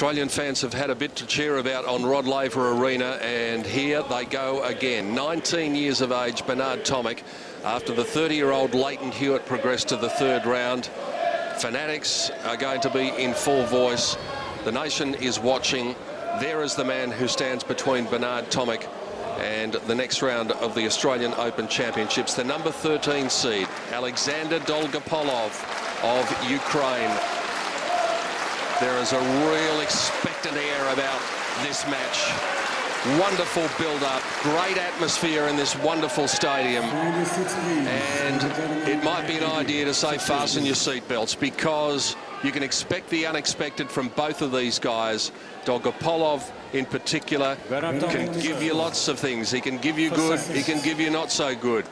Australian fans have had a bit to cheer about on Rod Laver Arena, and here they go again. 19 years of age, Bernard Tomic. After the 30-year-old Leighton Hewitt progressed to the third round, fanatics are going to be in full voice. The nation is watching. There is the man who stands between Bernard Tomic and the next round of the Australian Open Championships, the number 13 seed, Alexander Dogopolov of Ukraine. There is a real expectant air about this match. Wonderful build-up, great atmosphere in this wonderful stadium. And it might be an idea to say fasten your seatbelts, because you can expect the unexpected from both of these guys. Dogopolov in particular can give you lots of things. He can give you good, he can give you not so good.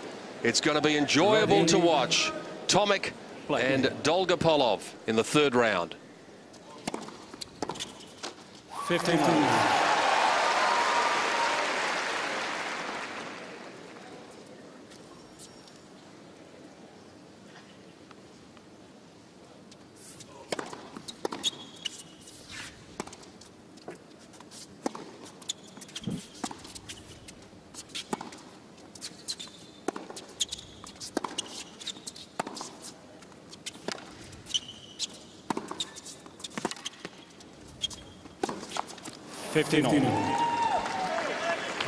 It's going to be enjoyable to watch. Tomic and Dogopolov in the third round. 15.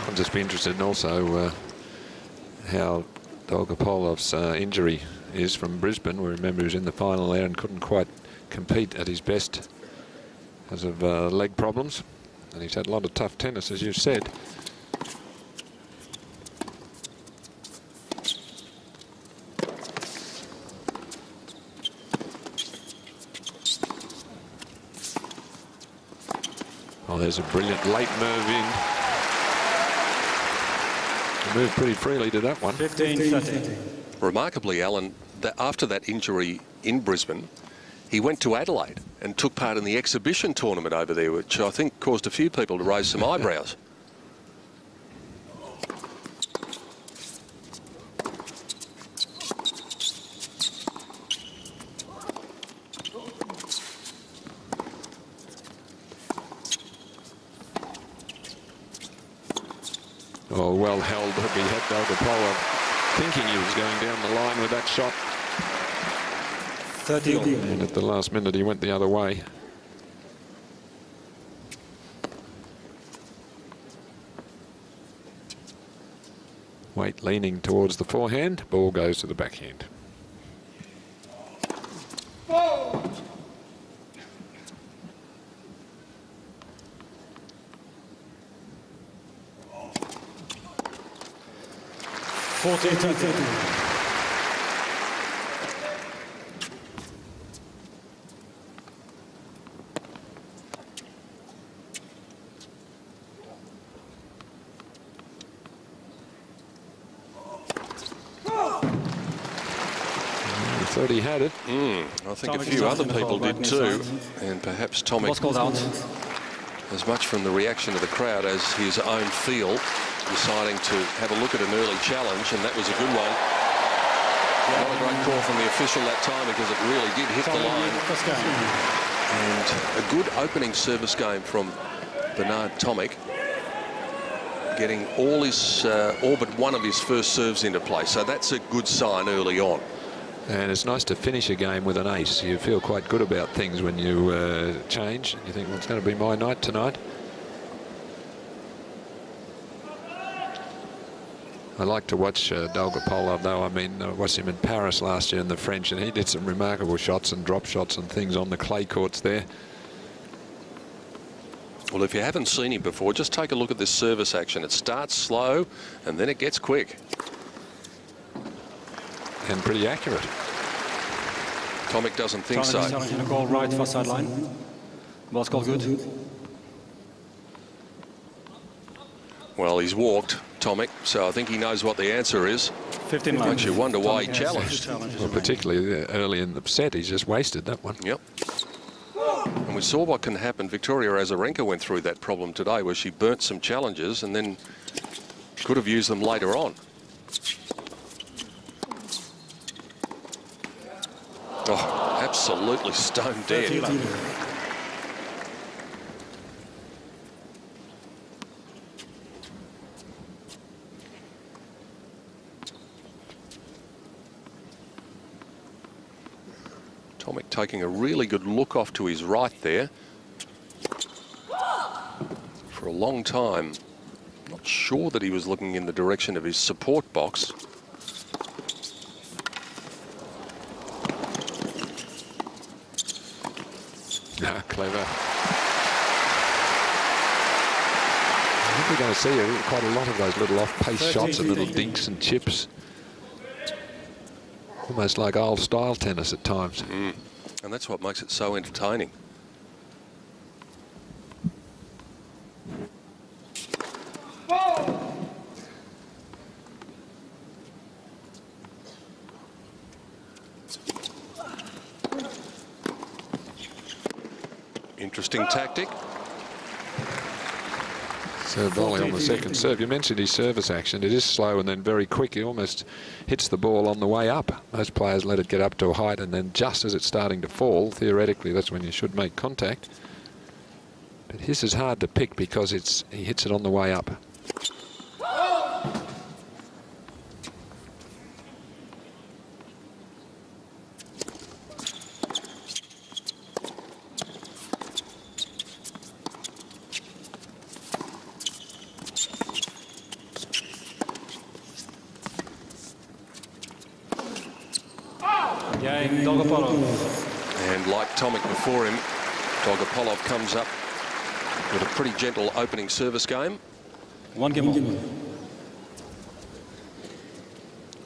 I'll just be interested in also how Dogopolov's injury is from Brisbane. We remember he was in the final there and couldn't quite compete at his best because of leg problems. And he's had a lot of tough tennis, as you said. Oh, there's a brilliant late move in. He moved pretty freely to that one. 15-13. Remarkably, Alan, that after that injury in Brisbane, he went to Adelaide and took part in the exhibition tournament over there, which I think caused a few people to raise some eyebrows. Oh, well held. He had Dogopolov thinking he was going down the line with that shot. 30. And at the last minute, he went the other way. Weight leaning towards the forehand. Ball goes to the backhand. Oh. 14-13. Thought he had it. I think a few other people did too, and perhaps Tomic, as much from the reaction of the crowd as his own feel, deciding to have a look at an early challenge, and that was a good one. Not a great call from the official that time, because it really did hit the line. And a good opening service game from Bernard Tomic, getting all but one of his first serves into play. So that's a good sign early on. And it's nice to finish a game with an ace. You feel quite good about things when you change. You think, well, it's going to be my night tonight. I like to watch Dogopolov, though. I mean, I watched him in Paris last year in the French, and he did some remarkable shots and drop shots and things on the clay courts there. Well, if you haven't seen him before, just take a look at this service action. It starts slow, and then it gets quick. And pretty accurate. Tomic doesn't think so. Going to go right for sideline. Ball's called good. Well, he's walked, Tomic, so I think he knows what the answer is. 15. Makes you wonder why he challenged. Well, particularly early in the set, he's just wasted that one. Yep. And we saw what can happen. Victoria Azarenka went through that problem today, where she burnt some challenges and then could have used them later on. Oh, absolutely stone dead. Tomic taking a really good look off to his right there. For a long time, not sure that he was looking in the direction of his support box. Ah, clever. I think we're going to see quite a lot of those little off-pace shots and little dinks and chips. Almost like old-style tennis at times. And that's what makes it so entertaining. Interesting tactic. Serve volley on the second serve. You mentioned his service action. It is slow and then very quick. He almost hits the ball on the way up. Most players let it get up to a height, and then just as it's starting to fall, theoretically, that's when you should make contact. But his is hard to pick because he hits it on the way up. Dogopolov. And like Tomic before him, Dogopolov comes up with a pretty gentle opening service game. 1 game on.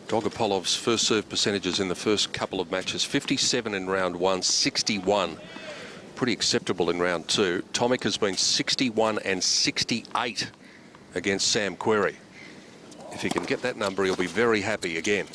Dogopolov's first serve percentages in the first couple of matches, 57 in round 1, 61. Pretty acceptable in round 2. Tomic has been 61 and 68 against Sam Querrey. If he can get that number, he'll be very happy again.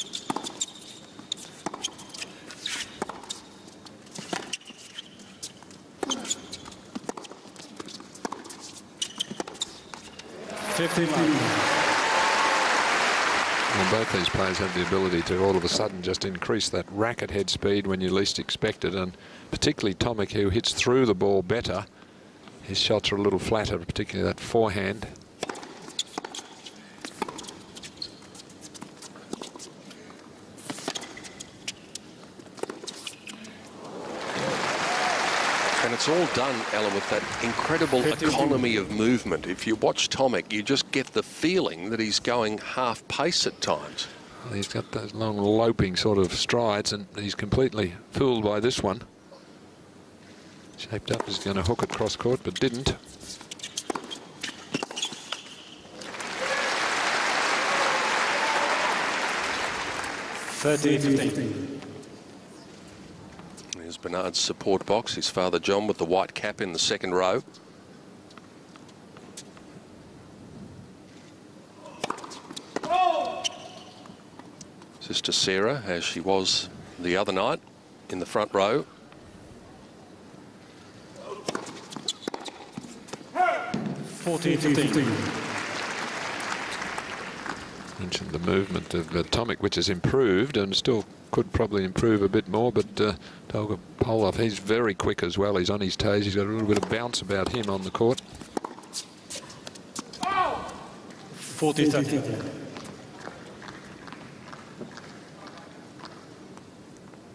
Well, both these players have the ability to all of a sudden just increase that racket head speed when you least expect it, and particularly Tomic, who hits through the ball better. His shots are a little flatter, particularly that forehand. And it's all done, Alan, with that incredible economy of movement. If you watch Tomic, you just get the feeling that he's going half pace at times. Well, he's got those long loping sort of strides, and he's completely fooled by this one. Shaped up as going to hook it cross court, but didn't. There's Bernard's support box, his father John with the white cap in the second row. Sister Sarah, as she was the other night, in the front row. Mentioned the movement of Tomic, which has improved and still could probably improve a bit more, but Dogopolov, he's very quick as well. He's on his toes. He's got a little bit of bounce about him on the court. 40-30.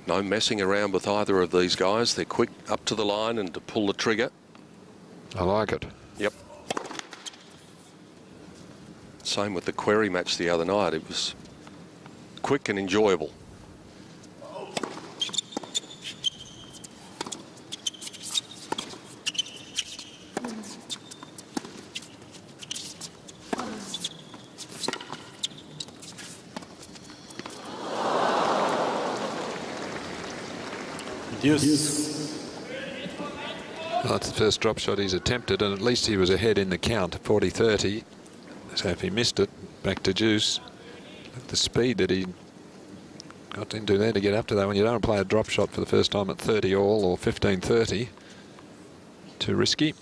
No messing around with either of these guys. They're quick up to the line and to pull the trigger. I like it. Yep. Same with the Querrey match the other night. It was quick and enjoyable. Well, that's the first drop shot he's attempted, and at least he was ahead in the count, 40-30. So if he missed it, back to deuce. At the speed that he got into there to get up to that one, you don't play a drop shot for the first time at 30 all or 15-30. Too risky.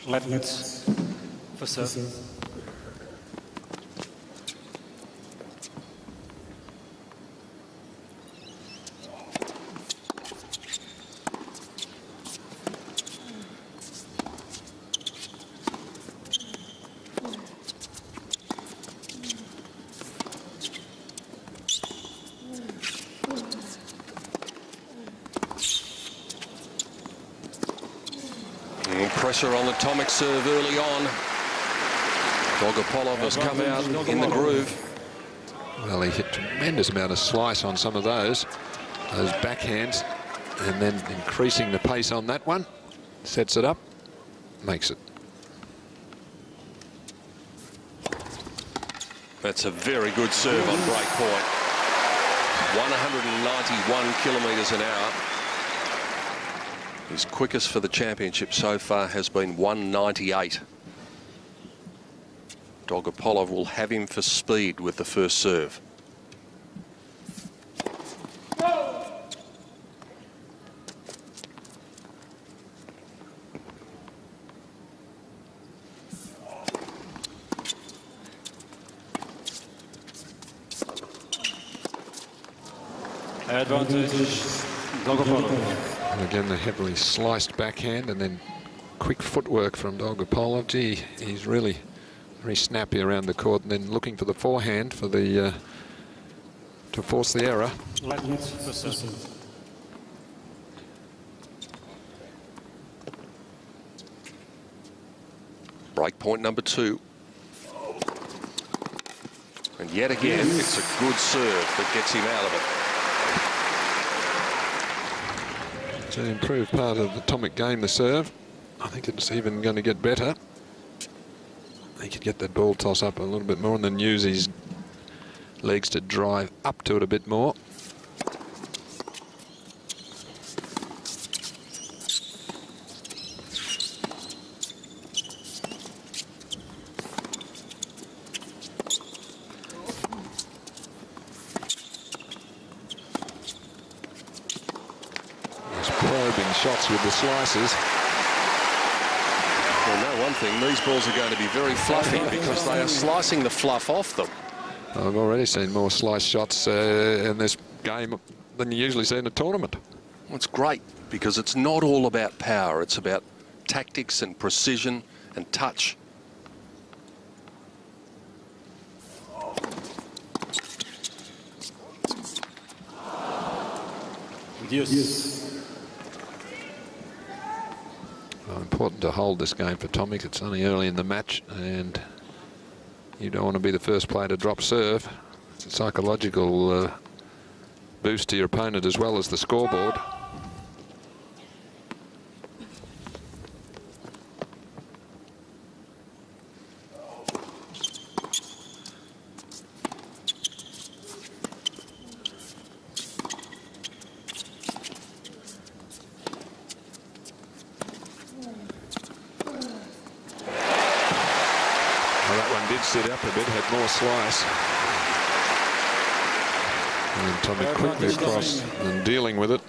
Let's for serve. Pressure on the Tomic serve early on. Dogopolov has come out in the groove. Well, he hit a tremendous amount of slice on some of those backhands, and then increasing the pace on that one. Sets it up, makes it. That's a very good serve on break point. 191 kilometres an hour. His quickest for the championship so far has been 198. Dogopolov will have him for speed with the first serve. Advantage, Dogopolov. And again, the heavily sliced backhand and then quick footwork from Dogopolov. Gee, he's really very snappy around the court, and then looking for the forehand for the to force the error. Break point number 2. And yet again, it's a good serve that gets him out of it. It's an improved part of the Tomic game, the serve. I think it's even going to get better. He could get that ball toss up a little bit more and then use his legs to drive up to it a bit more. Those probing shots with the slices. Well, know one thing, these balls are going to be very fluffy because they are slicing the fluff off them. I've already seen more slice shots in this game than you usually see in a tournament. Well, it's great because it's not all about power. It's about tactics and precision and touch. Yes. Well, important to hold this game for Tomic. It's only early in the match, and you don't want to be the first player to drop serve. It's a psychological boost to your opponent as well as the scoreboard. Sit up a bit, had more slice. And Tomic quickly across and dealing with it.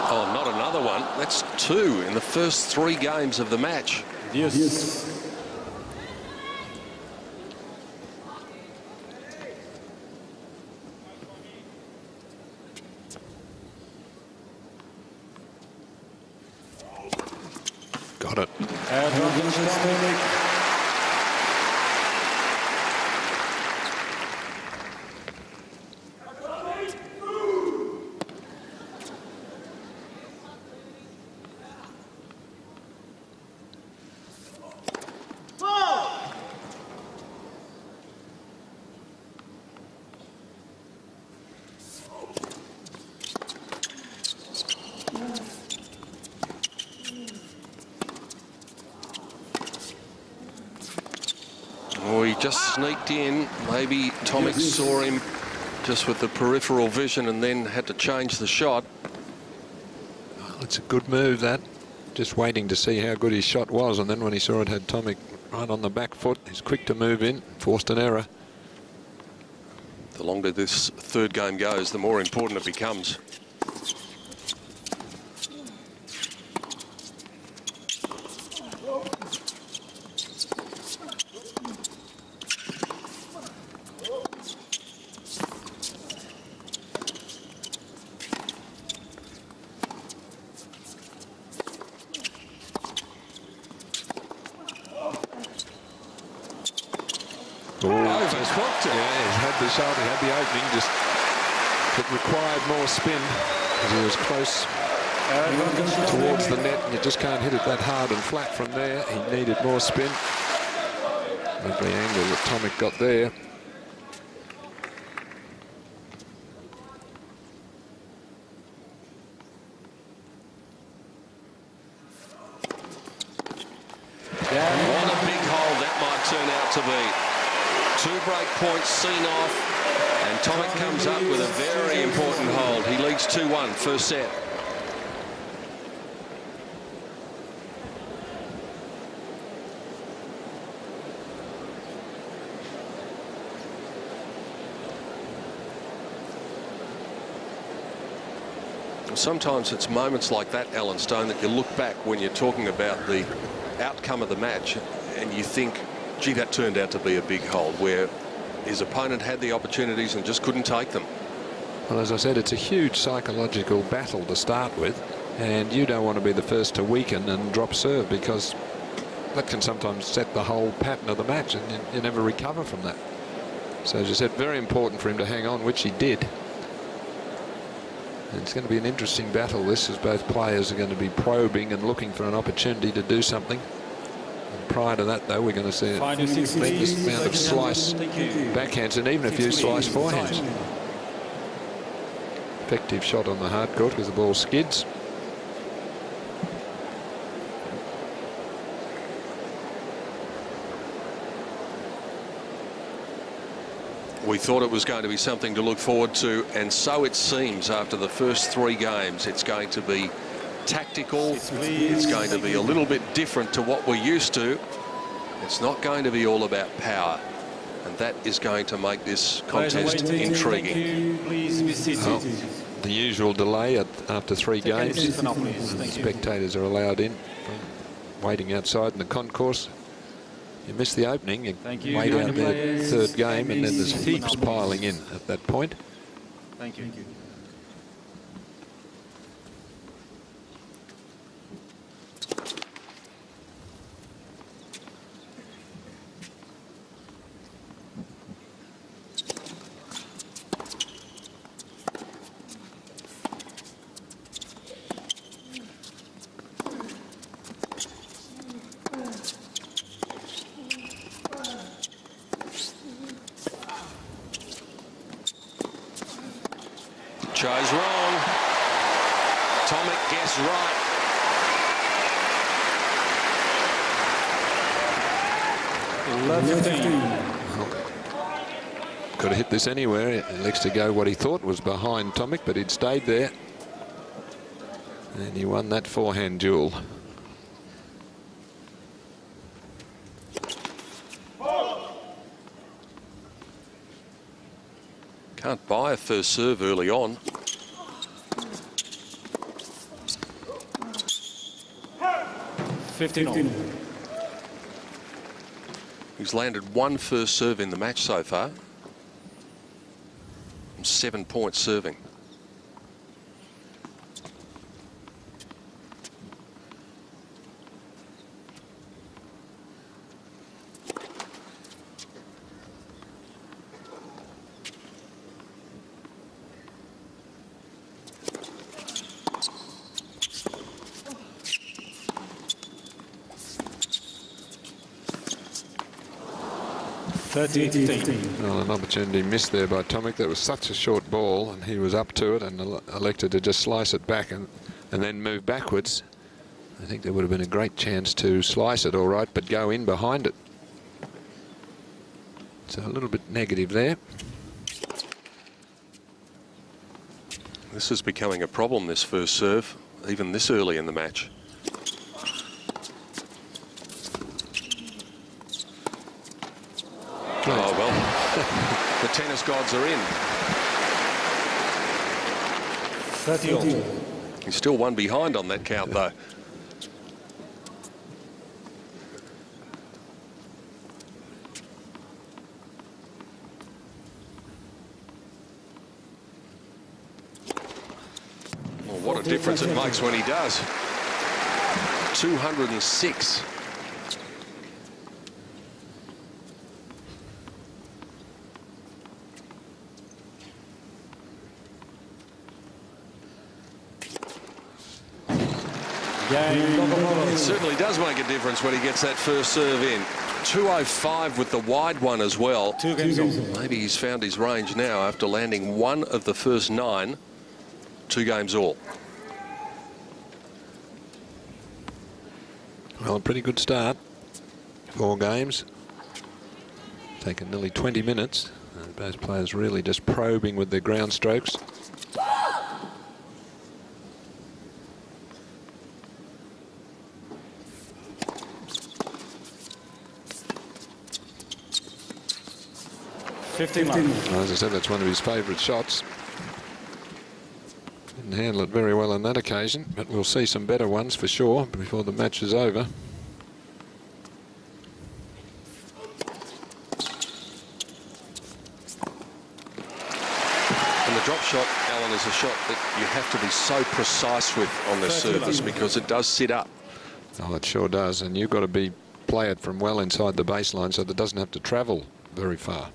Oh, not another one. That's 2 in the first 3 games of the match. Yes. Got it. Oh, he just sneaked in. Maybe Tomic saw him just with the peripheral vision and then had to change the shot. Well, it's a good move, that. Just waiting to see how good his shot was, and then when he saw it had Tomic right on the back foot, he's quick to move in, forced an error. The longer this third game goes, the more important it becomes. Overcooked it. Yeah, he had the shot, he had the opening, just it required more spin because he was close towards the net, and you just can't hit it that hard and flat from there. He needed more spin. Lovely angle that Tomic got there. What a big hole that might turn out to be. 2 break points seen off, and Tomic comes up with a very important hold. He leads 2-1 first set. Sometimes it's moments like that, Alan Stone, that you look back when you're talking about the outcome of the match and you think, gee, that turned out to be a big hole, where his opponent had the opportunities and just couldn't take them. Well, as I said, it's a huge psychological battle to start with, and you don't want to be the first to weaken and drop serve, because that can sometimes set the whole pattern of the match, and you never recover from that. So as you said, very important for him to hang on, which he did. And it's going to be an interesting battle, this, as both players are going to be probing and looking for an opportunity to do something. And prior to that, though, we're going to see a tremendous amount of slice backhands and even a few slice forehands. Effective shot on the hard court because the ball skids. We thought it was going to be something to look forward to, and so it seems after the first 3 games. It's going to be tactical. It's going to be a little bit different to what we're used to. It's not going to be all about power, and that is going to make this contest intriguing. Oh, the usual delay after 3 games. Spectators are allowed in, waiting outside in the concourse. You miss the opening, you wait out the 3rd game, and then there's heaps piling in at that point. Thank you. Chose wrong. Tomic guessed right. Could have hit this anywhere. He likes to go what he thought was behind Tomic, but he'd stayed there. And he won that forehand duel. Can't buy a first serve early on. He's landed 1 first serve in the match so far. 7 points serving. Well, an opportunity missed there by Tomic. That was such a short ball, and he was up to it and elected to just slice it back and then move backwards. I think there would have been a great chance to slice it all right, but go in behind it. So a little bit negative there. This is becoming a problem, this first serve, even this early in the match. Oh, well, the tennis gods are in. 30. He's still 1 behind on that count, though. Well, what a difference it makes when he does. 206. It certainly does make a difference when he gets that first serve in. 205 with the wide one as well. Maybe he's found his range now after landing one of the first 9. 2 games all. Well, a pretty good start. 4 games. Taken nearly 20 minutes. And both players really just probing with their ground strokes. Well, as I said, that's one of his favourite shots. Didn't handle it very well on that occasion, but we'll see some better ones for sure before the match is over. And the drop shot, Alan, is a shot that you have to be so precise with on this surface because it does sit up. Oh, it sure does, and you've got to play it from well inside the baseline so that it doesn't have to travel very far.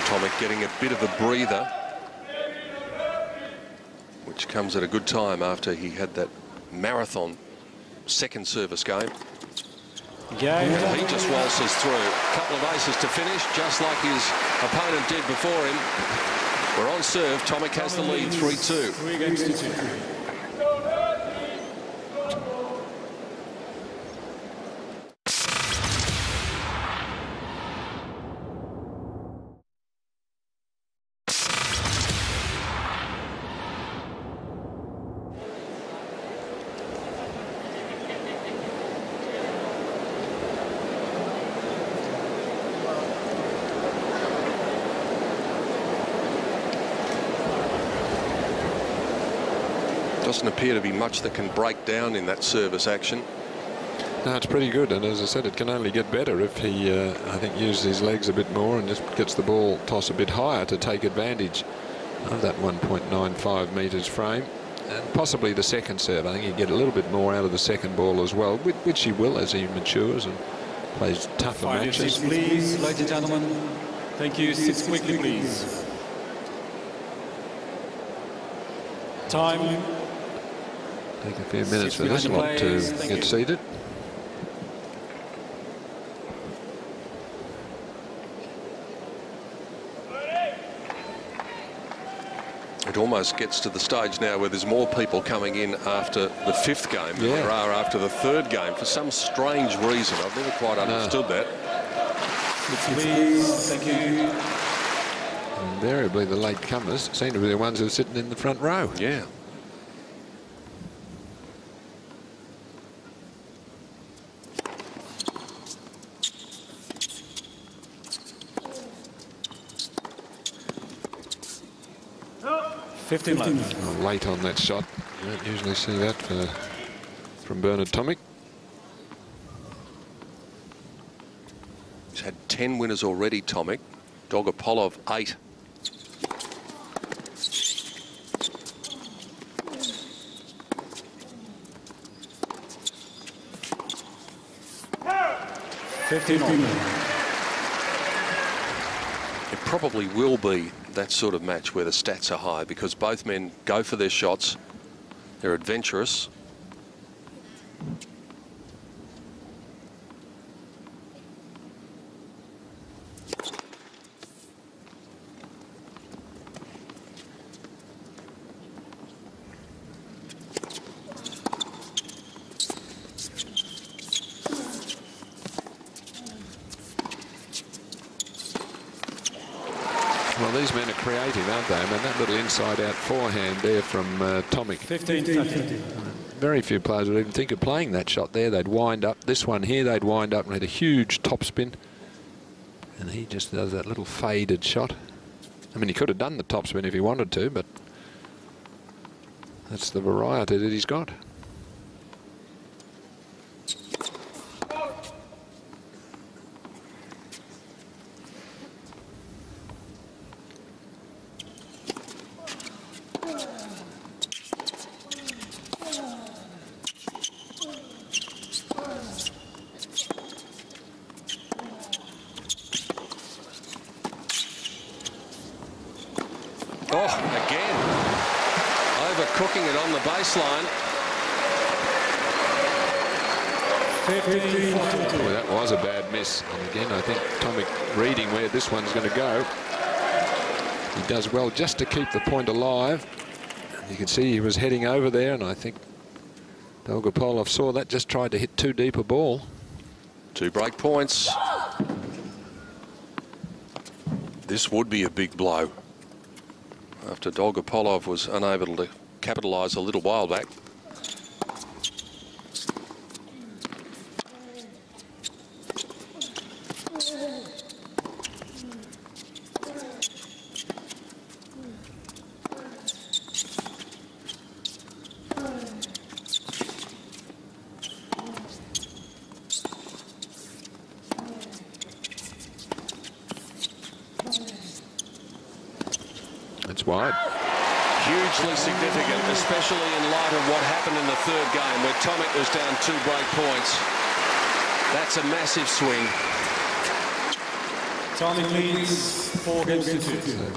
Tomic getting a bit of a breather, which comes at a good time after he had that marathon second service game. He just waltzes through. A couple of aces to finish, just like his opponent did before him. We're on serve. Tomic has the lead, 3-2. 3 games to 2. Doesn't appear to be much that can break down in that service action. No, it's pretty good, and as I said, it can only get better if he, I think, uses his legs a bit more and just gets the ball tossed a bit higher to take advantage of that 1.95 metres frame. And possibly the second serve. I think he'd get a little bit more out of the second ball as well, which he will as he matures and plays tougher matches. Please, ladies and gentlemen. Thank you. Sit quickly, please. Time. Take a few minutes for this lot to get seated. It almost gets to the stage now where there's more people coming in after the 5th game than there are after the 3rd game for some strange reason. I've never quite understood that. Please, thank you. Invariably, the late comers seem to be the ones who are sitting in the front row. Yeah. Late on that shot. You don't usually see that from Bernard Tomic. He's had 10 winners already, Tomic. Dogopolov 8. It probably will be that sort of match where the stats are high because both men go for their shots. They're adventurous. Well, these men are creative, aren't they? I mean, that little inside-out forehand there from Tomic. 15-50. Very few players would even think of playing that shot there. They'd wind up. This one here, they'd wind up and had a huge topspin. And he just does that little faded shot. I mean, he could have done the topspin if he wanted to, but that's the variety that he's got. overcooking it on the baseline. Well, that was a bad miss. And again, I think Tomic reading where this one's going to go. He does well just to keep the point alive. And you can see he was heading over there, and I think Dogopolov saw that, just tried to hit too deep a ball. 2 break points. This would be a big blow after Dogopolov was unable to capitalise a little while back. It's wide. Hugely significant, especially in light of what happened in the 3rd game where Tomic was down 2 break points. That's a massive swing. Tomic leads 4 games to 2.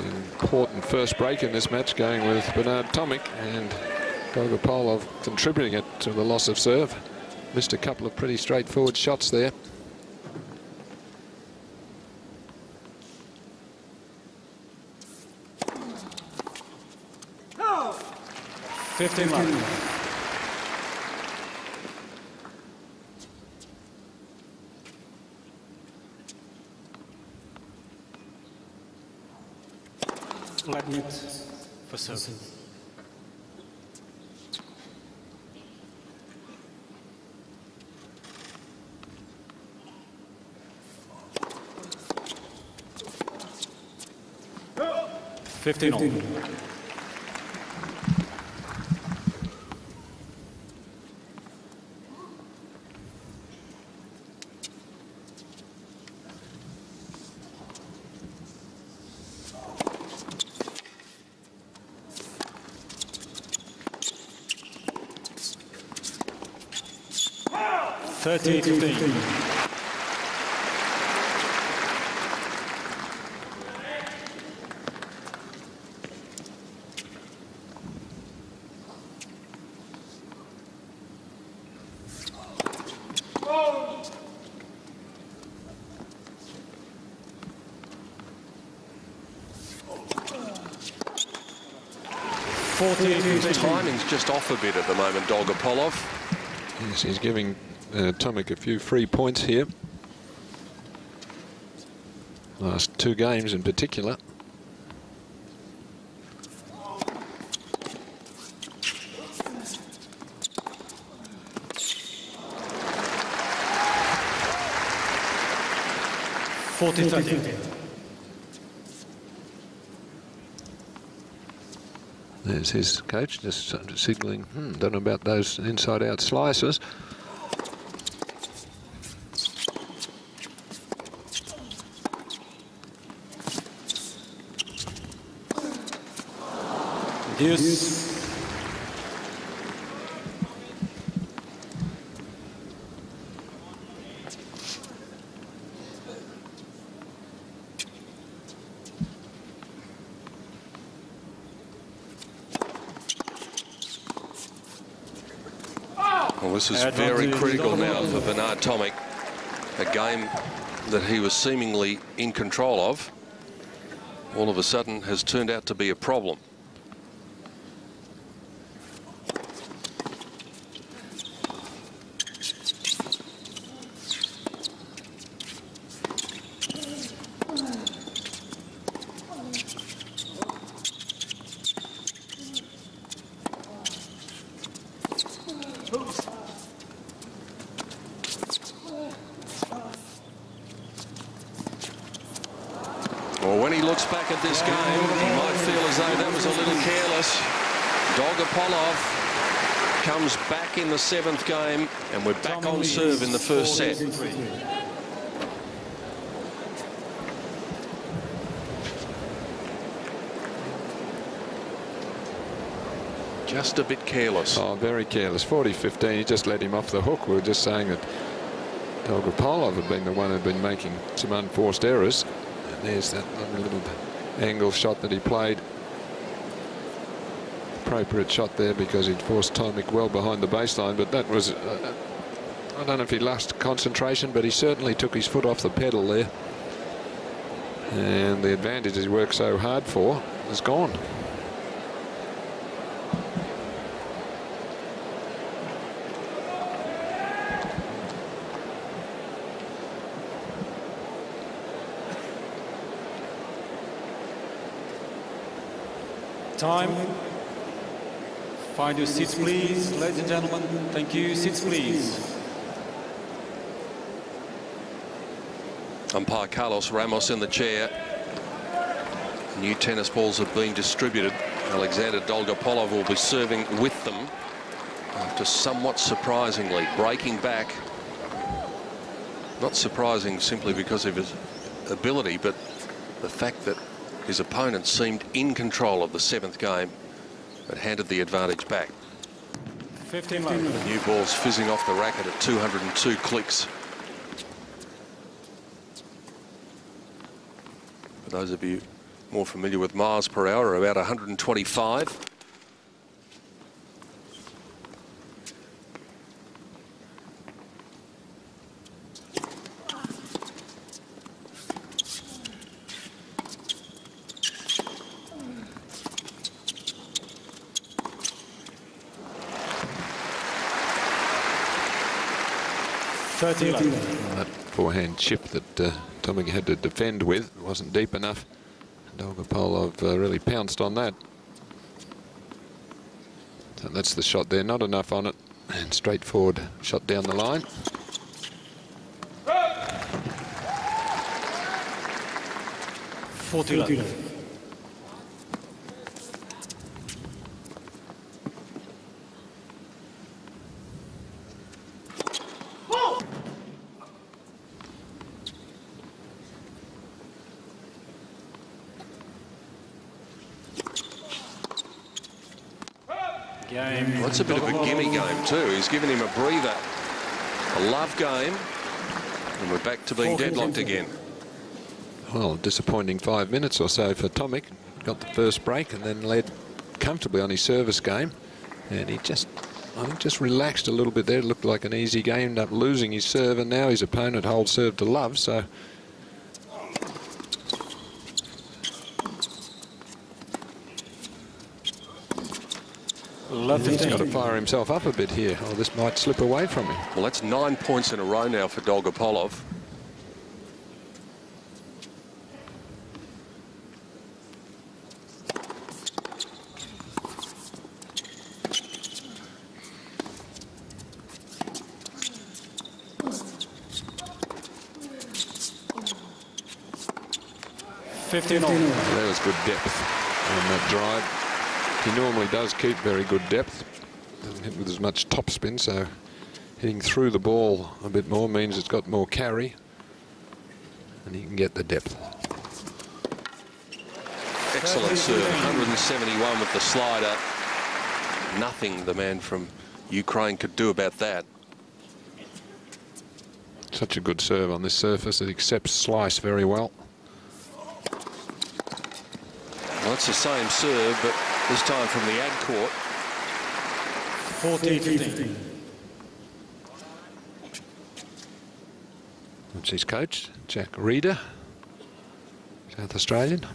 An important first break in this match, going with Bernard Tomic, and Dogopolov contributing it to the loss of serve. Missed a couple of pretty straightforward shots there. No. 15 left. Lednit for serve. No. 15 on. Thirty 15. His timing's just off a bit at the moment, Dogopolov. Yes, he's giving Tomic a few free points here. Last 2 games in particular. There's his coach just signalling, don't know about those inside-out slices. Deuce. Well, this is very critical now for Bernard Tomic. A game that he was seemingly in control of, all of a sudden has turned out to be a problem. Well, when he looks back at this game, he might feel as though that was a little careless. Dogopolov comes back in the 7th game, and we're back on serve in the first set. Just a bit careless. Oh, very careless. 40-15, he just let him off the hook. We were just saying that Dogopolov had been the one who'd been making some unforced errors. And there's that little angle shot that he played. appropriate shot there because he'd forced Tomic well behind the baseline, but that was, I don't know if he lost concentration, but he certainly took his foot off the pedal there. And the advantage he worked so hard for is gone. Time. Find your seats, please, ladies and gentlemen. Thank you. Seats, please. Umpire Carlos Ramos in the chair. New tennis balls have been distributed. Alexander Dogopolov will be serving with them after somewhat surprisingly breaking back. Not surprising simply because of his ability, but the fact that his opponent seemed in control of the 7th game, but handed the advantage back. 15 left. New balls fizzing off the racket at 202 clicks. For those of you more familiar with miles per hour, about 125. That forehand chip that Tomic had to defend with wasn't deep enough. Dogopolov really pounced on that. So that's the shot there, not enough on it, and straightforward shot down the line. Well, it's a bit of a gimme game too. He's given him a breather. A love game. And we're back to being deadlocked again. Well, disappointing 5 minutes or so for Tomic. Got the first break and then led comfortably on his service game. And he just, I think, just relaxed a little bit there. It looked like an easy game. Ended up losing his serve, and now his opponent holds serve to love. So he's got to fire himself up a bit here, or this might slip away from him. Well, that's 9 points in a row now for Dogopolov. That was good depth on that drive. He normally does keep very good depth. Doesn't hit with as much topspin, so hitting through the ball a bit more means it's got more carry, and he can get the depth. Excellent serve, 171 with the slider. Nothing the man from Ukraine could do about that. Such a good serve on this surface. It accepts slice very well. Well, it's the same serve, but this time from the ad court. 14-15. That's his coach, Jack Reeder, South Australian.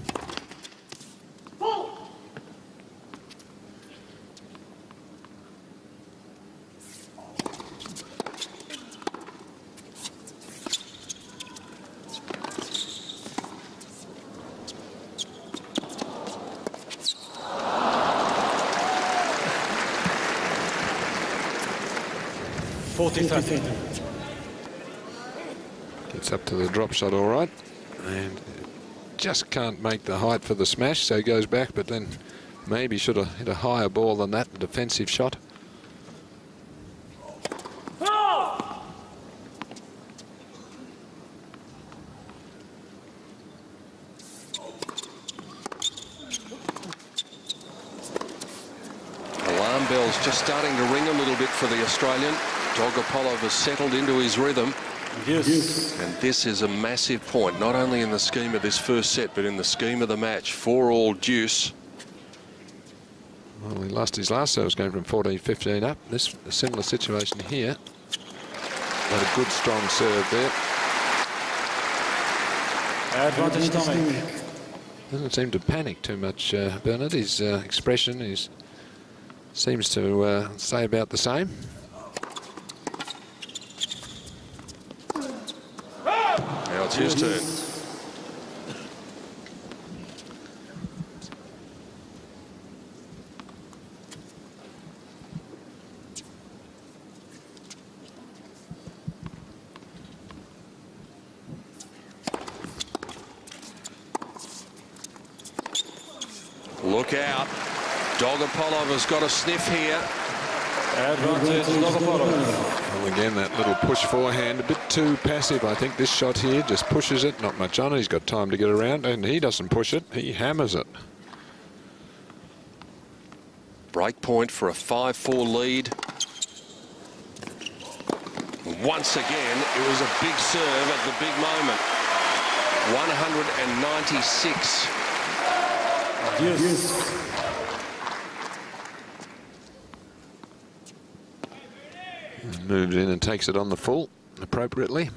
Gets up to the drop shot all right, and just can't make the height for the smash, so he goes back, but then maybe should have hit a higher ball than that, a defensive shot. Alarm bells just starting to ring a little bit for the Australian. Dogopolov has settled into his rhythm. Yes. And this is a massive point, not only in the scheme of this first set, but in the scheme of the match. 4-all deuce. Well, he lost his last service game from 14-15 up. This a similar situation here. But a good strong serve there. Advantage Tomic. Doesn't seem to panic too much, Bernard. His expression seems to say about the same. Now it's his turn. Look out. Dogopolov has got a sniff here. Advantage Dogopolov. Well, again, that little push forehand, a bit too passive, I think. This shot here just pushes it, not much on it. He's got time to get around, and he doesn't push it. He hammers it. Break point for a 5-4 lead. Once again, it was a big serve at the big moment. 196. Yes. Moves in and takes it on the full appropriately.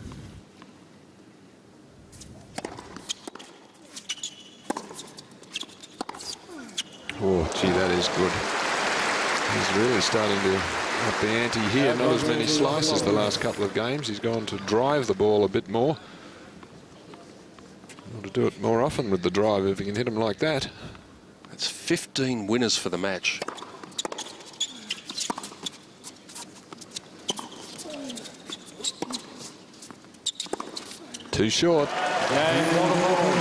Oh, gee, that is good. He's really starting to up the ante here. Not as many slices the last couple of games. He's gone to drive the ball a bit more. Want to do it more often with the drive if he can hit him like that. That's 15 winners for the match. Too short.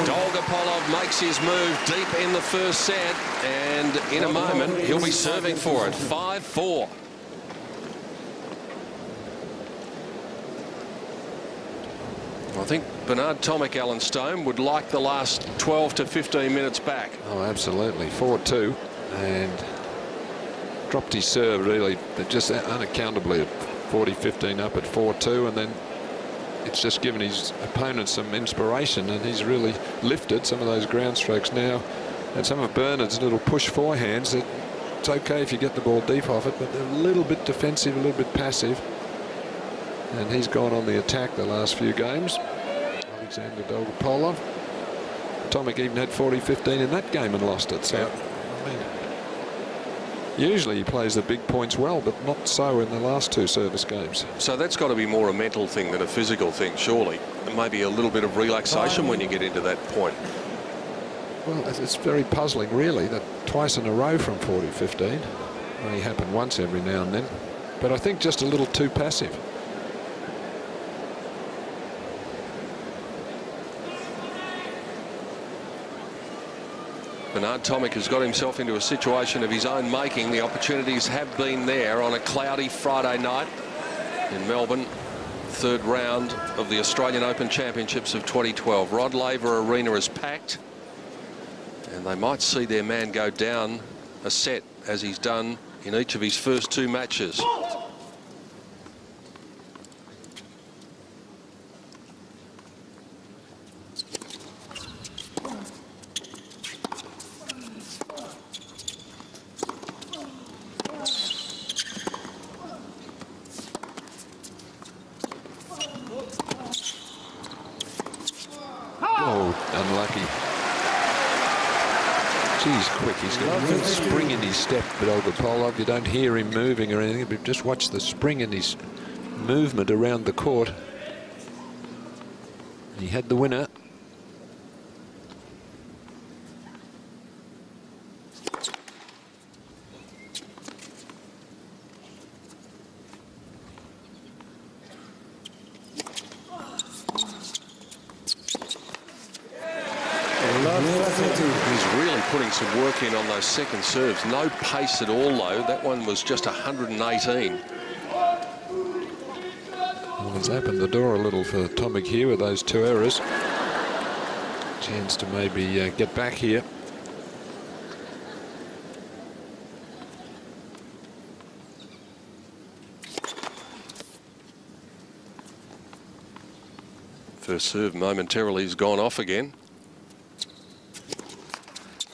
Dogopolov makes his move deep in the first set, and in a moment he'll be serving for it. 5-4. I think Bernard Tomic, Alan Stone, would like the last 12 to 15 minutes back. Oh, absolutely. 4-2. And dropped his serve, really, just unaccountably at 40-15 up at 4-2. And then it's just given his opponent some inspiration, and he's really lifted some of those ground strokes now. And some of Bernard's little push forehands, it's okay if you get the ball deep off it, but they're a little bit defensive, a little bit passive. And he's gone on the attack the last few games. Alexander Dogopolov. Tomic even had 40-15 in that game and lost it. So, I mean, usually he plays the big points well, but not so in the last two service games. So that's got to be more a mental thing than a physical thing, surely. And maybe a little bit of relaxation when you get into that point. Well, it's very puzzling, really, that twice in a row from 40-15. Only happen once every now and then. But I think just a little too passive. Bernard Tomic has got himself into a situation of his own making. The opportunities have been there on a cloudy Friday night in Melbourne. Third round of the Australian Open Championships of 2012. Rod Laver Arena is packed, and they might see their man go down a set as he's done in each of his first two matches. He's quick. He's got a real spring in his step, but Dogopolov, you don't hear him moving or anything, but just watch the spring in his movement around the court. He had the winner. He's really putting some work in on those second serves. No pace at all, though. That one was just 118. Well, it's opened the door a little for Tomic here with those two errors. Chance to maybe get back here. First serve momentarily has gone off again.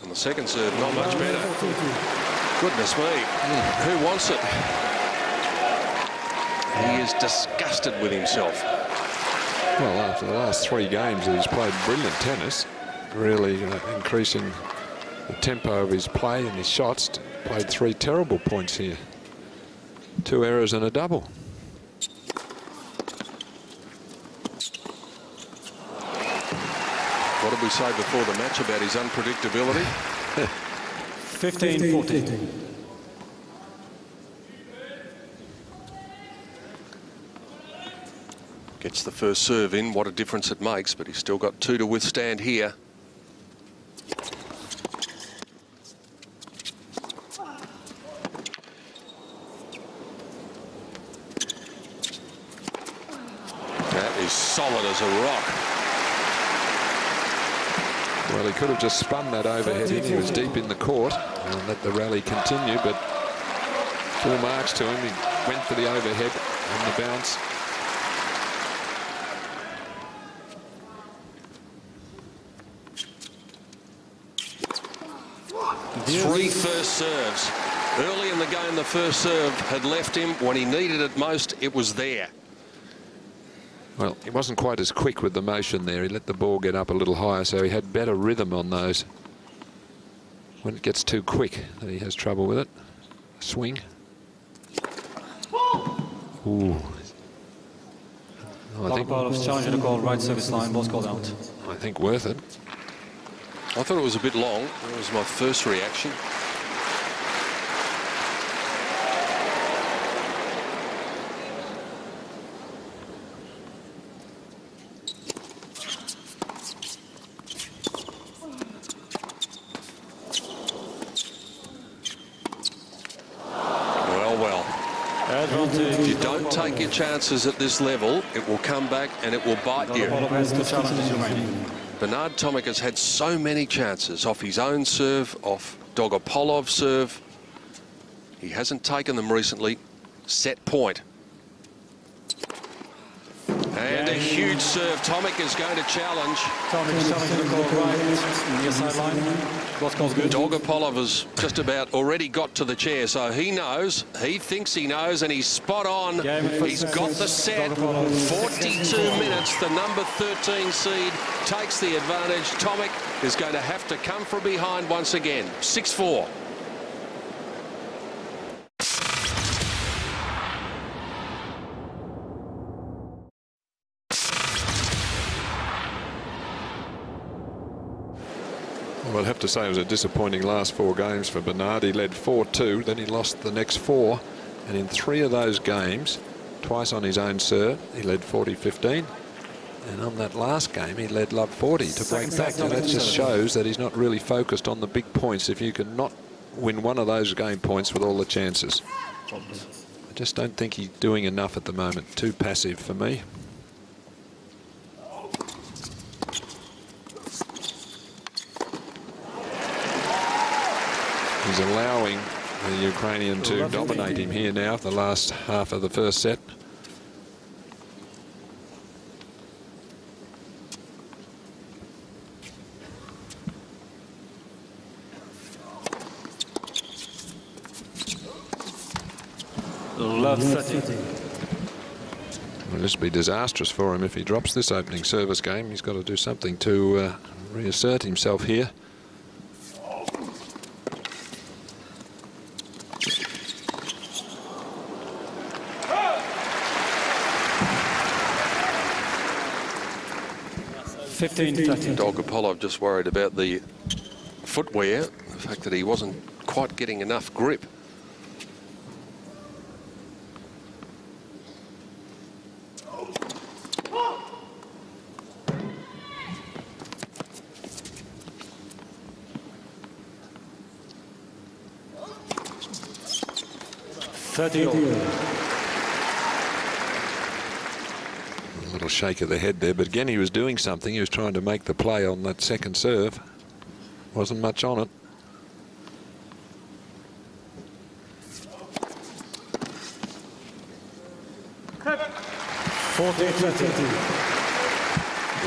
And the second serve not much better. Goodness me, who wants it? He is disgusted with himself. Well, after the last 3 games, he's played brilliant tennis, really increasing the tempo of his play and his shots. Played 3 terrible points here. 2 errors and a double. What did we say before the match about his unpredictability? 15-14. Gets the first serve in. What a difference it makes, but he's still got 2 to withstand here. That is solid as a rock. Well, he could have just spun that overhead in. He was deep in the court and let the rally continue, but full marks to him. He went for the overhead on the bounce. Three first serves. Early in the game, the first serve had left him. When he needed it most, it was there. Well, he wasn't quite as quick with the motion there. He let the ball get up a little higher, so he had better rhythm on those. When it gets too quick, then he has trouble with it. Swing. Ooh. Dogopolov's challenge to call right service line was called out. I think worth it. I thought it was a bit long. That was my first reaction. If you don't take your chances at this level, it will come back and it will bite you. Bernard Tomic has had so many chances off his own serve, off Dogopolov's serve. He hasn't taken them recently. Set point. And a huge serve. Tomic is going to challenge. Tomic's challenge to call right near sideline. What calls good? Dogopolov has just about already got to the chair, so he knows, he thinks he knows, and he's spot on. He's got the set. 42 minutes. The number 13 seed takes the advantage. Tomic is going to have to come from behind once again. 6-4. Well, I'd have to say it was a disappointing last 4 games for Bernard. He led 4-2, then he lost the next 4, and in 3 of those games, twice on his own serve, he led 40-15, and on that last game he led love 40 to break back. And that just shows that he's not really focused on the big points if you can not win one of those game points with all the chances. I just don't think he's doing enough at the moment. Too passive for me. He's allowing the Ukrainian to dominate him here now, the last half of the first set. Love 30. Well, this will be disastrous for him if he drops this opening service game. He's got to do something to reassert himself here. Dogopolov just worried about the footwear, the fact that he wasn't quite getting enough grip. A little shake of the head there, but again he was doing something. He was trying to make the play on that second serve. Wasn't much on it.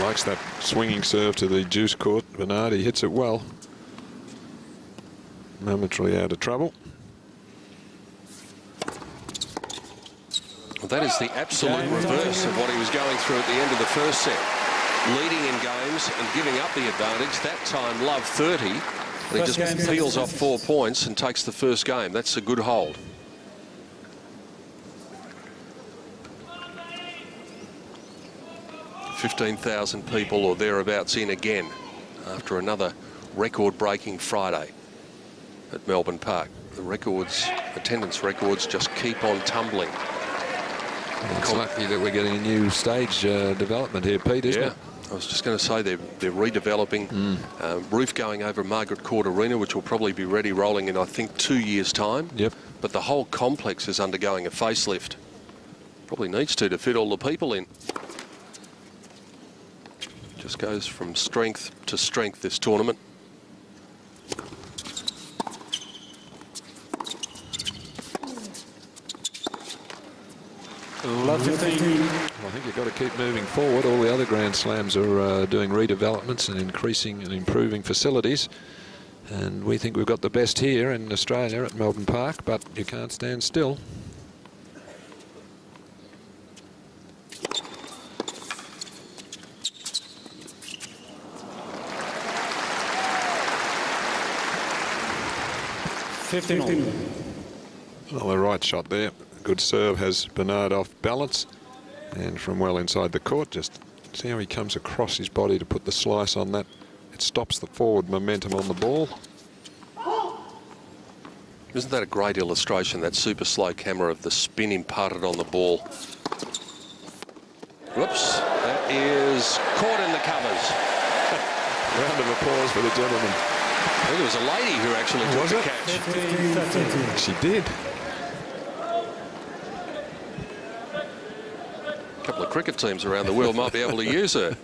Likes that swinging serve to the juice court. Bernard, he hits it well. Momentarily out of trouble. Well, that is the absolute reverse of what he was going through at the end of the first set. Leading in games and giving up the advantage. That time, Love 30. And he just peels off 4 points and takes the first game. That's a good hold. $15,000 people or thereabouts in again after another record-breaking Friday at Melbourne Park. The records, attendance records, just keep on tumbling. It's lucky that we're getting a new stage development here, Pete, isn't it? I was just going to say they're redeveloping. Roof going over Margaret Court Arena, which will probably be ready rolling in, I think, 2 years' time. Yep. But the whole complex is undergoing a facelift. Probably needs to fit all the people in. Just goes from strength to strength, this tournament. Love 15. I think you've got to keep moving forward. All the other Grand Slams are doing redevelopments and increasing and improving facilities. And we think we've got the best here in Australia at Melbourne Park, but you can't stand still. Well, the right shot there. Good serve has Bernard off balance, and from well inside the court, just see how he comes across his body to put the slice on that. It stops the forward momentum on the ball. Isn't that a great illustration, that super slow camera, of the spin imparted on the ball? Whoops, that is caught in the covers. Round of applause for the gentleman. I think it was a lady who actually took the catch. She did. A couple of cricket teams around the world might be able to use her.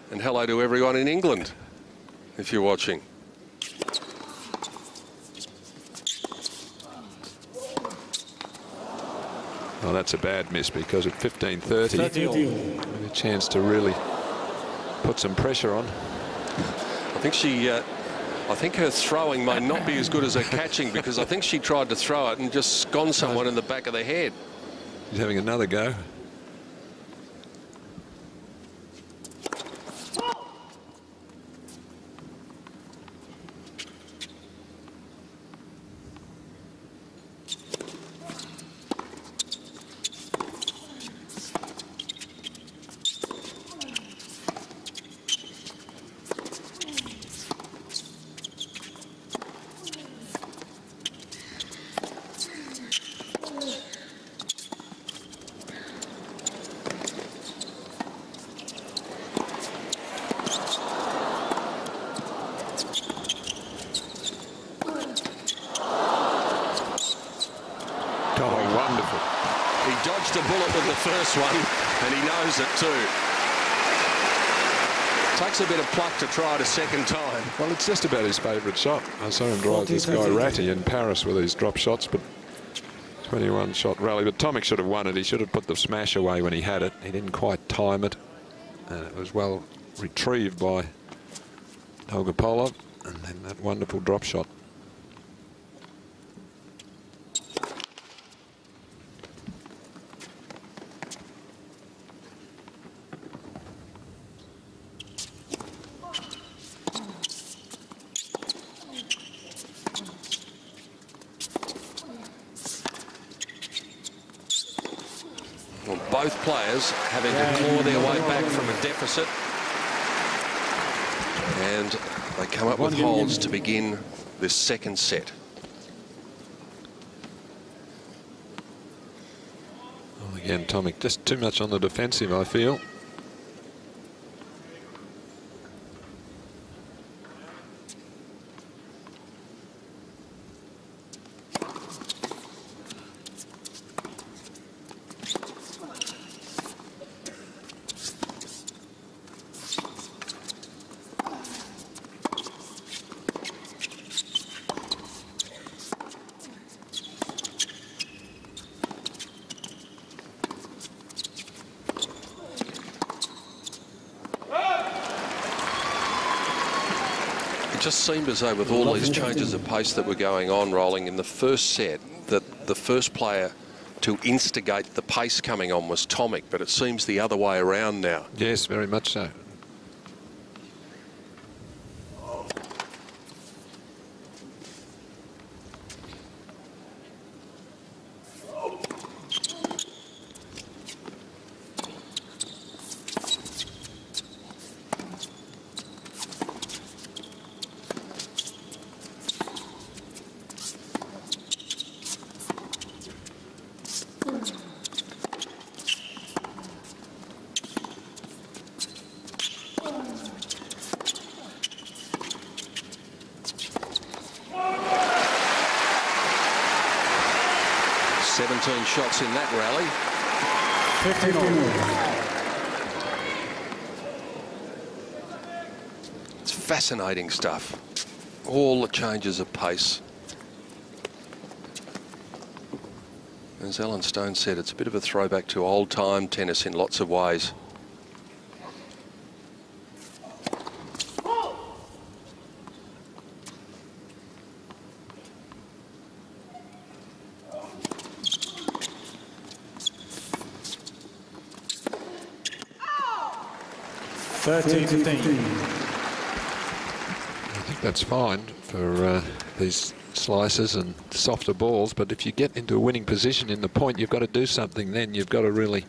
And hello to everyone in England, if you're watching. Well, that's a bad miss, because at 15:30, a chance to really put some pressure on. I think her throwing may not be as good as her catching, because I think she tried to throw it and just sconed someone in the back of the head. He's having another go. A bullet with the first one, and he knows it too. Takes a bit of pluck to try it a second time. Well, it's just about his favourite shot. I saw him drive this guy ratty in Paris with these drop shots, but 21-shot rally. But Tomic should have won it. He should have put the smash away when he had it. He didn't quite time it, and it was well retrieved by Dogopolov, and then that wonderful drop shot. Both players having to claw their way back from a deficit, and they come up with holds to begin this second set. Well, again, Tomic just too much on the defensive, I feel. It just seemed as though with all these changes of pace that were going on, rolling in the first set, that the first player to instigate the pace coming on was Tomic, but it seems the other way around now. Yes, very much so. Shots in that rally. 15. It's fascinating stuff. All the changes of pace. As Alan Stone said, it's a bit of a throwback to old-time tennis in lots of ways. I think that's fine for these slices and softer balls, but if you get into a winning position in the point, you've got to do something then. You've got to really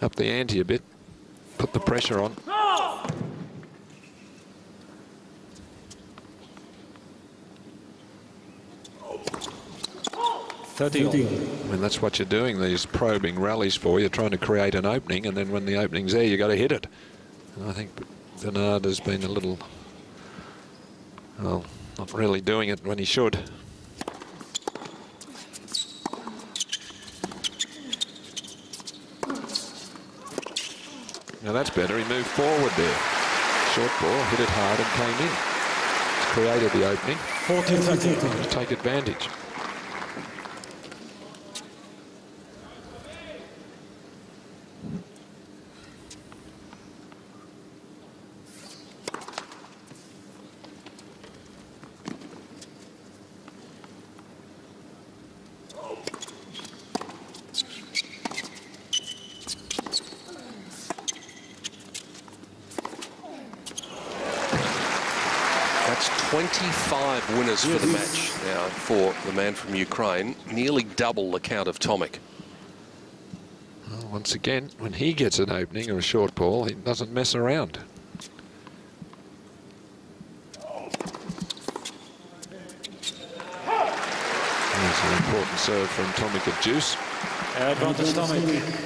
up the ante a bit, put the pressure on. And that's what you're doing, these probing rallies for. You're trying to create an opening, and then when the opening's there, you've got to hit it. And I think Bernard has been a little, well, not really doing it when he should. Now that's better. He moved forward there. Short ball, hit it hard and came in. It's created the opening. 14 seconds. To take advantage. That's 25 winners for the match now for the man from Ukraine, nearly double the count of Tomic. Well, once again, when he gets an opening or a short ball, he doesn't mess around. There's an important serve from Tomic at deuce. Advantage Tomic.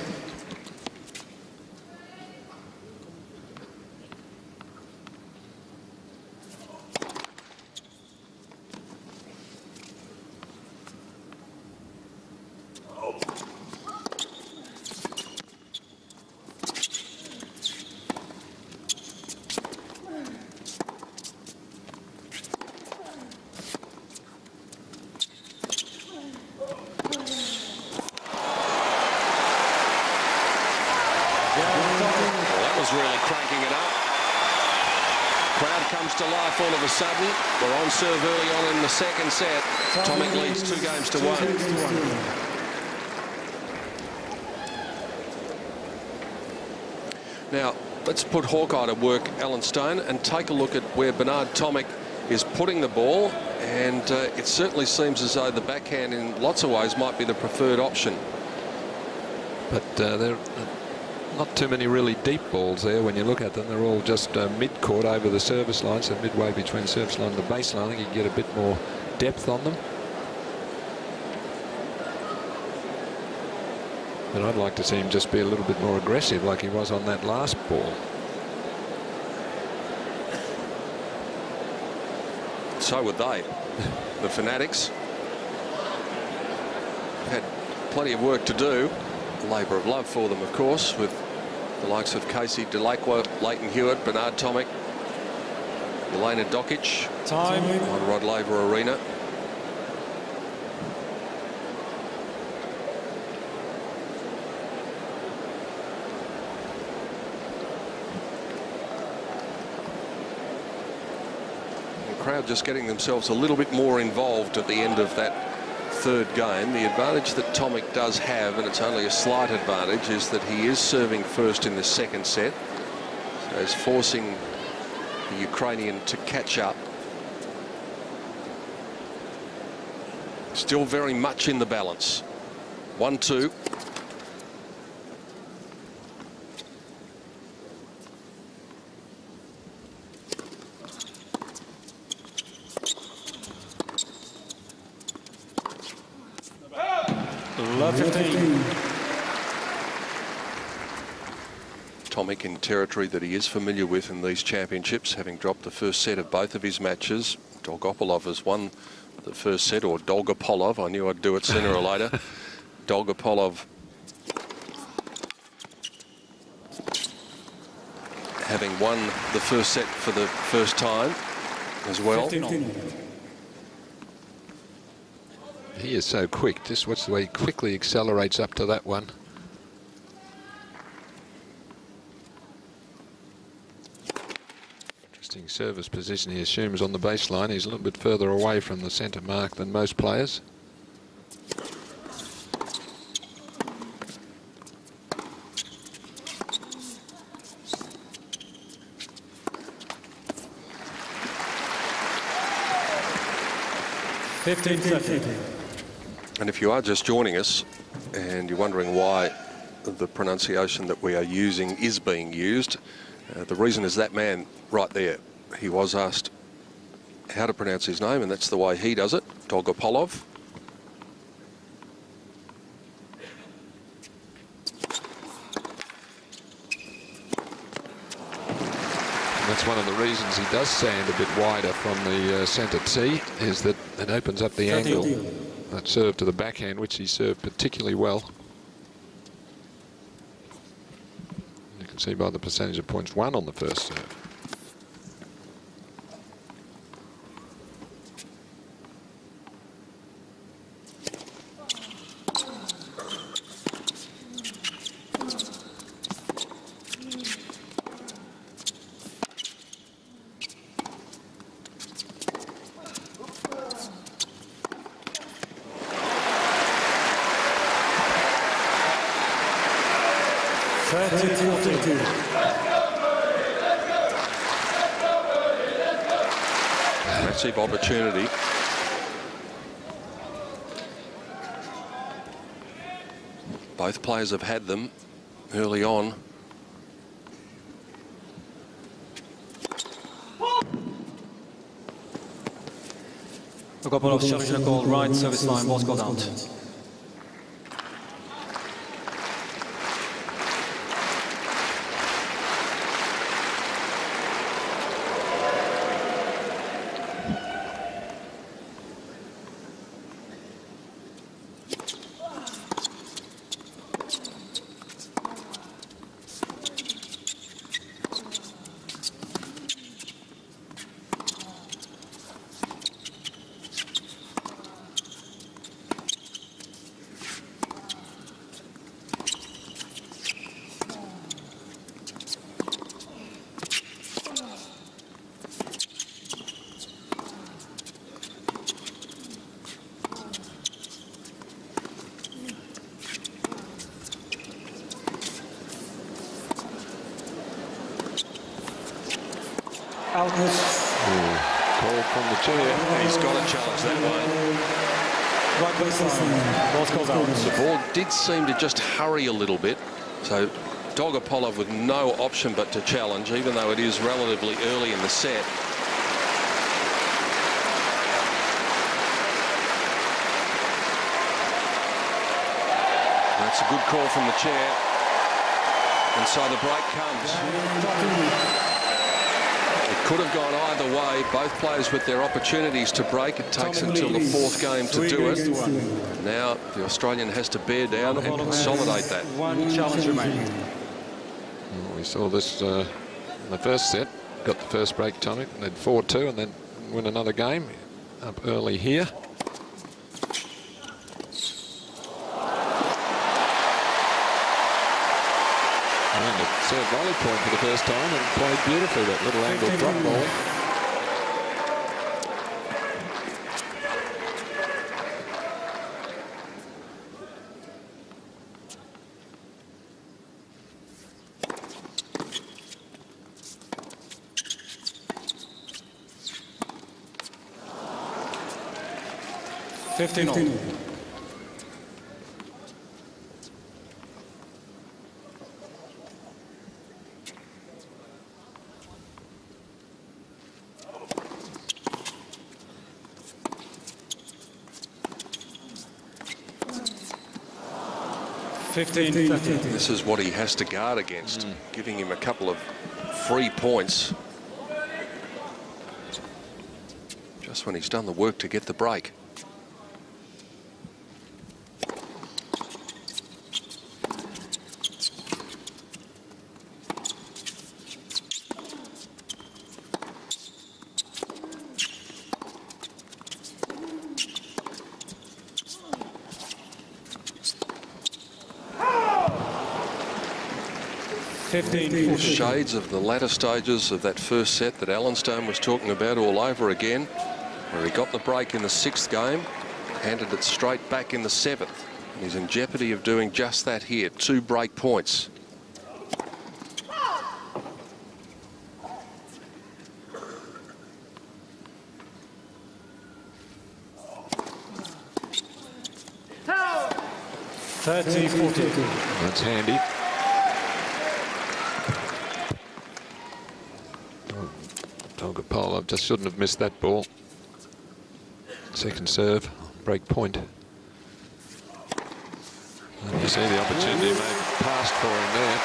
Really cranking it up. Crowd comes to life all of a sudden. We're on serve early on in the second set. Tomic leads 2 games to 1. Now, let's put Hawkeye to work, Alan Stone, and take a look at where Bernard Tomic is putting the ball. And it certainly seems as though the backhand in lots of ways might be the preferred option. But they're not too many really deep balls there when you look at them. They're all just mid-court over the service line, so midway between service line and the baseline. I think you can get a bit more depth on them. But I'd like to see him just be a little bit more aggressive like he was on that last ball. So would they. The Fanatics had plenty of work to do. A labour of love for them, of course, with the likes of Casey Delacqua, Leighton Hewitt, Bernard Tomic, Elena Dokic on Rod Laver Arena. The crowd just getting themselves a little bit more involved at the end of that third game. The advantage that Tomic does have, and it's only a slight advantage, is that he is serving first in the second set. So he's forcing the Ukrainian to catch up. Still very much in the balance. 1-2. Love 15. Tomic in territory that he is familiar with in these championships, having dropped the first set of both of his matches. Dogopolov has won the first set, or Dogopolov. I knew I'd do it sooner or later. Dogopolov having won the first set for the first time as well. 15. He is so quick. Just watch the way he quickly accelerates up to that one. Interesting service position he assumes on the baseline. He's a little bit further away from the centre mark than most players. And if you are just joining us and you're wondering why the pronunciation that we are using is being used, the reason is that man right there. He was asked how to pronounce his name, and that's the way he does it, Dogopolov. That's one of the reasons he does stand a bit wider from the centre tee, is that it opens up the angle. That serve to the backhand, which he served particularly well. You can see by the percentage of points won on the first serve. Massive opportunity. Both players have had them early on. Dogopolov cherche le call, right service line, ball scored out. Called from the chair. He's got to challenge that one. Right baseline, ball scored out. The ball did seem to just hurry a little bit, so Dogopolov with no option but to challenge, even though it is relatively early in the set. That's a good call from the chair, and so the break comes. It could have gone either way. Both players with their opportunities to break. It takes until the fourth game to do it. Now the Australian has to bear down and consolidate that. One challenge remaining. Well, we saw this in the first set. Got the first break, Tomic, and then 4-2, and then win another game up early here. And a serve volley point for the first time, and played beautifully, that little angle drop ball. 15 all. This is what he has to guard against, giving him a couple of free points just when he's done the work to get the break. Shades of the latter stages of that first set that Alan Stone was talking about all over again, where he got the break in the 6th game, handed it straight back in the 7th. And he's in jeopardy of doing just that here, 2 break points. That's handy. Dogopolov just shouldn't have missed that ball. Second serve, break point. And you see the opportunity may have passed for him there.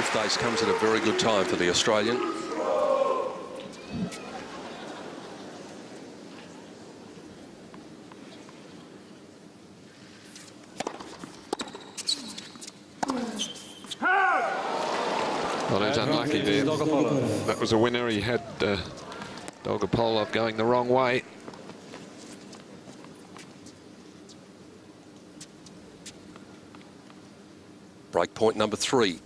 5th ace comes at a very good time for the Australian. Well, he was unlucky there. That was a winner. He had Dogopolov going the wrong way. Break point number 3.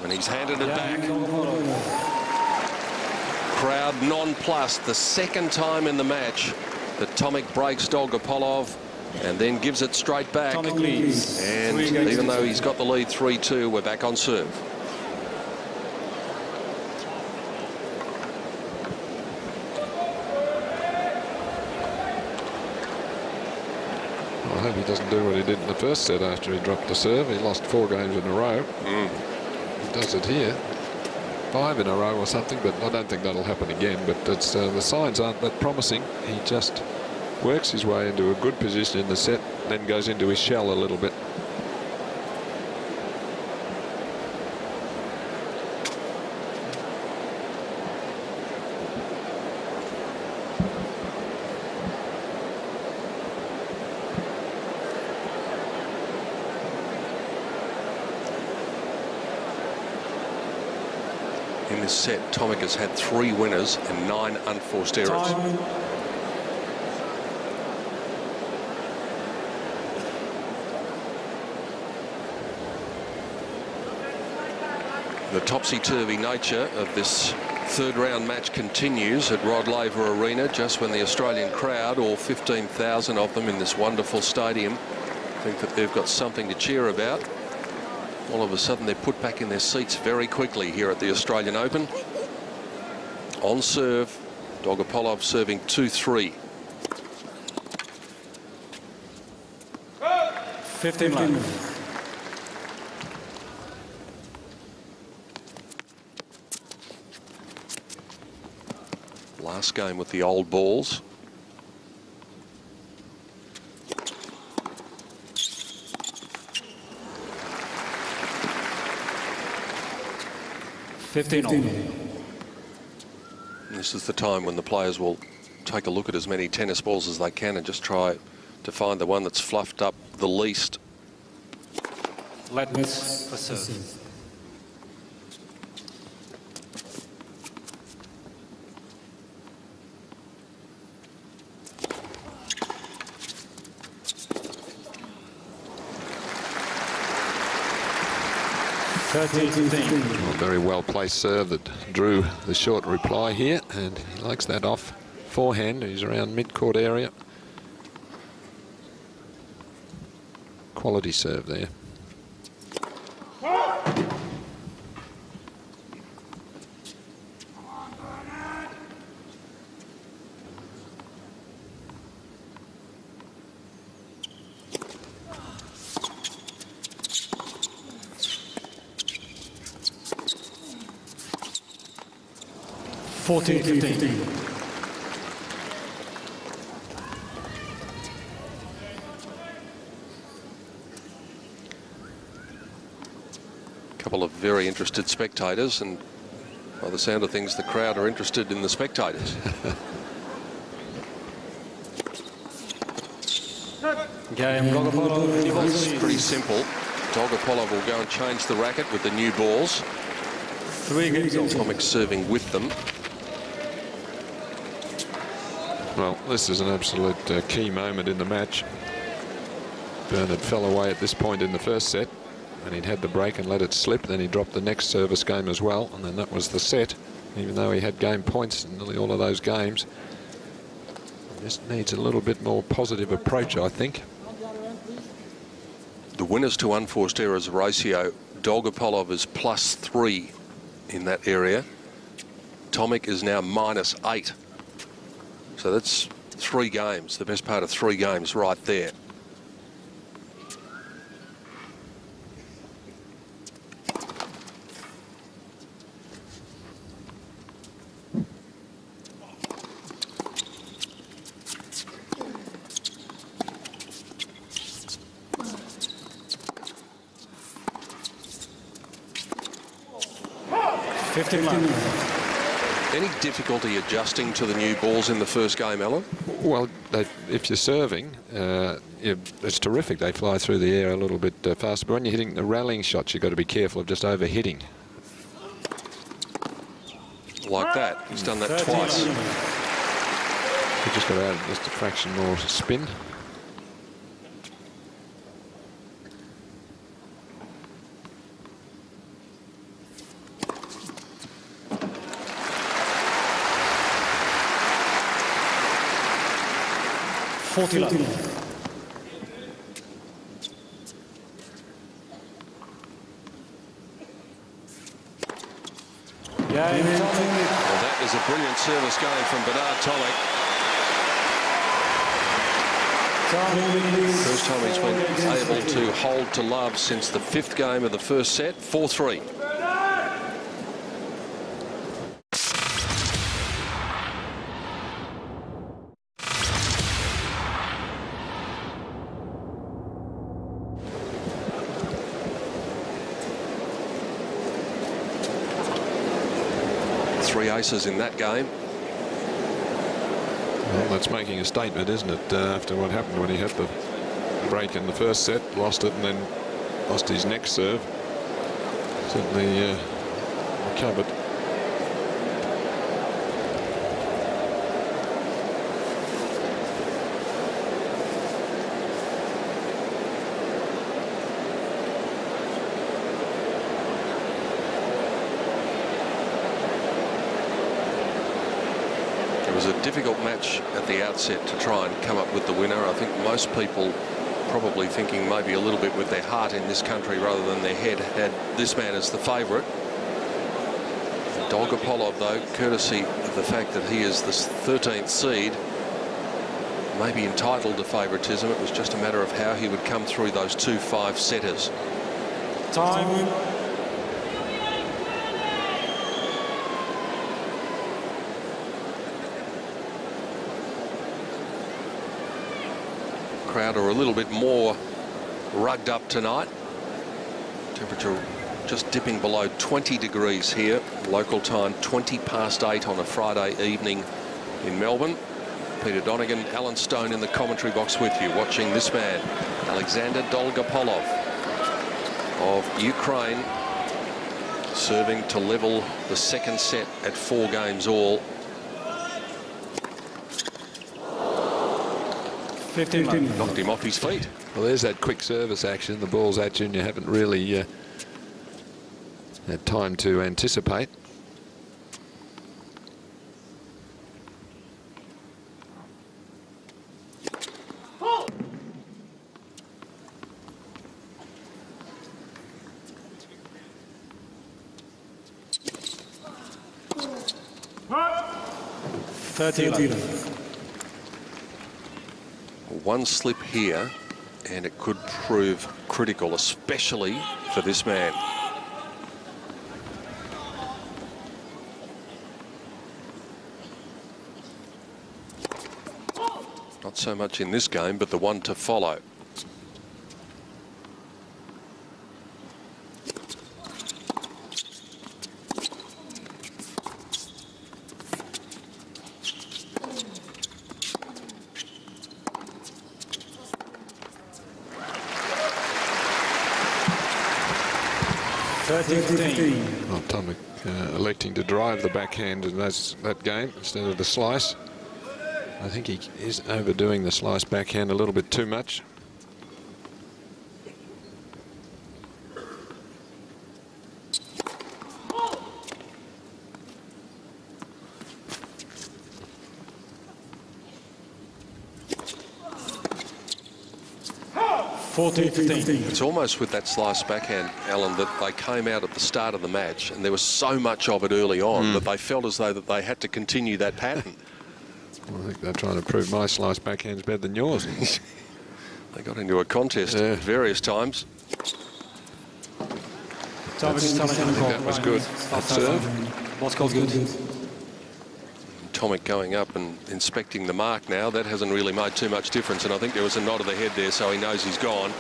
And he's handed it back. Crowd nonplussed, the 2nd time in the match that Tomic breaks Dogopolov and then gives it straight back. And even though he's got the lead 3-2, we're back on serve. I hope he doesn't do what he did in the first set after he dropped the serve. He lost 4 games in a row. He does it here. 5 in a row or something, but I don't think that'll happen again. But it's, the signs aren't that promising. He just works his way into a good position in the set, then goes into his shell a little bit. In this set, Tomic has had 3 winners and 9 unforced errors. The topsy-turvy nature of this 3rd round match continues at Rod Laver Arena, just when the Australian crowd, all 15,000 of them in this wonderful stadium, think that they've got something to cheer about. All of a sudden they're put back in their seats very quickly here at the Australian Open. On serve, Dogopolov serving 2-3. 15 left. Last game with the old balls. This is the time when the players will take a look at as many tennis balls as they can and just try to find the one that's fluffed up the least. Let me serve. Well, very well placed serve that drew the short reply here, and he likes that off forehand. He's around mid-court area. quality serve there. Couple of very interested spectators, and by the sound of things, the crowd are interested in the spectators. It's pretty simple. Dogopolov will go and change the racket with the new balls. Tomic serving with them. Well, this is an absolute key moment in the match. Bernard fell away at this point in the first set, and he'd had the break and let it slip. Then he dropped the next service game as well, and then that was the set. Even though he had game points in nearly all of those games, just needs a little bit more positive approach, I think. The winners to unforced errors ratio, Dogopolov is +3 in that area. Tomic is now -8. So that's 3 games, the best part of 3 games right there. Any difficulty adjusting to the new balls in the first game, Alan? Well, if you're serving, it's terrific. They fly through the air a little bit faster. But when you're hitting the rallying shots, you've got to be careful of just overhitting. Like that. He's done that twice. You just got to add just a fraction more spin. Well, that is a brilliant service game from Bernard Tomic. First time he's been able to hold to love since the 5th game of the first set, 4-3. Aces in that game. Well, that's making a statement, isn't it? After what happened when he had the break in the first set, lost it, and then lost his next serve. Certainly recovered. It was a difficult match at the outset to try and come up with the winner. I think most people probably thinking maybe a little bit with their heart in this country rather than their head had this man as the favourite. Dogopolov, though, courtesy of the fact that he is the 13th seed, may be entitled to favouritism. It was just a matter of how he would come through those 2 5-setters. Time. Crowd are a little bit more rugged up tonight. Temperature just dipping below 20 degrees here. Local time 8:20 on a Friday evening in Melbourne. Peter Donegan, Alan Stone in the commentary box with you, watching this man, Alexander Dogopolov of Ukraine, serving to level the second set at 4 games all. 15. Knocked him off his feet. Well, there's that quick service action. The ball's at you and you haven't really had time to anticipate. 30-11. One slip here, and it could prove critical, especially for this man. Not so much in this game, but the one to follow. Well, Tomic electing to drive the backhand in that game instead of the slice. I think he is overdoing the slice backhand a little bit too much. It's almost with that slice backhand, Alan, that they came out at the start of the match and there was so much of it early on that they felt as though that they had to continue that pattern. Well, I think they're trying to prove my slice backhand's better than yours. They got into a contest at various times. I think that was good. That serve. What's called good. Tomic going up and inspecting the mark now. That hasn't really made too much difference, and I think there was a nod of the head there, so he knows he's gone.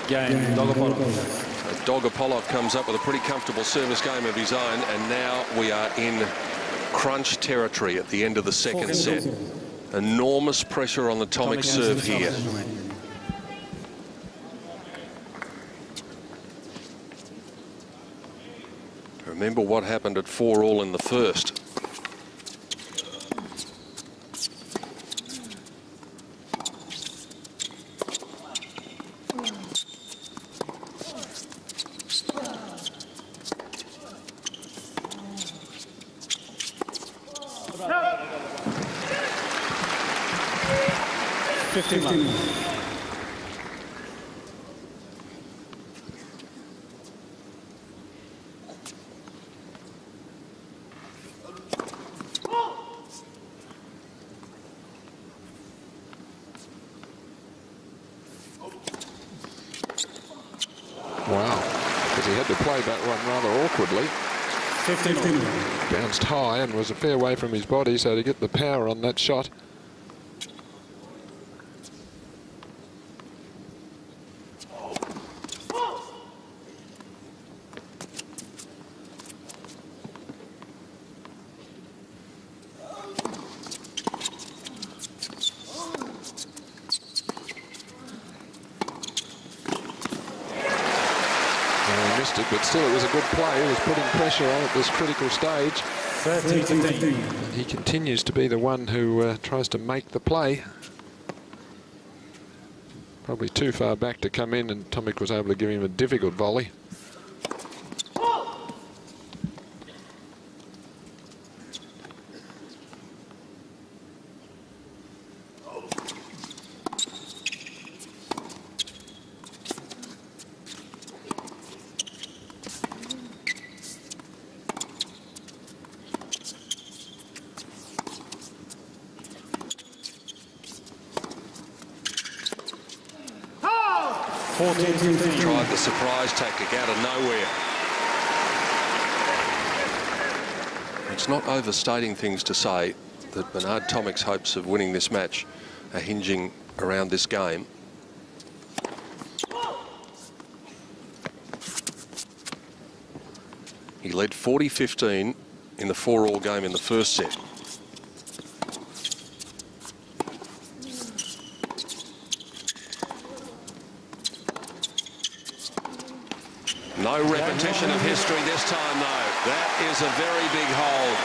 Game, Dogopolov. Dogopolov comes up with a pretty comfortable service game of his own, and now we are in crunch territory at the end of the second set. Enormous pressure on the Tomic serve here. Remember what happened at 4-all in the first. Wow, because he had to play that one rather awkwardly. 15. Bounced high and was a fair way from his body, so to get the power on that shot. But still, it was a good play. He was putting pressure on at this critical stage. 13. And he continues to be the one who tries to make the play. Probably too far back to come in, and Tomic was able to give him a difficult volley. Tried the surprise tactic out of nowhere. It's not overstating things to say that Bernard Tomic's hopes of winning this match are hinging around this game. He led 40-15 in the 4-all game in the first set. No repetition of history this time, though. That is a very big hold.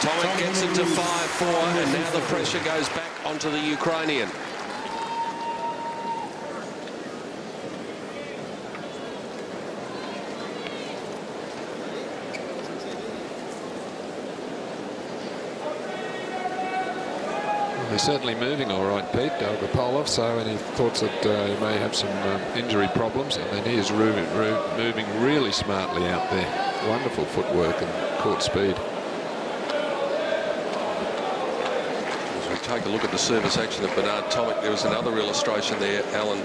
Tomic gets it to 5-4, and now the pressure goes back onto the Ukrainian. He's certainly moving all right, Pete, Dogopolov, so any thoughts that he may have some injury problems, and then he is moving really smartly out there. Wonderful footwork and court speed. take a look at the service action of Bernard Tomic, there was another illustration there, Alan.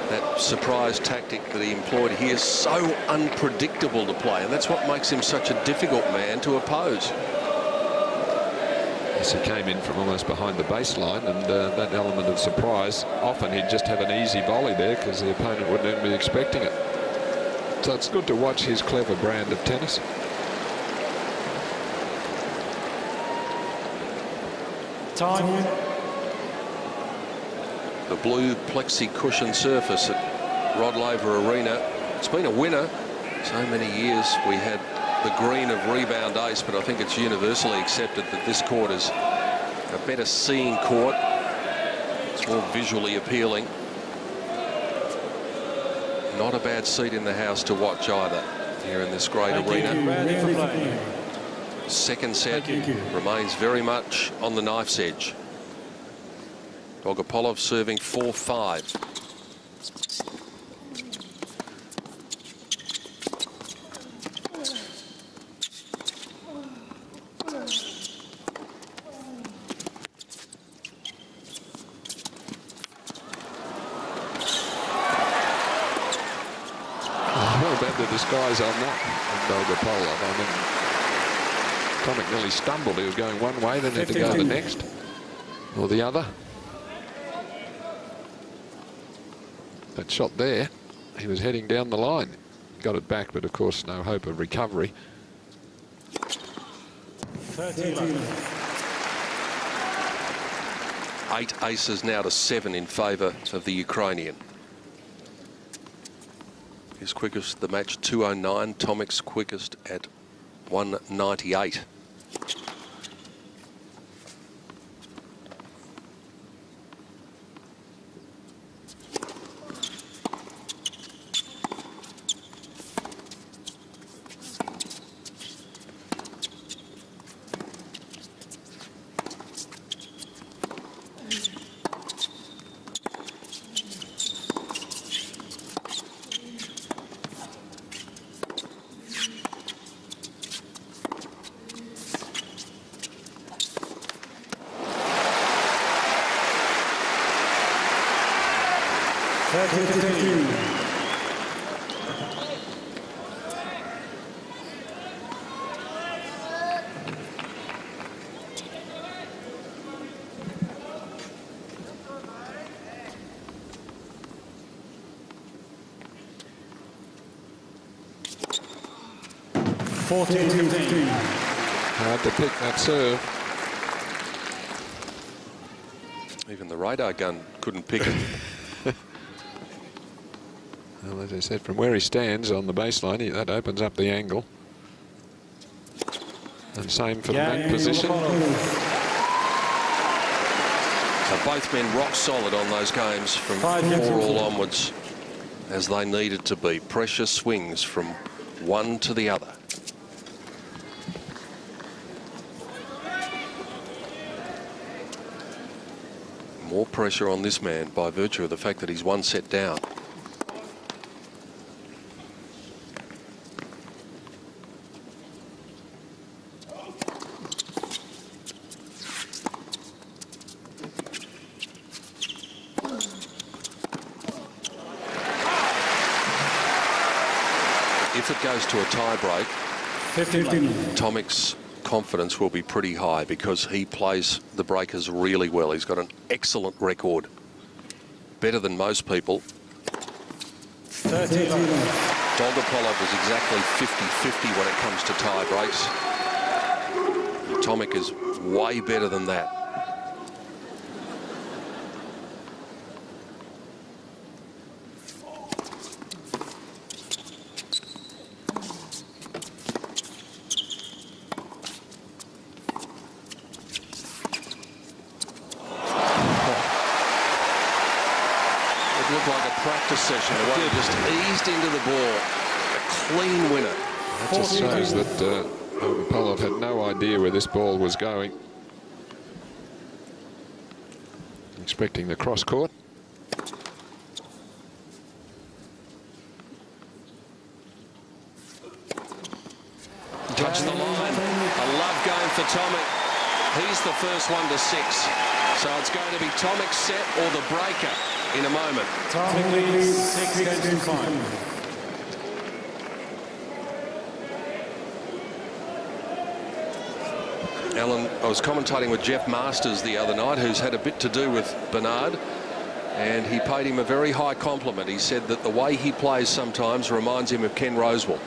That surprise tactic that he employed here is so unpredictable to play, and that's what makes him such a difficult man to oppose. Yes, he came in from almost behind the baseline, and that element of surprise, often he'd just have an easy volley there because the opponent wouldn't even be expecting it. So it's good to watch his clever brand of tennis. Time. The blue plexi cushion surface at Rod Laver Arena. It's been a winner. So many years we had the green of rebound ace, but I think it's universally accepted that this court is a better seeing court. It's more visually appealing. Not a bad seat in the house to watch either here in this great arena. Second set remains very much on the knife's edge. Dogopolov serving 4-5. How about the disguise on that from Dogopolov? I mean, Tomic nearly stumbled. He was going one way, then had to go the next or the other. That shot there, he was heading down the line. Got it back, but of course no hope of recovery. 8 aces now to 7 in favour of the Ukrainian. His quickest the match 209. Tomic's quickest at 198. Hard to pick that serve. Even the radar gun couldn't pick it. Well, as I said, from where he stands on the baseline, that opens up the angle. And same for that position. So both men rock solid on those games from 4-all onwards, as they needed to be. Pressure swings from one to the other. More pressure on this man by virtue of the fact that he's one set down. If it goes to a tie-break, Tomic's confidence will be pretty high because he plays the breakers really well. He's got an excellent record, better than most people. Dogopolov is exactly 50-50 when it comes to tie breaks. Tomic is way better than that. Session, the way he just eased into the ball. A clean winner. That just shows that Dogopolov had no idea where this ball was going. Expecting the cross court. Touch the line. A love game for Tomic. He's the first one to 6. So it's going to be Tomic's set or the breaker in a moment. Tomic leads 6 games to 5. Alan, I was commentating with Jeff Masters the other night, who's had a bit to do with Bernard, and he paid him a very high compliment. He said that the way he plays sometimes reminds him of Ken Rosewall.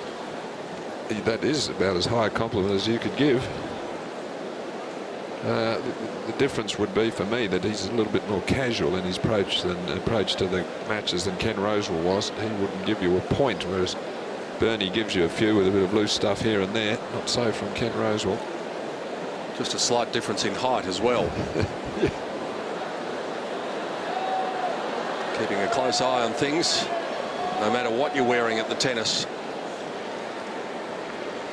That is about as high a compliment as you could give. The difference would be for me that he's a little bit more casual in his approach to the matches than Ken Rosewall was. He wouldn't give you a point, whereas Bernie gives you a few with a bit of loose stuff here and there. Not so from Ken Rosewall. Just a slight difference in height as well. Yeah. Keeping a close eye on things, no matter what you're wearing at the tennis.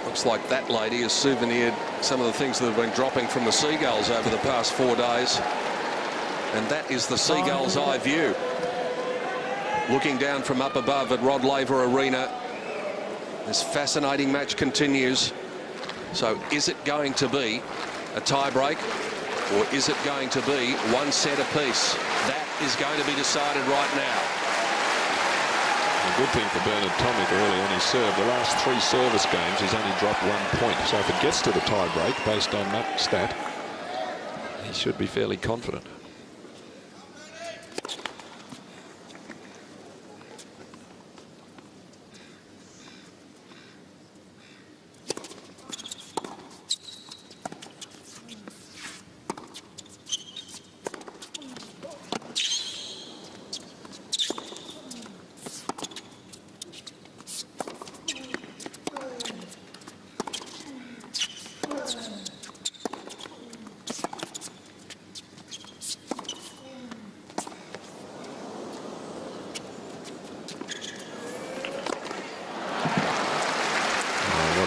Looks like that lady has souvenired some of the things that have been dropping from the Seagulls over the past 4 days. And that is the Seagulls' eye view. Looking down from up above at Rod Laver Arena. This fascinating match continues. So is it going to be a tie-break, or is it going to be 1 set apiece? That is going to be decided right now. A good thing for Bernard Tomic early on his serve. The last 3 service games, he's only dropped 1 point. So if it gets to the tie-break, based on that stat, he should be fairly confident.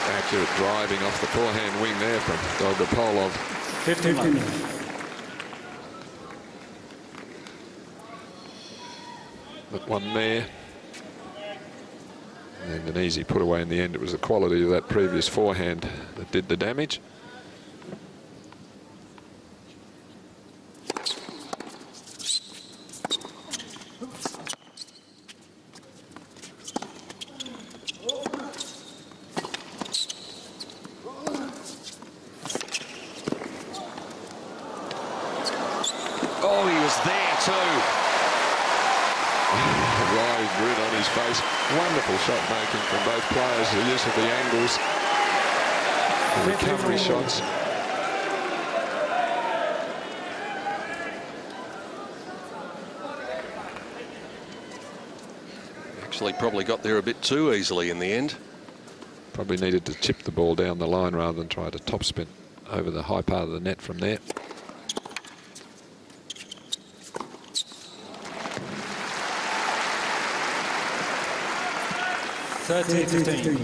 Accurate driving off the forehand wing there from Dogopolov. 15. But one there. And an easy put away in the end. It was the quality of that previous forehand that did the damage. Oh, he was there too. Wide grin on his face. Wonderful shot making from both players. The use of the angles, the recovery shots. Actually, probably got there a bit too easily in the end. Probably needed to chip the ball down the line rather than try to topspin over the high part of the net from there. $13-15.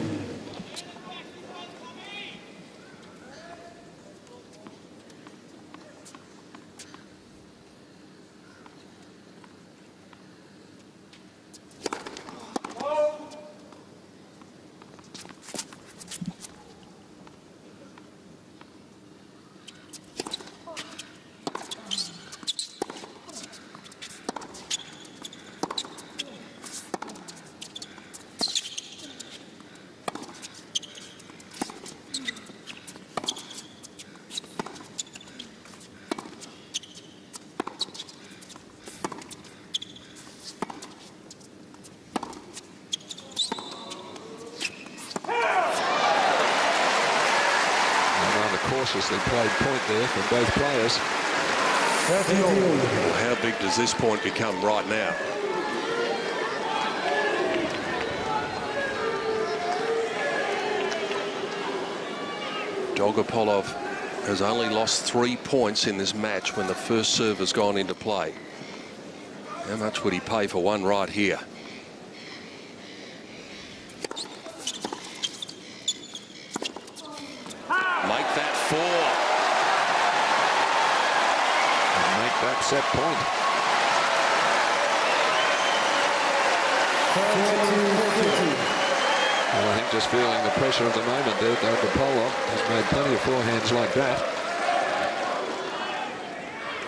Cautiously played point there from both players. Well, how big does this point become right now? Dogopolov has only lost 3 points in this match when the first serve has gone into play. How much would he pay for one right here? Make that 4. And make that set point. Well, I think just feeling the pressure of the moment there, Dogopolov has made plenty of forehands like that.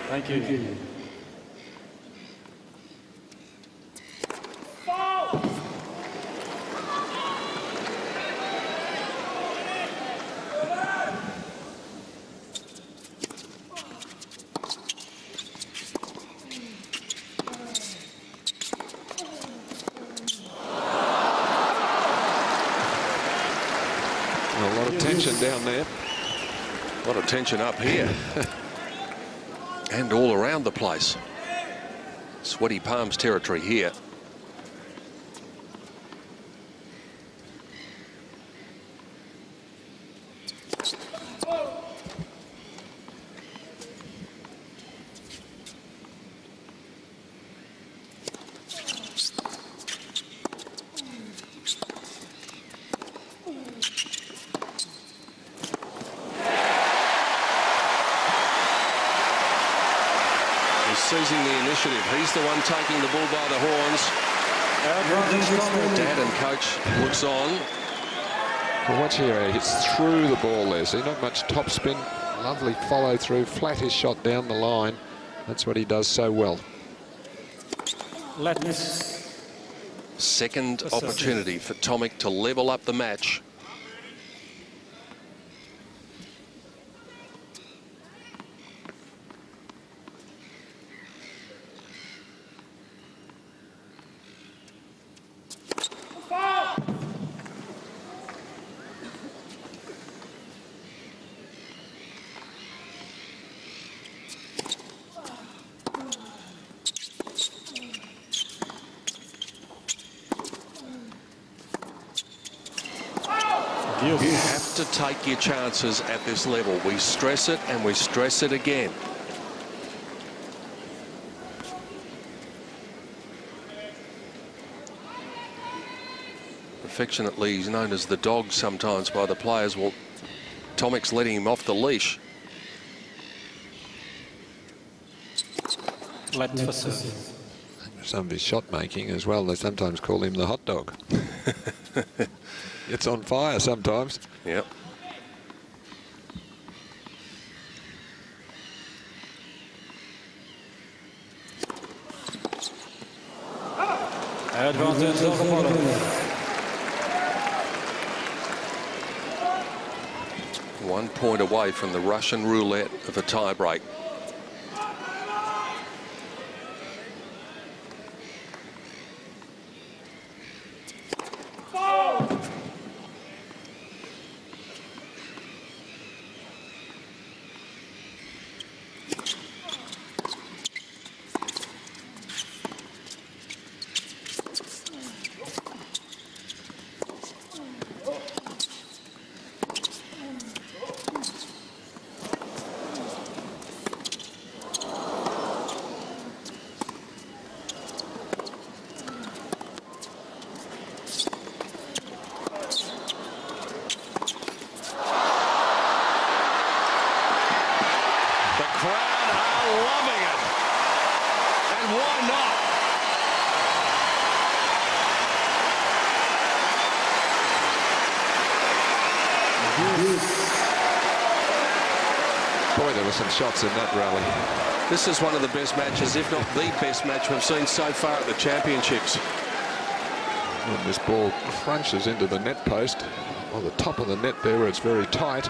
Thank you. A lot of tension down there. A lot of tension up here. And all around the place. Sweaty palms territory here. Seizing the initiative. He's the one taking the bull by the horns. Dad and coach looks on. Well, watch here, it's through the ball there. See, not much top spin. Lovely follow through, flattish shot down the line. That's what he does so well. Second opportunity for Tomic to level up the match. You have to take your chances at this level. We stress it and we stress it again. Affectionately, he's known as the dog sometimes by the players. Well, Tomic's letting him off the leash. Some of his shot making as well, they sometimes call him the hot dog. It's on fire sometimes. Yep. Advantage Dogopolov. 1 point away from the Russian roulette of a tie-break. Boy, there were some shots in that rally. This is one of the best matches, if not the best match we've seen so far at the championships. And this ball crunches into the net post, or the top of the net there where it's very tight.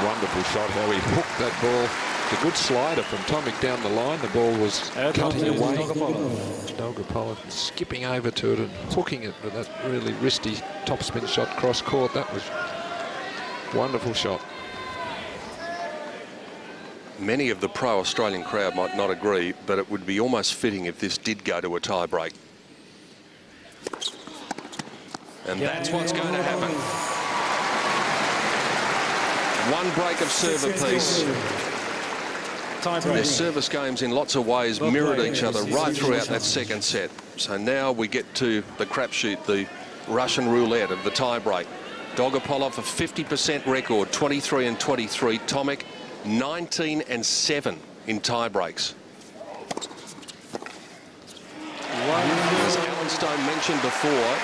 Wonderful shot, how he hooked that ball. It's a good slider from Tomic down the line. The ball was cutting away. Dogopolov skipping over to it and hooking it with that really wristy topspin shot cross court. That was a wonderful shot. Many of the pro-Australian crowd might not agree, but it would be almost fitting if this did go to a tie-break. And that's what's going to happen. One break of serve apiece. Their service games in lots of ways mirrored each other right throughout that second set. So now we get to the crapshoot, the Russian roulette of the tie-break. Dogopolov a 50% record, 23 and 23. Tomic 19 and 7 in tie breaks. As Alan Stone mentioned before,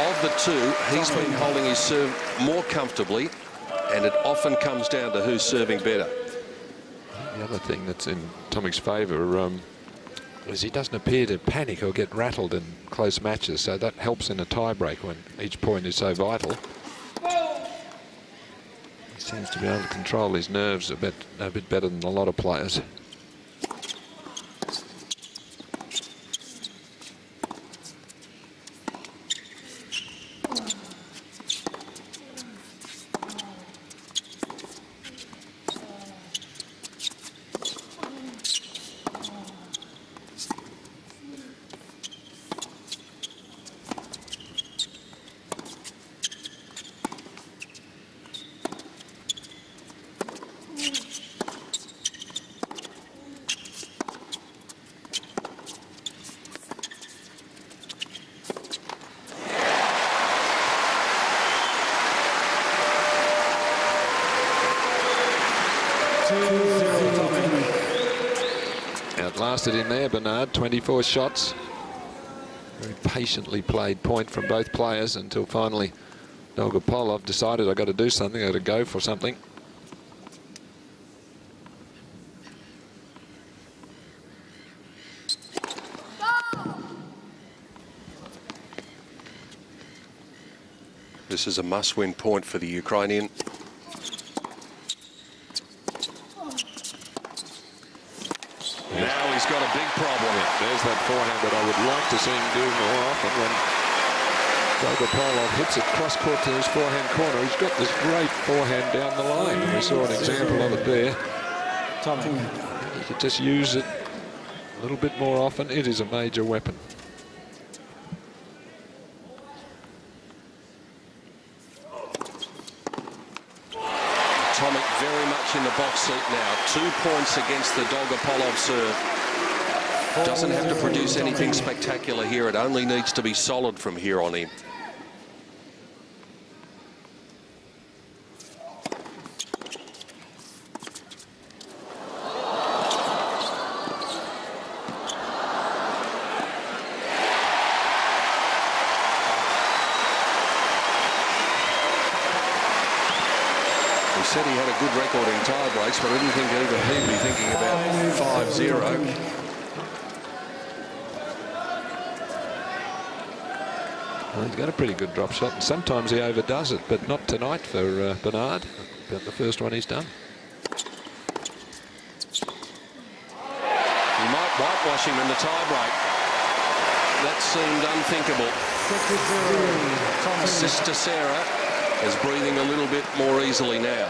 of the two, he's been holding his serve more comfortably, and it often comes down to who's serving better. The other thing that's in Tomic's favour is he doesn't appear to panic or get rattled in close matches, so that helps in a tie-break when each point is so vital. He seems to be able to control his nerves a bit better than a lot of players. Outlasted him there, Bernard. 24 shots. Very patiently played point from both players until finally Dogopolov decided, I've got to do something, I've got to go for something. This is a must-win point for the Ukrainian. Now he's got a big problem. Yeah, there's that forehand that I would like to see him do more often. When Dogopolov hits it cross-court to his forehand corner, he's got this great forehand down the line. And we saw an example of it there. He could just use it a little bit more often. It is a major weapon. Tomic very much in the box seat now. 2 points against the Dogopolov serve. Doesn't have to produce anything spectacular here. It only needs to be solid from here on in. He said he had a good record in tie breaks, but I didn't think even he'd be thinking about 5-0. Well, he's got a pretty good drop shot, and sometimes he overdoes it, but not tonight for Bernard. About the first one he's done. He might whitewash him in the tie break. That seemed unthinkable. Sister Sarah is breathing a little bit more easily now,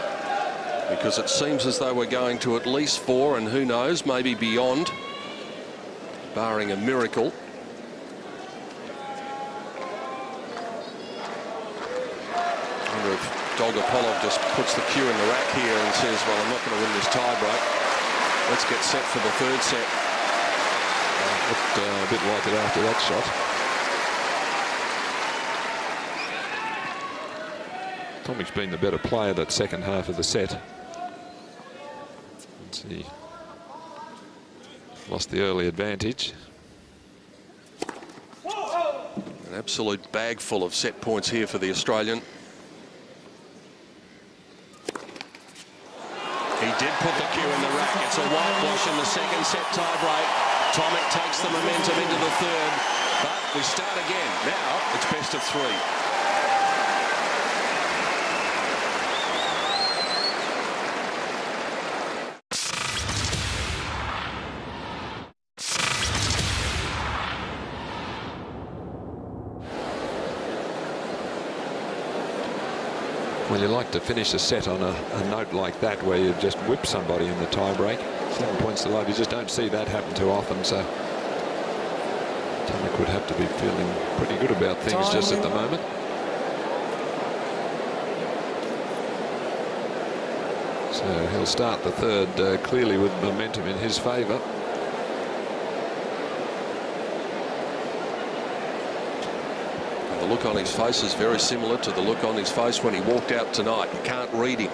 because it seems as though we're going to at least 4, and who knows, maybe beyond, barring a miracle. I wonder if Dogopolov just puts the cue in the rack here and says, well, I'm not going to win this tie break. Let's get set for the third set. Looked a bit like it after that shot. Tomic's been the better player that second half of the set. He lost the early advantage. An absolute bag full of set points here for the Australian. He did put the cue in the rack. It's a whitewash in the second set tie break. Tomic takes the momentum into the third, but we start again. Now it's best of 3. Well, you like to finish a set on a note like that, where you just whip somebody in the tie-break. 7 points to love. You just don't see that happen too often, so Tomic would have to be feeling pretty good about things just at the moment. So he'll start the third clearly with momentum in his favour. And the look on his face is very similar to the look on his face when he walked out tonight. You can't read him.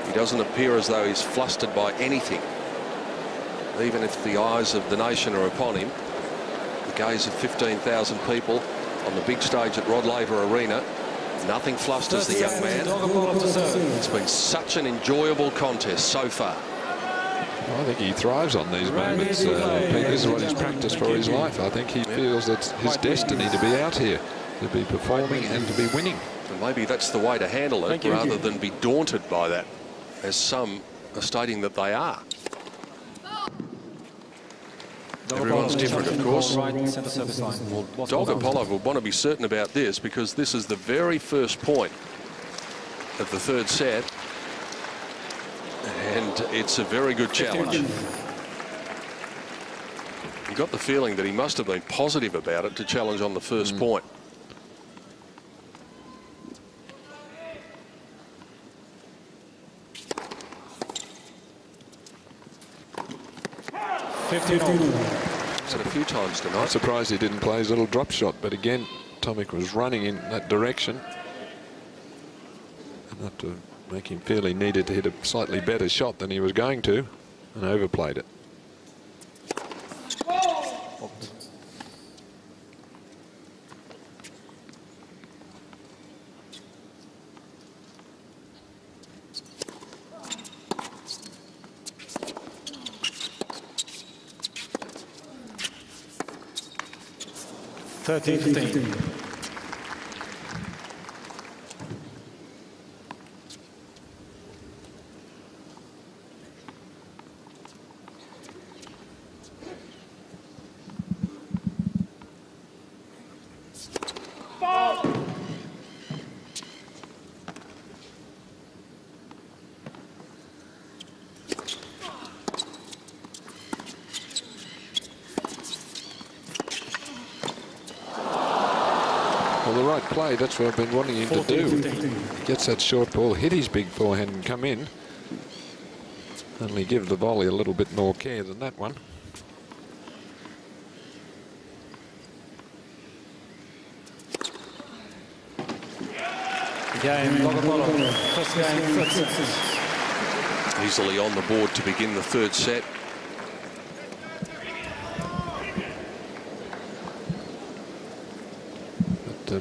He doesn't appear as though he's flustered by anything. Even if the eyes of the nation are upon him, the gaze of 15,000 people on the big stage at Rod Laver Arena, nothing flusters the young man. It's been such an enjoyable contest so far. Well, I think he thrives on these moments. Pete, this is what he's practiced for his life. I think he feels it's his destiny to be out here, to be performing and to be winning. And maybe that's the way to handle it, rather than be daunted by that, as some are stating that they are. Everyone's different, of course. Well, Dogopolov will want to be certain about this, because this is the very first point of the third set, and it's a very good challenge. You got the feeling that he must have been positive about it to challenge on the first point. Said a few times tonight. I'm surprised he didn't play his little drop shot, but again, Tomic was running in that direction. Enough to make him feel he needed to hit a slightly better shot than he was going to, and overplayed it. Well, the right play, that's what I've been wanting him to do. He gets that short ball, hit his big forehand and come in. Only give the volley a little bit more care than that one. Easily on the board to begin the third set.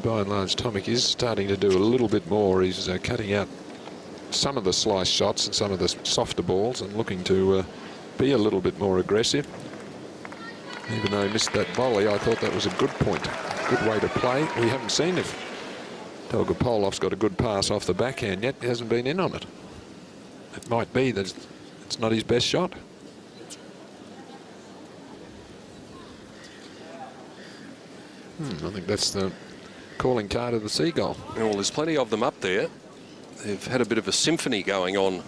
By and large, Tomic is starting to do a little bit more. He's cutting out some of the slice shots and some of the softer balls and looking to be a little bit more aggressive. Even though he missed that volley, I thought that was a good point, good way to play. We haven't seen if Dogopolov's got a good pass off the backhand yet. He hasn't been in on it. It might be that it's not his best shot. I think that's the calling card of the Seagull. Well, there's plenty of them up there. They've had a bit of a symphony going on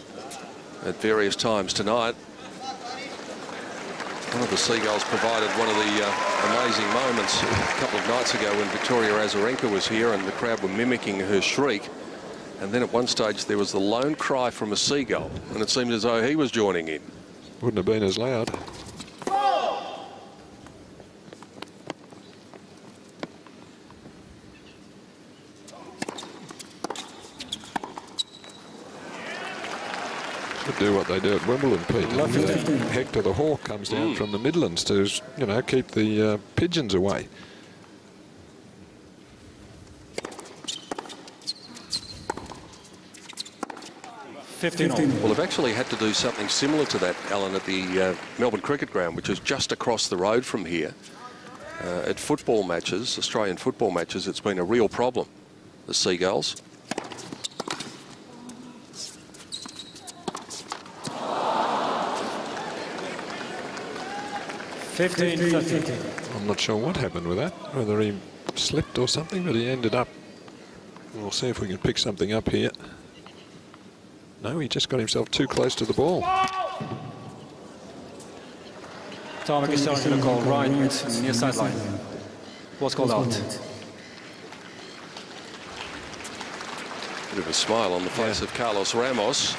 at various times tonight. One of the Seagulls provided one of the amazing moments a couple of nights ago when Victoria Azarenka was here and the crowd were mimicking her shriek. And then at one stage there was the lone cry from a Seagull, and it seemed as though he was joining in. Wouldn't have been as loud. Do what they do at Wimbledon, Pete. Hector the Hawk comes down from the Midlands to, you know, keep the pigeons away. Well, they've actually had to do something similar to that, Alan, at the Melbourne Cricket Ground, which is just across the road from here. At football matches, Australian football matches, it's been a real problem, the Seagulls. I'm not sure what happened with that, whether he slipped or something, but he ended up. We'll see if we can pick something up here. No, he just got himself too close to the ball. Tomic is starting to call right near sideline. What's called out? Bit of a smile on the face of Carlos Ramos.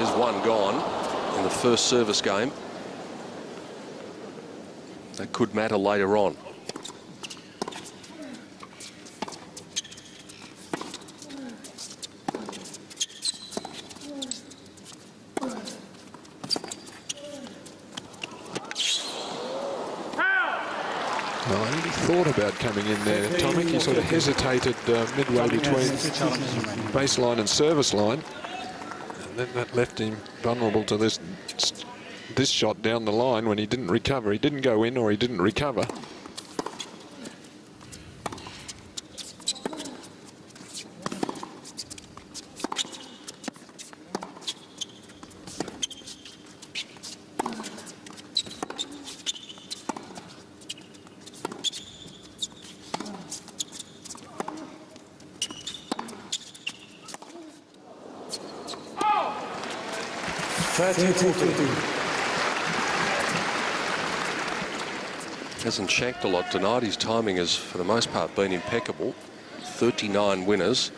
There's one gone in the first service game. That could matter later on. Well, he thought about coming in there, Tomic. He sort of hesitated midway between baseline and service line. And then that left him vulnerable to this shot down the line when he didn't recover. He didn't go in or he didn't recover. Hasn't shanked a lot tonight. His timing has, for the most part, been impeccable. 39 winners.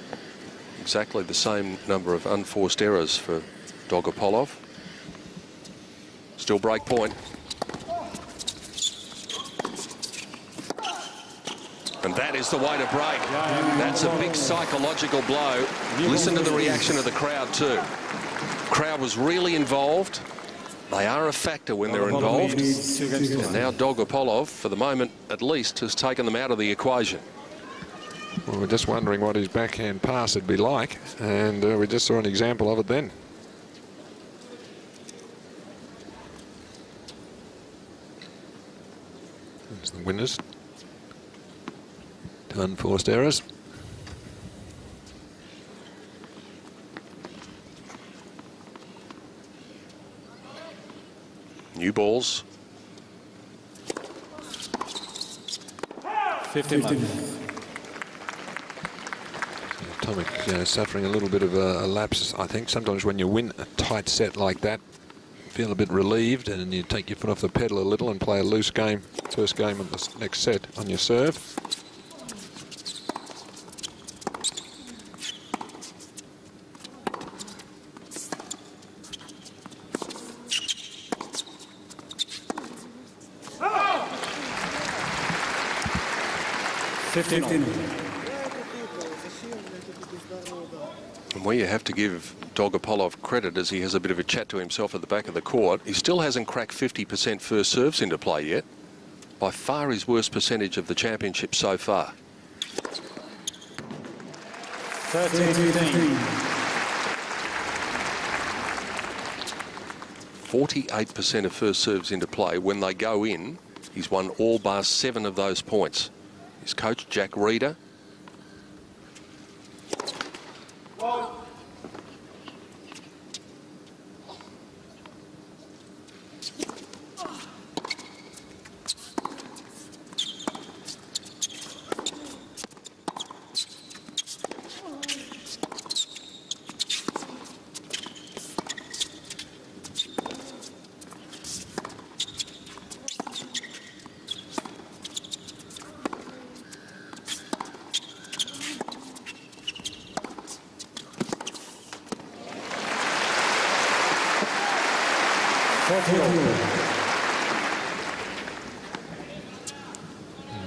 Exactly the same number of unforced errors for Dogopolov. Still break point. And that is the way to break. That's a big psychological blow. Listen to the reaction of the crowd too. Crowd was really involved. They are a factor when they're involved. And now Dogopolov, for the moment at least, has taken them out of the equation. Well, we're just wondering what his backhand pass would be like, and we just saw an example of it then. There's the winners. Unforced errors. New balls. 15 left. Tomic suffering a little bit of a lapse. I think sometimes when you win a tight set like that, you feel a bit relieved and you take your foot off the pedal a little and play a loose game, first game of the next set on your serve. And where you have to give Dogopolov credit is he has a bit of a chat to himself at the back of the court. He still hasn't cracked 50% first serves into play yet. By far his worst percentage of the championship so far. 48% of first serves into play. When they go in, he's won all bar 7 of those points. His coach, Jack Reeder.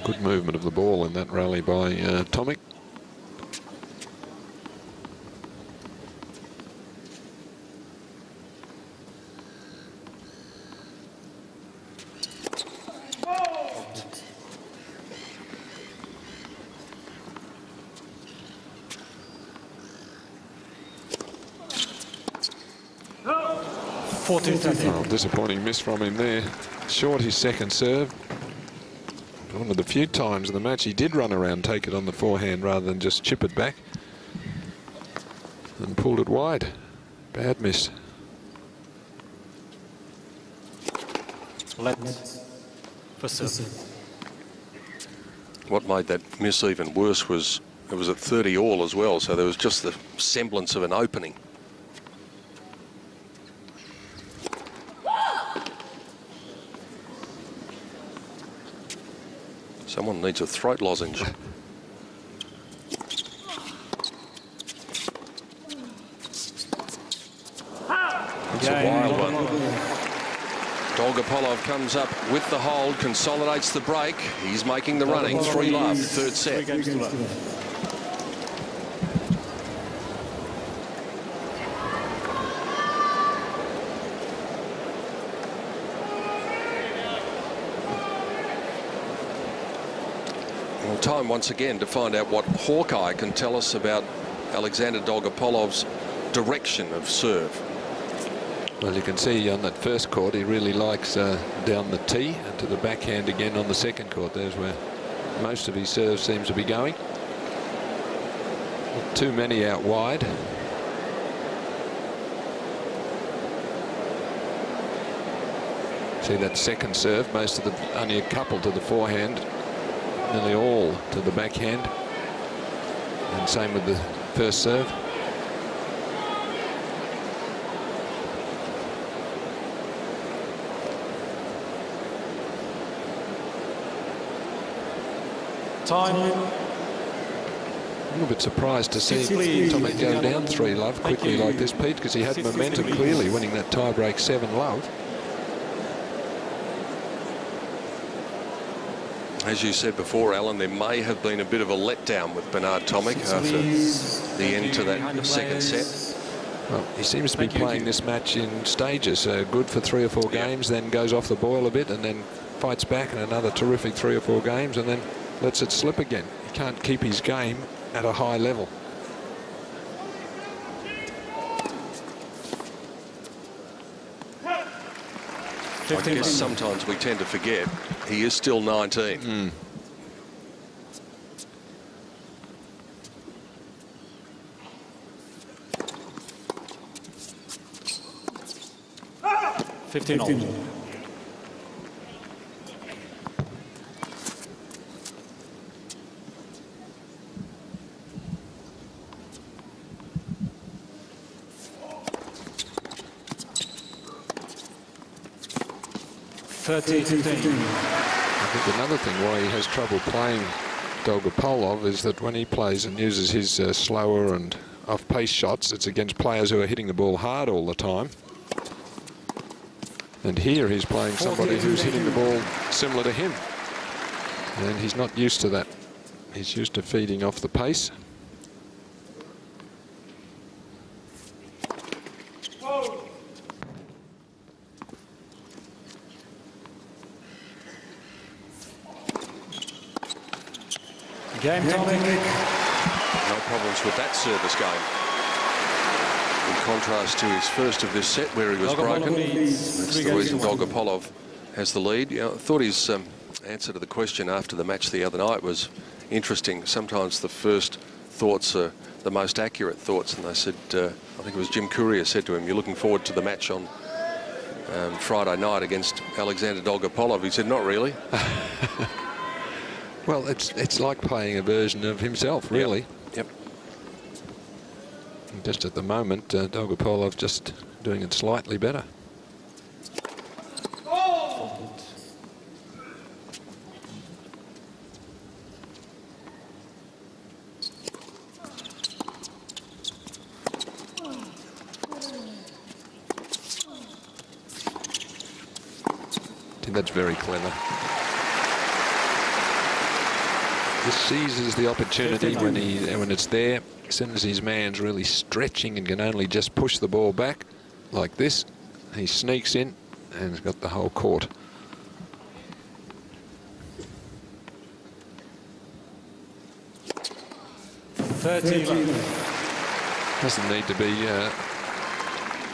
Good movement of the ball in that rally by Tomic. Oh, disappointing miss from him there. Short his second serve. One of the few times in the match he did run around, take it on the forehand rather than just chip it back. And pulled it wide. Bad miss. What made that miss even worse was it was at 30 all as well, so there was just the semblance of an opening. Someone needs a throat lozenge. That's a wild one. Dogopolov comes up with the hold, consolidates the break. He's making the running. 3-love, third set. 3 games to love. Well, time once again to find out what Hawkeye can tell us about Alexander Dogopolov's direction of serve. Well, you can see on that first court he really likes down the tee and to the backhand again on the second court. There's where most of his serve seems to be going. Not too many out wide. See that second serve, most of the only a couple to the forehand, nearly all to the backhand, and same with the first serve. Time. A little bit surprised to see Tomic go down 3-love quickly like this, Pete, because he had momentum clearly winning that tie-break 7-love. As you said before, Alan, there may have been a bit of a letdown with Bernard Tomic after the end to that second set. Well, he seems to be playing this match in stages. Good for 3 or 4 games, then goes off the boil a bit, and then fights back in another terrific 3 or 4 games, and then lets it slip again. He can't keep his game at a high level. I guess sometimes we tend to forget he is still 19. Mm. $15. 13-15. I think another thing why he has trouble playing Dogopolov is that when he plays and uses his slower and off-pace shots, it's against players who are hitting the ball hard all the time. And here he's playing somebody who's hitting the ball similar to him. And he's not used to that. He's used to feeding off the pace. Game, Tomic. No problems with that service game. In contrast to his first of this set where he was broken. That's the reason Dogopolov has the lead. You know, I thought his answer to the question after the match the other night was interesting. Sometimes the first thoughts are the most accurate thoughts, and they said, I think it was Jim Courier said to him, "You're looking forward to the match on Friday night against Alexander Dogopolov." He said, "Not really." Well, it's like playing a version of himself, really. Yep. Just at the moment, Dogopolov just doing it slightly better. I think that's very clever. Just seizes the opportunity when it's there. As soon as his man's really stretching and can only just push the ball back like this, he sneaks in and has got the whole court. Doesn't need to be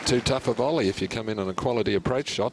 too tough a volley if you come in on a quality approach shot.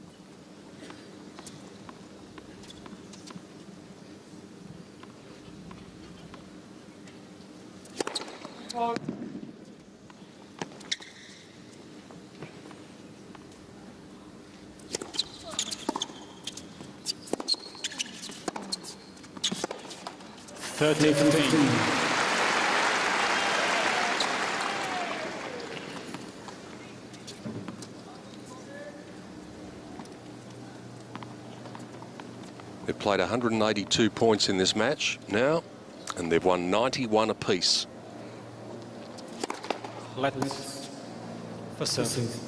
They've played 182 points in this match now, and they've won 91 apiece. Let's for service.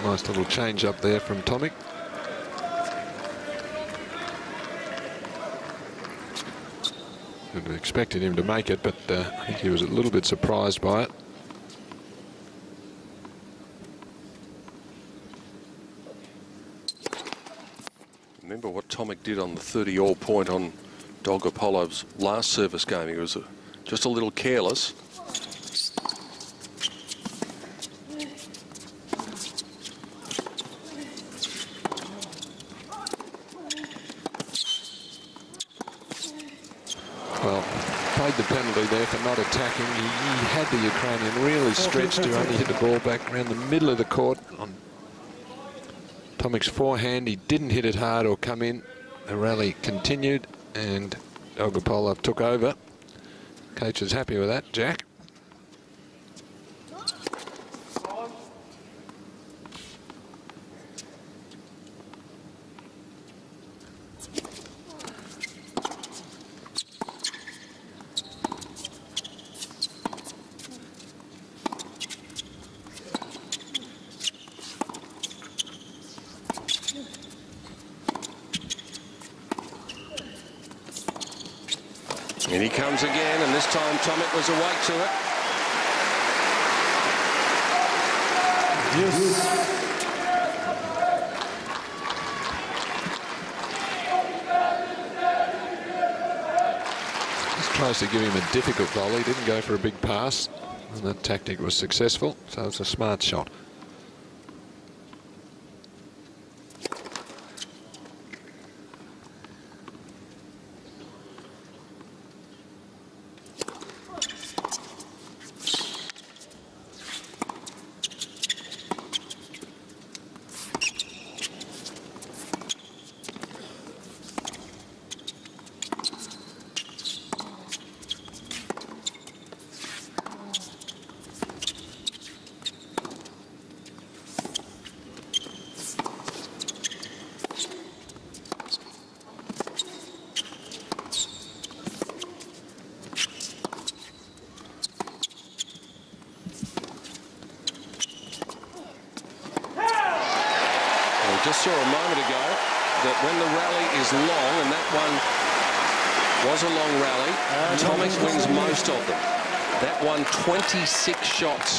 Nice little change up there from Tomic. Would have expected him to make it, but I think he was a little bit surprised by it. Remember what Tomic did on the 30-all point on Dogopolov's last service game. He was just a little careless. Well, paid the penalty there for not attacking. He had the Ukrainian really stretched to only hit the ball back around the middle of the court on Tomic's forehand. He didn't hit it hard or come in. The rally continued and Dogopolov took over. Coach is happy with that, Jack. And he comes again, and this time Tomic was awake to it. Yes. Just tries to give him a difficult volley, didn't go for a big pass, and that tactic was successful, so it's a smart shot. Just saw a moment ago that when the rally is long, and that one was a long rally, Tomic wins most of them. That one, 26 shots.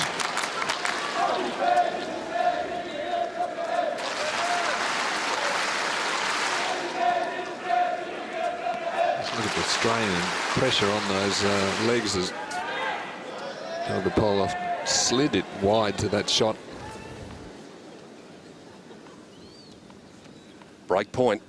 Just look at the strain and pressure on those legs as Dogopolov slid it wide to that shot. Break point.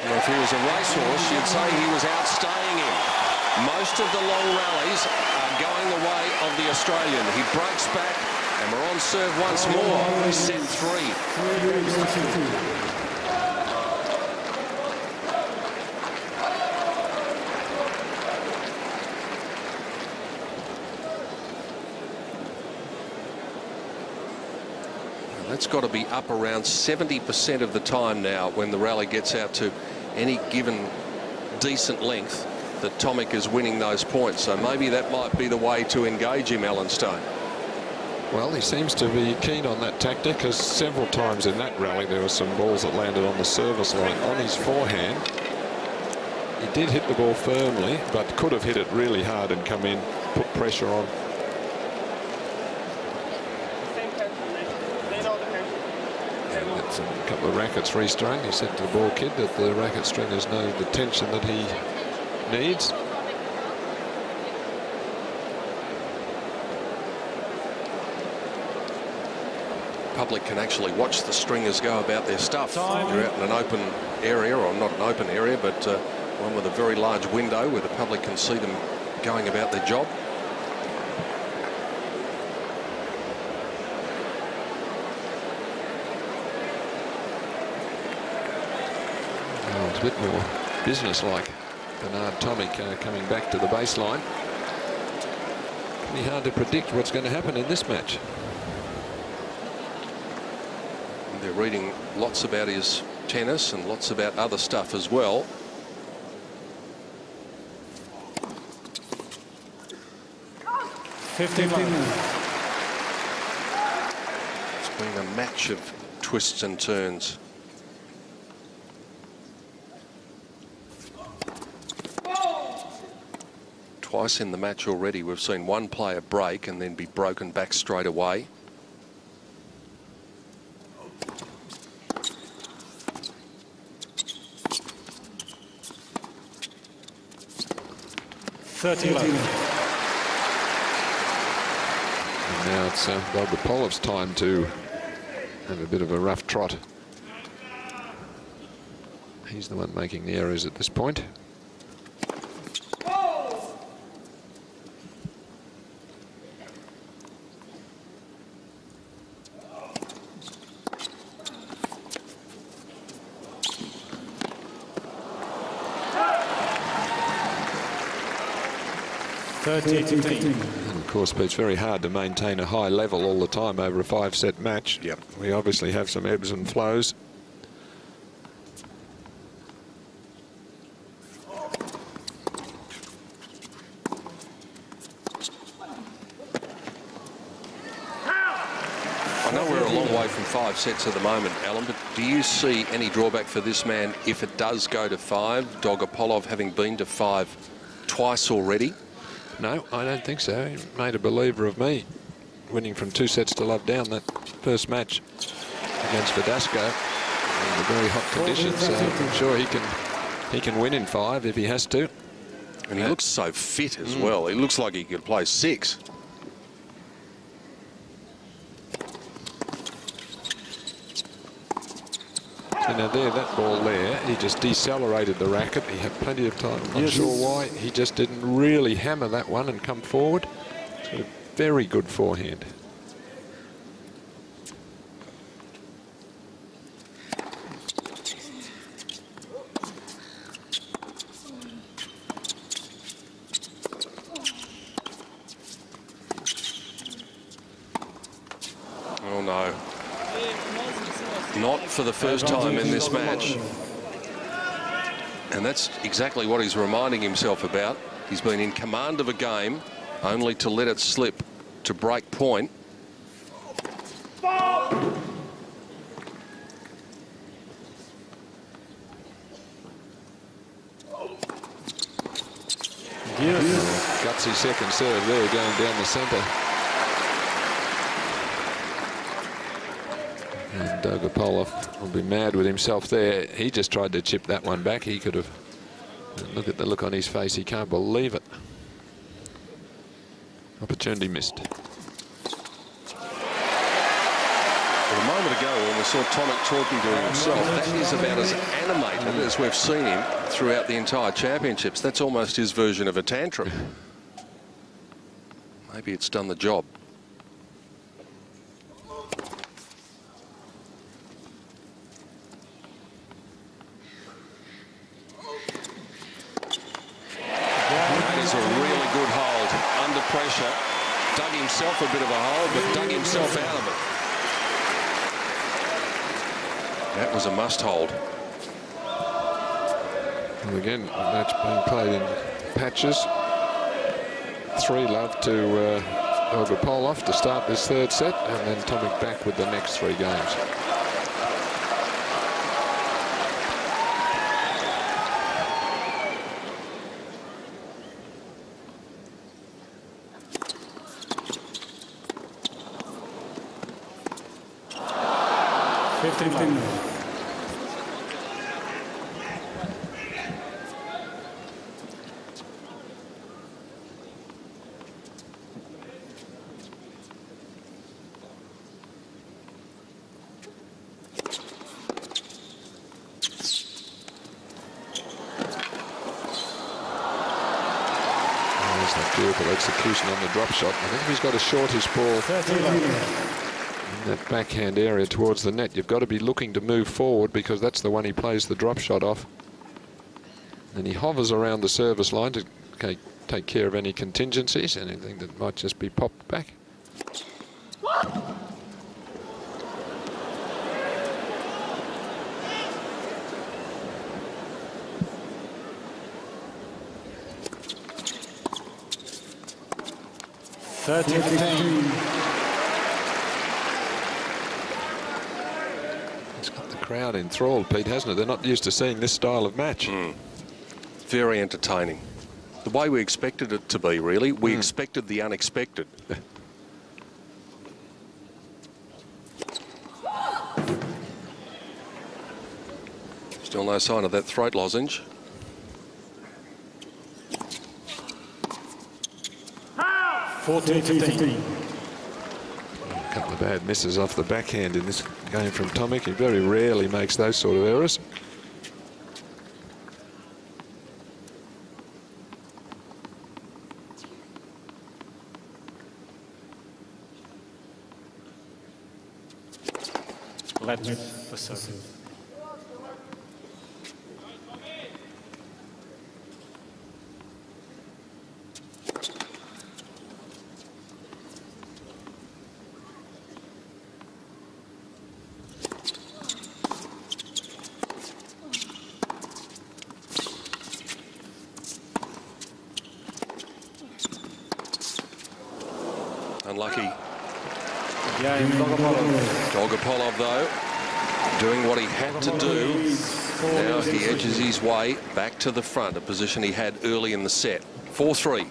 If he was a racehorse, you'd say he was outstaying him. Most of the long rallies are going the way of the Australian. He breaks back, and we're on serve once more. Set 3. That's got to be up around 70% of the time now when the rally gets out to any given decent length that Tomic is winning those points. So maybe that might be the way to engage him, Alan Stone. Well, he seems to be keen on that tactic, because several times in that rally there were some balls that landed on the service line on his forehand. He did hit the ball firmly, but could have hit it really hard and come in, put pressure on. A couple of rackets restrung. He said to the ball kid that the racket stringers know the tension that he needs. Public can actually watch the stringers go about their stuff. You're out in an open area, or not an open area, but one with a very large window where the public can see them going about their job. Oh, it's a bit more business-like. Bernard Tomic coming back to the baseline. Pretty hard to predict what's going to happen in this match. They're reading lots about his tennis and lots about other stuff as well. It's been a match of twists and turns. Twice in the match already, we've seen one player break and then be broken back straight away. And now it's Dogopolov's time to have a bit of a rough trot. He's the one making the errors at this point. And of course, it's very hard to maintain a high level all the time over a 5-set match. Yep. We obviously have some ebbs and flows. I know we're a long way from 5 sets at the moment, Alan, but do you see any drawback for this man if it does go to 5? Dogopolov having been to 5 twice already? No, I don't think so. He made a believer of me, winning from 2 sets to love down that first match against Verdasco in the very hot conditions. So I'm sure he can win in 5 if he has to. And he looks so fit as well. He looks like he could play 6. You know, that ball there, he just decelerated the racket. He had plenty of time. I'm not sure why. He just didn't really hammer that one and come forward. It's got a very good forehand. Oh, no. Not for the first time in this match. And that's exactly what he's reminding himself about. He's been in command of a game only to let it slip to break point. Gutsy second serve there going down the centre. And Dogopolov will be mad with himself there. He just tried to chip that one back. He could have. Look at the look on his face. He can't believe it. Opportunity missed. Well, a moment ago when we saw Tomic talking to himself, that is about as animated as we've seen him throughout the entire championships. That's almost his version of a tantrum. Maybe it's done the job. Pressure, dug himself a bit of a hole, but dug himself out of it. That was a must hold. And again, the match being played in patches. 3-love to Dogopolov to start this 3rd set, and then Tomic back with the next 3 games. skillful execution on the drop shot. I think if he's got a shortish ball in that backhand area towards the net, you've got to be looking to move forward, because that's the one he plays the drop shot off. And he hovers around the service line to take care of any contingencies, anything that might just be popped back. It's got the crowd enthralled, Pete, hasn't it? They're not used to seeing this style of match. Very entertaining. The way we expected it to be, really. We expected the unexpected. Still no sign of that throat lozenge. A couple of bad misses off the backhand in this game from Tomic. He very rarely makes those sort of errors. Let's for service. Unlucky. Game Dogopolov, though, doing what he had to do. Now he edges his way back to the front, a position he had early in the set. 4-3.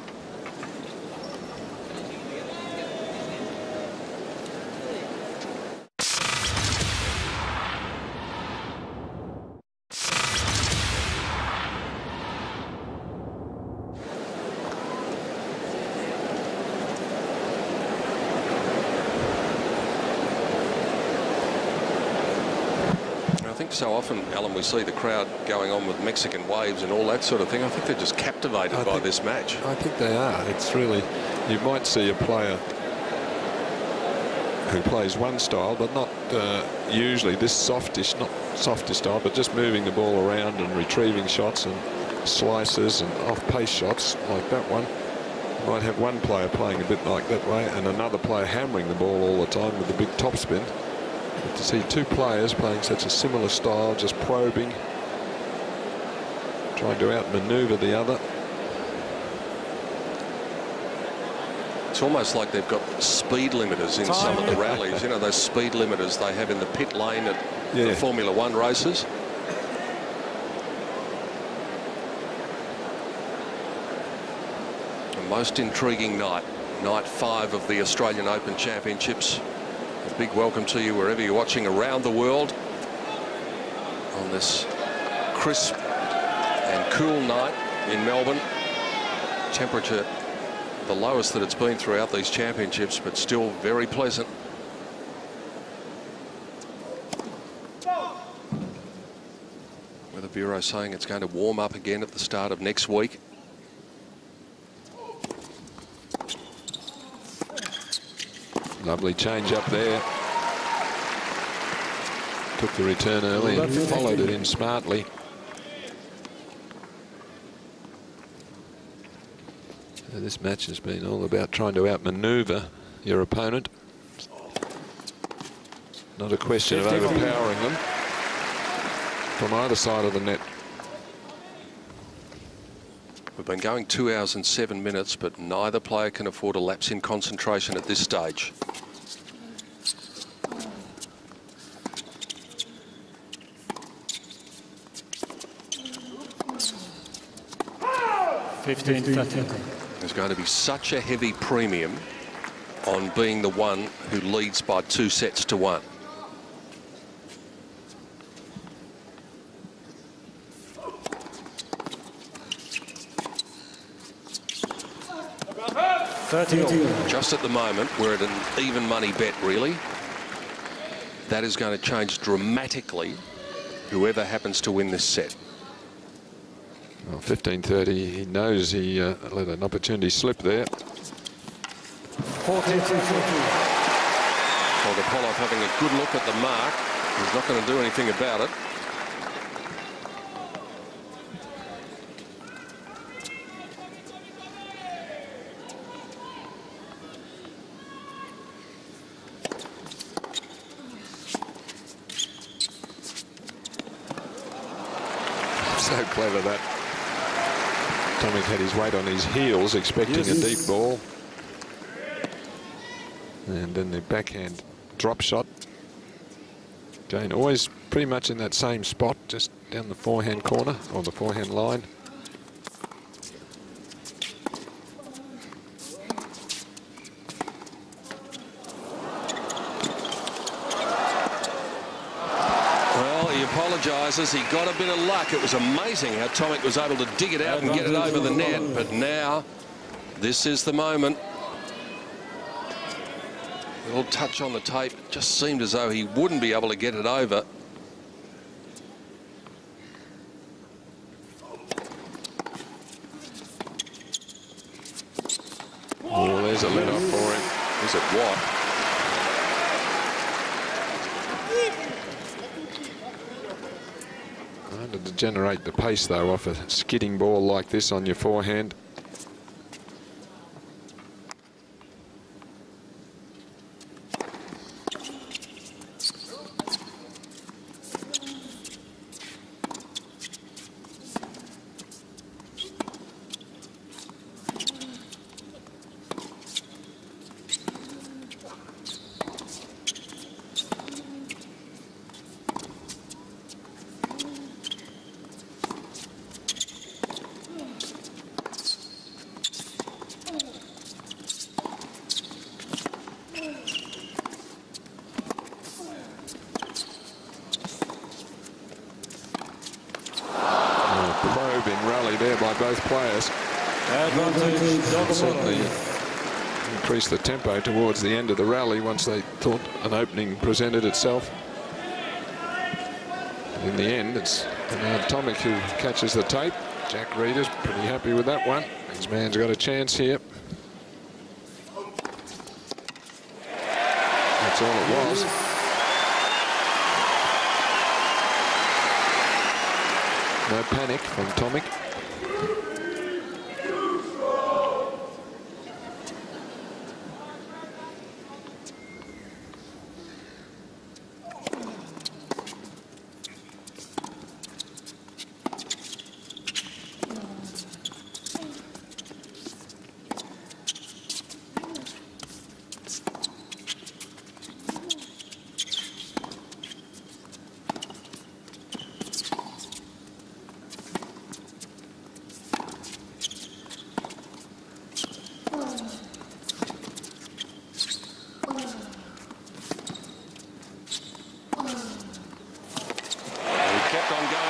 So often, Alan, we see the crowd going on with Mexican waves and all that sort of thing. I think they're just captivated by this match. I think they are. It's really, you might see a player who plays one style, but not usually this softish, not softish style, but just moving the ball around and retrieving shots and slices and off-pace shots like that one. You might have one player playing a bit like that way and another player hammering the ball all the time with the big topspin. But to see two players playing such a similar style, just probing, trying to outmaneuver the other. It's almost like they've got speed limiters in some of the rallies. You know, those speed limiters they have in the pit lane at the Formula One races. The most intriguing night, night 5 of the Australian Open Championships. A big welcome to you wherever you're watching around the world on this crisp and cool night in Melbourne. Temperature the lowest that it's been throughout these championships, but still very pleasant. Weather Bureau saying it's going to warm up again at the start of next week. Lovely change up there. Took the return early and followed it in smartly. So this match has been all about trying to outmaneuver your opponent. Not a question of overpowering them from either side of the net. We've been going 2 hours and 7 minutes, but neither player can afford a lapse in concentration at this stage. There's going to be such a heavy premium on being the one who leads by 2 sets to 1. Just at the moment, we're at an even money bet, really. That is going to change dramatically, whoever happens to win this set. Well, 15-30, he knows he let an opportunity slip there. 14-14. Dogopolov having a good look at the mark. He's not going to do anything about it. So clever that. Tomic had his weight on his heels, expecting a deep ball. And then the backhand drop shot. Again, always pretty much in that same spot, just down the forehand corner, or the forehand line. Well, he apologises. He got a bit of luck. It was amazing how Tomic was able to dig it out and get it over the net. But now, this is the moment. A little touch on the tape. It just seemed as though he wouldn't be able to get it over. Oh, there's a let-off for him. Is it what? Hard to generate the pace, though, off a skidding ball like this on your forehand. Rally there by both players. Certainly increased the tempo towards the end of the rally once they thought an opening presented itself. In the end, it's Tomic who catches the tape. Jack Reeder's pretty happy with that one. His man's got a chance here. That's all it was. No panic from Tomic.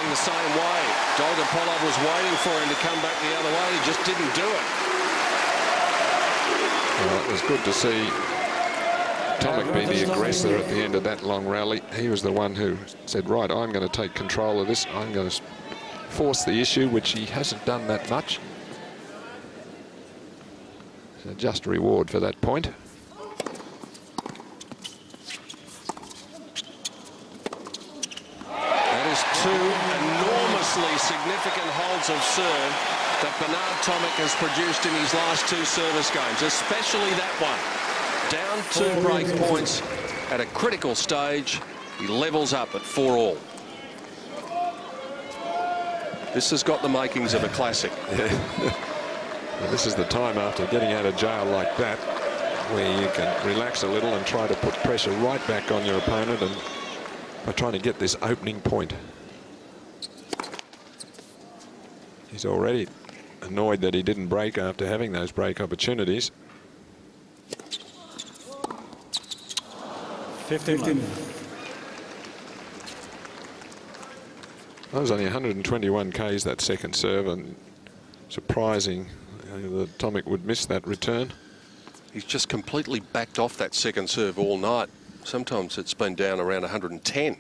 The same way. Dogopolov was waiting for him to come back the other way. He just didn't do it. Well, it was good to see Tomic be the aggressor at the end of that long rally. He was the one who said, right, I'm going to take control of this. I'm going to force the issue, which he hasn't done that much. So just reward for that point. Two enormously significant holds of serve that Bernard Tomic has produced in his last two service games, especially that one. Down 2 break points at a critical stage. He levels up at 4-all. This has got the makings of a classic. Yeah. Well, this is the time after getting out of jail like that where you can relax a little and try to put pressure right back on your opponent and by trying to get this opening point. He's already annoyed that he didn't break after having those break opportunities. 15. That was only 121 Ks that second serve, and surprising that Tomic would miss that return. He's just completely backed off that second serve all night. Sometimes it's been down around 110.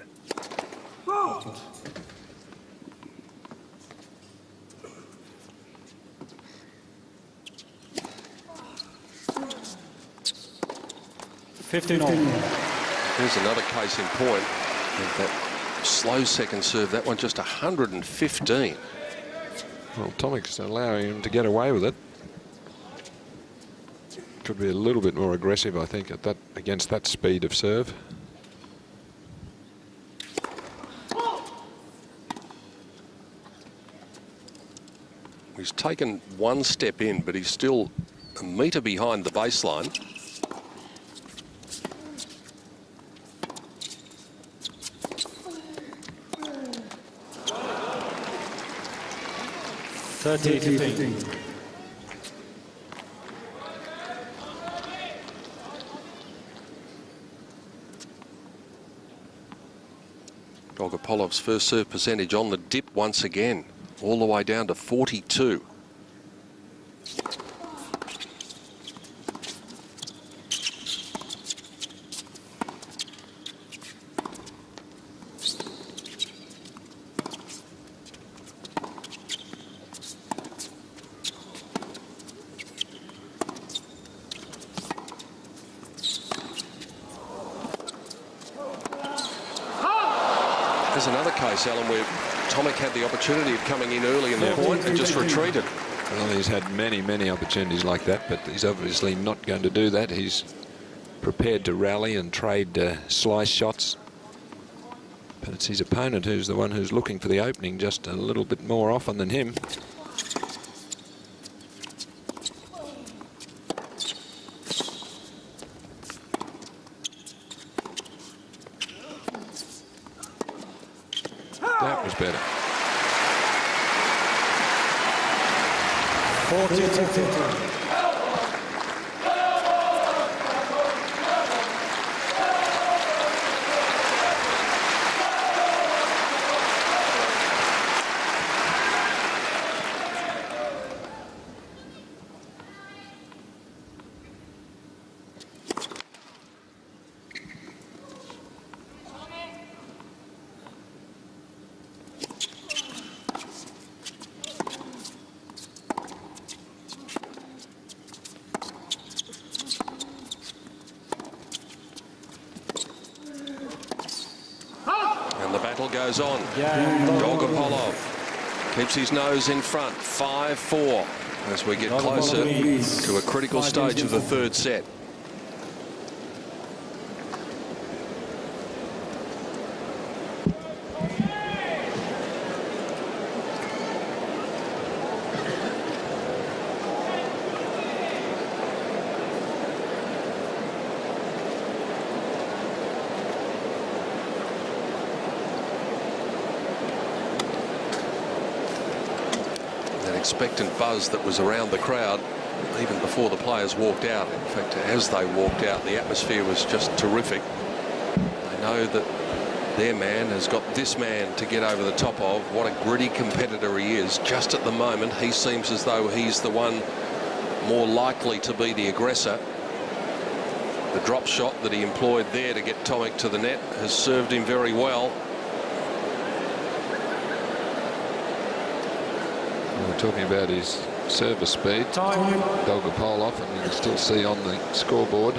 15 all. Here's another case in point of that slow second serve. That one just 115. Well, Tomic's allowing him to get away with it. Could be a little bit more aggressive, I think, at that against that speed of serve. He's taken one step in, but he's still a metre behind the baseline. Dogopolov's first serve percentage on the dip once again, all the way down to 42. There's another case, Alan, where Tomic had the opportunity of coming in early in the point and just retreated. Well, he's had many opportunities like that, but he's obviously not going to do that. He's prepared to rally and trade slice shots. But it's his opponent who's the one who's looking for the opening just a little bit more often than him. That was better. 40-50. And the battle goes on. Dogopolov keeps his nose in front. 5-4 as we get closer to a critical stage of the third set. Expectant buzz that was around the crowd even before the players walked out. In fact, as they walked out, the atmosphere was just terrific. They know that their man has got this man to get over the top of. What a gritty competitor he is. Just at the moment, he seems as though he's the one more likely to be the aggressor. The drop shot that he employed there to get Tomic to the net has served him very well. We're talking about his service speed. Dogopolov, and you can still see on the scoreboard.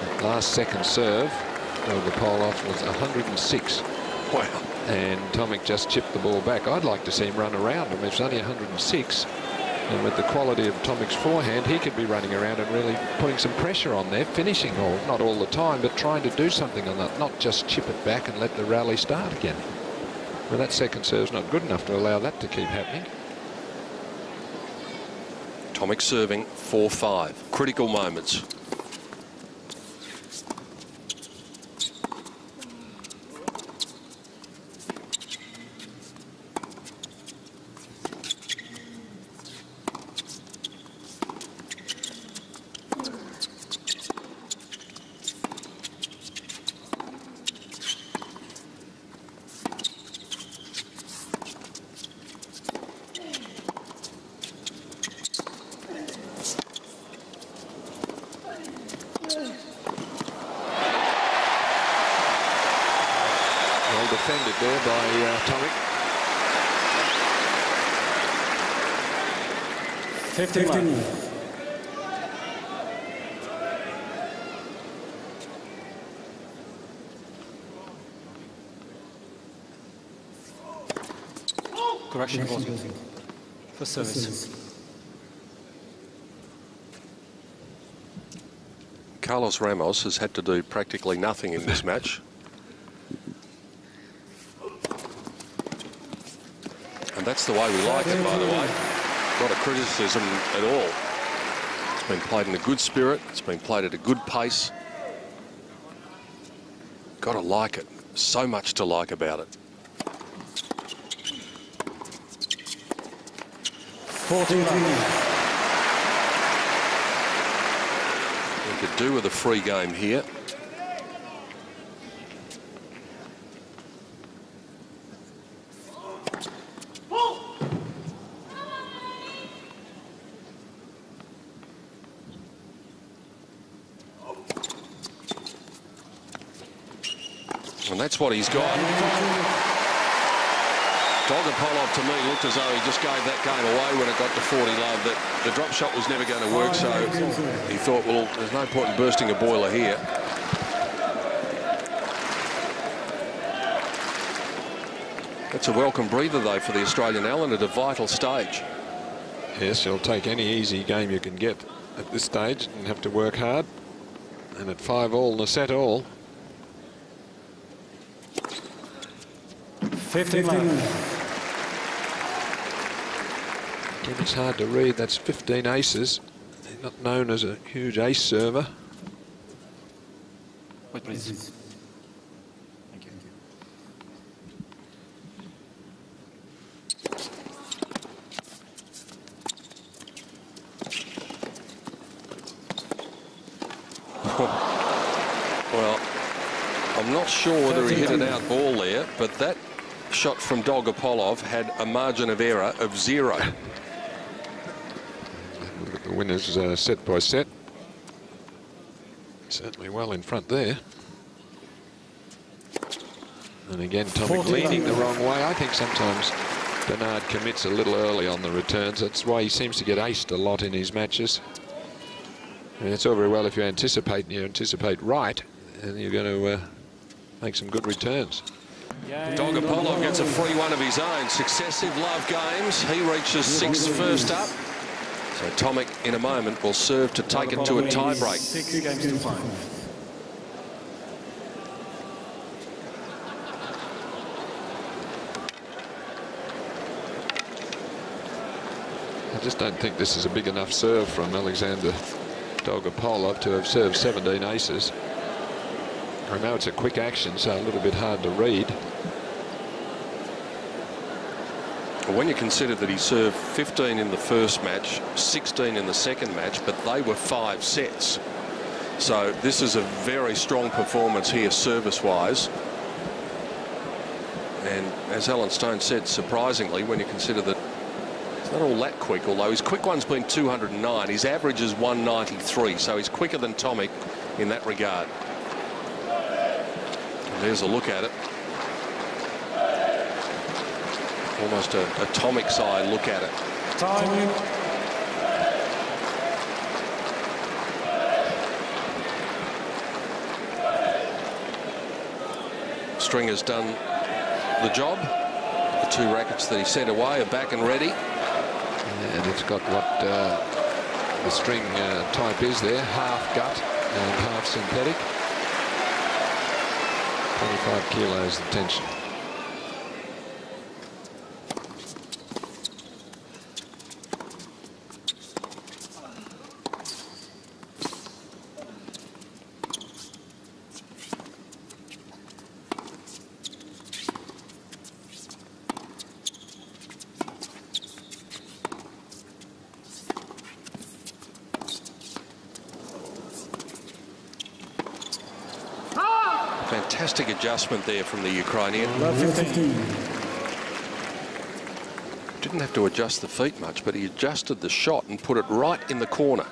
That last second serve, Dogopolov was 106. Wow. And Tomic just chipped the ball back. I'd like to see him run around. I mean, it's only 106. And with the quality of Tomic's forehand, he could be running around and really putting some pressure on there, finishing, or not all the time, but trying to do something on that, not just chip it back and let the rally start again. Well, that second serve's not good enough to allow that to keep happening. Tomic serving 4-5. Critical moments. Well defended there by Tomic. 15. Correction was for service. Carlos Ramos has had to do practically nothing in this match. And that's the way we like it, by the way. Not a criticism at all. It's been played in a good spirit. It's been played at a good pace. Got to like it. So much to like about it. 14. We could do with a free game here. And that's what he's got. Dogopolov, to me, looked as though he just gave that game away when it got to 40 love. That the drop shot was never going to work, so he thought, well, there's no point in bursting a boiler here. That's a welcome breather, though, for the Australian Allen at a vital stage. Yes, he'll take any easy game you can get at this stage and have to work hard. And at 5-all and a set all. 15 love. Again, it's hard to read. That's 15 aces. He's not known as a huge ace server. Wait, please. Thank you. Well, I'm not sure whether he hit an out ball there, but that shot from Dogopolov had a margin of error of 0. Look at the winners set by set. Certainly well in front there. And again, Tomic leaning the wrong way. I think sometimes Bernard commits a little early on the returns. That's why he seems to get aced a lot in his matches. And it's all very well if you anticipate right, and you're going to make some good returns. Dogopolov gets a free one of his own. Successive love games. He reaches 6th first up. So Tomic in a moment will serve to take it to a tie break. 6 games to 5. I just don't think this is a big enough serve from Alexander Dogopolov to have served 17 aces. I know it's a quick action, so a little bit hard to read. When you consider that he served 15 in the first match, 16 in the second match, but they were 5 sets. So this is a very strong performance here service-wise. And as Alan Stone said, surprisingly, when you consider that it's not all that quick, although his quick one's been 209, his average is 193, so he's quicker than Tomic in that regard. And there's a look at it. Almost a Tomic's eye look at it. Time. Stringer's done the job. The 2 rackets that he sent away are back and ready. And it's got what the string type is there, half gut and half synthetic. 25 kilos of tension. Fantastic adjustment there from the Ukrainian. Didn't have to adjust the feet much, but he adjusted the shot and put it right in the corner.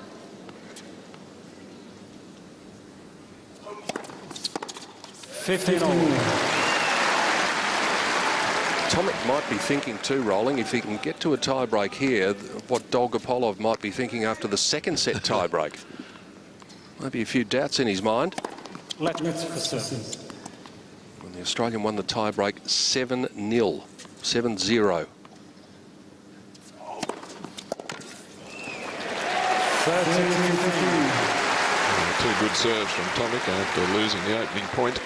Tomic might be thinking too, Rolling, if he can get to a tie break here, what Dogopolov might be thinking after the second set tie break. Maybe a few doubts in his mind. When the Australian won the tie break 7-0, 7-0. Two good serves from Tomic after losing the opening point.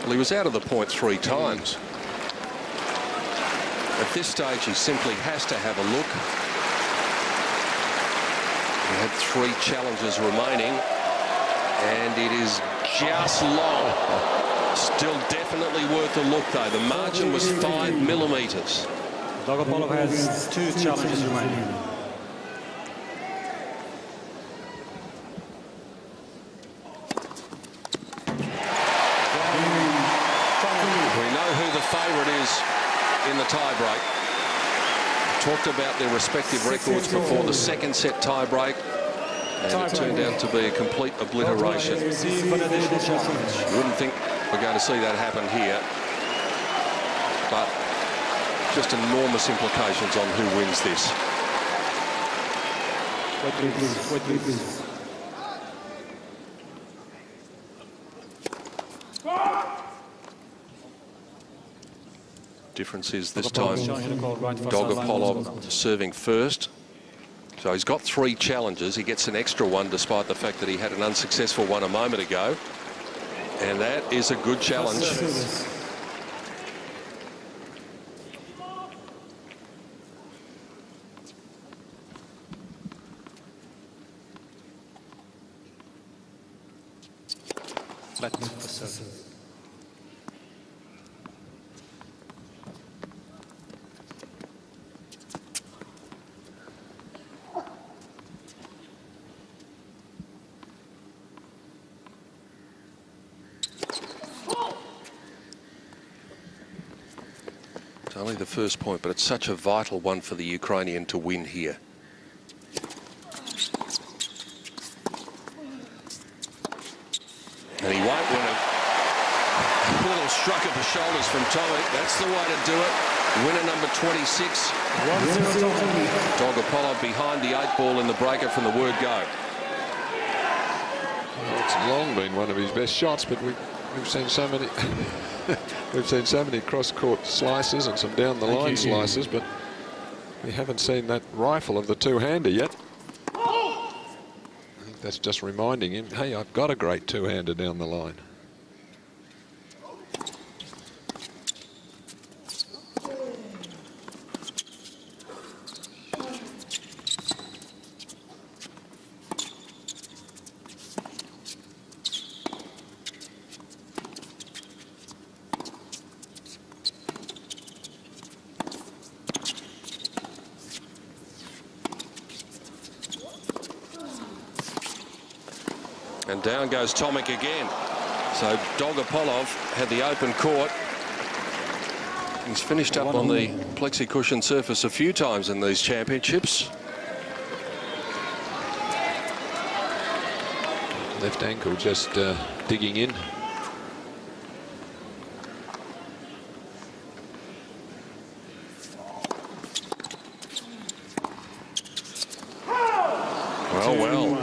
Well, he was out of the point 3 times. At this stage, he simply has to have a look. He had 3 challenges remaining, and it is just long. Still definitely worth a look, though. The margin was 5 millimetres. Dogopolov has 2 challenges remaining. In the tie-break. Talked about their respective records before the second set tie-break, and it turned out to be a complete obliteration. Wouldn't think we're going to see that happen here, but just enormous implications on who wins this. Wait, please. Difference is this time Dogopolov serving first. So he's got 3 challenges. He gets an extra one despite the fact that he had an unsuccessful one a moment ago. And that is a good challenge. It's only the first point, but it's such a vital one for the Ukrainian to win here. And he won't win it. A little shrug of the shoulders from Tomic. That's the way to do it. Winner number 26. Dogopolov behind the 8 ball in the breaker from the word go. Well, it's long been one of his best shots, but we've seen so many we've seen so many cross-court slices and some down-the-line slices, but we haven't seen that rifle of the two-hander yet. I think that's just reminding him, hey, I've got a great two-hander down the line. And down goes Tomic again. So Dogopolov had the open court. He's finished up on the plexi cushion surface a few times in these championships. Left ankle just digging in. Well.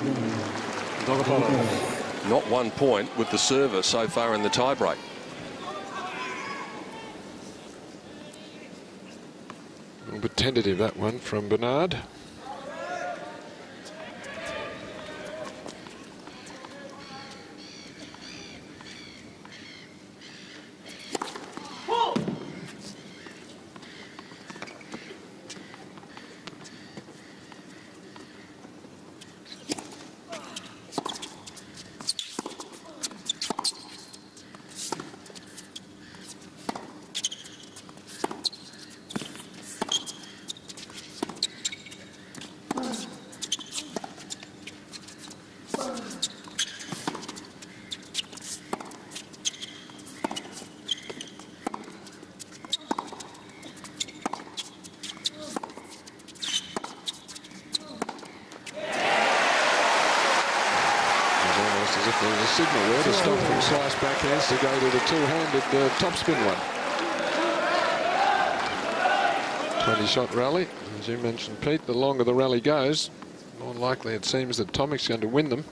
Not 1 point with the server so far in the tiebreak. A little bit tentative, that one from Bernard. signal there to stop from slice backhands to go to the two-handed topspin one. 20-shot rally. As you mentioned, Pete, the longer the rally goes, more likely it seems that Tomic's going to win them.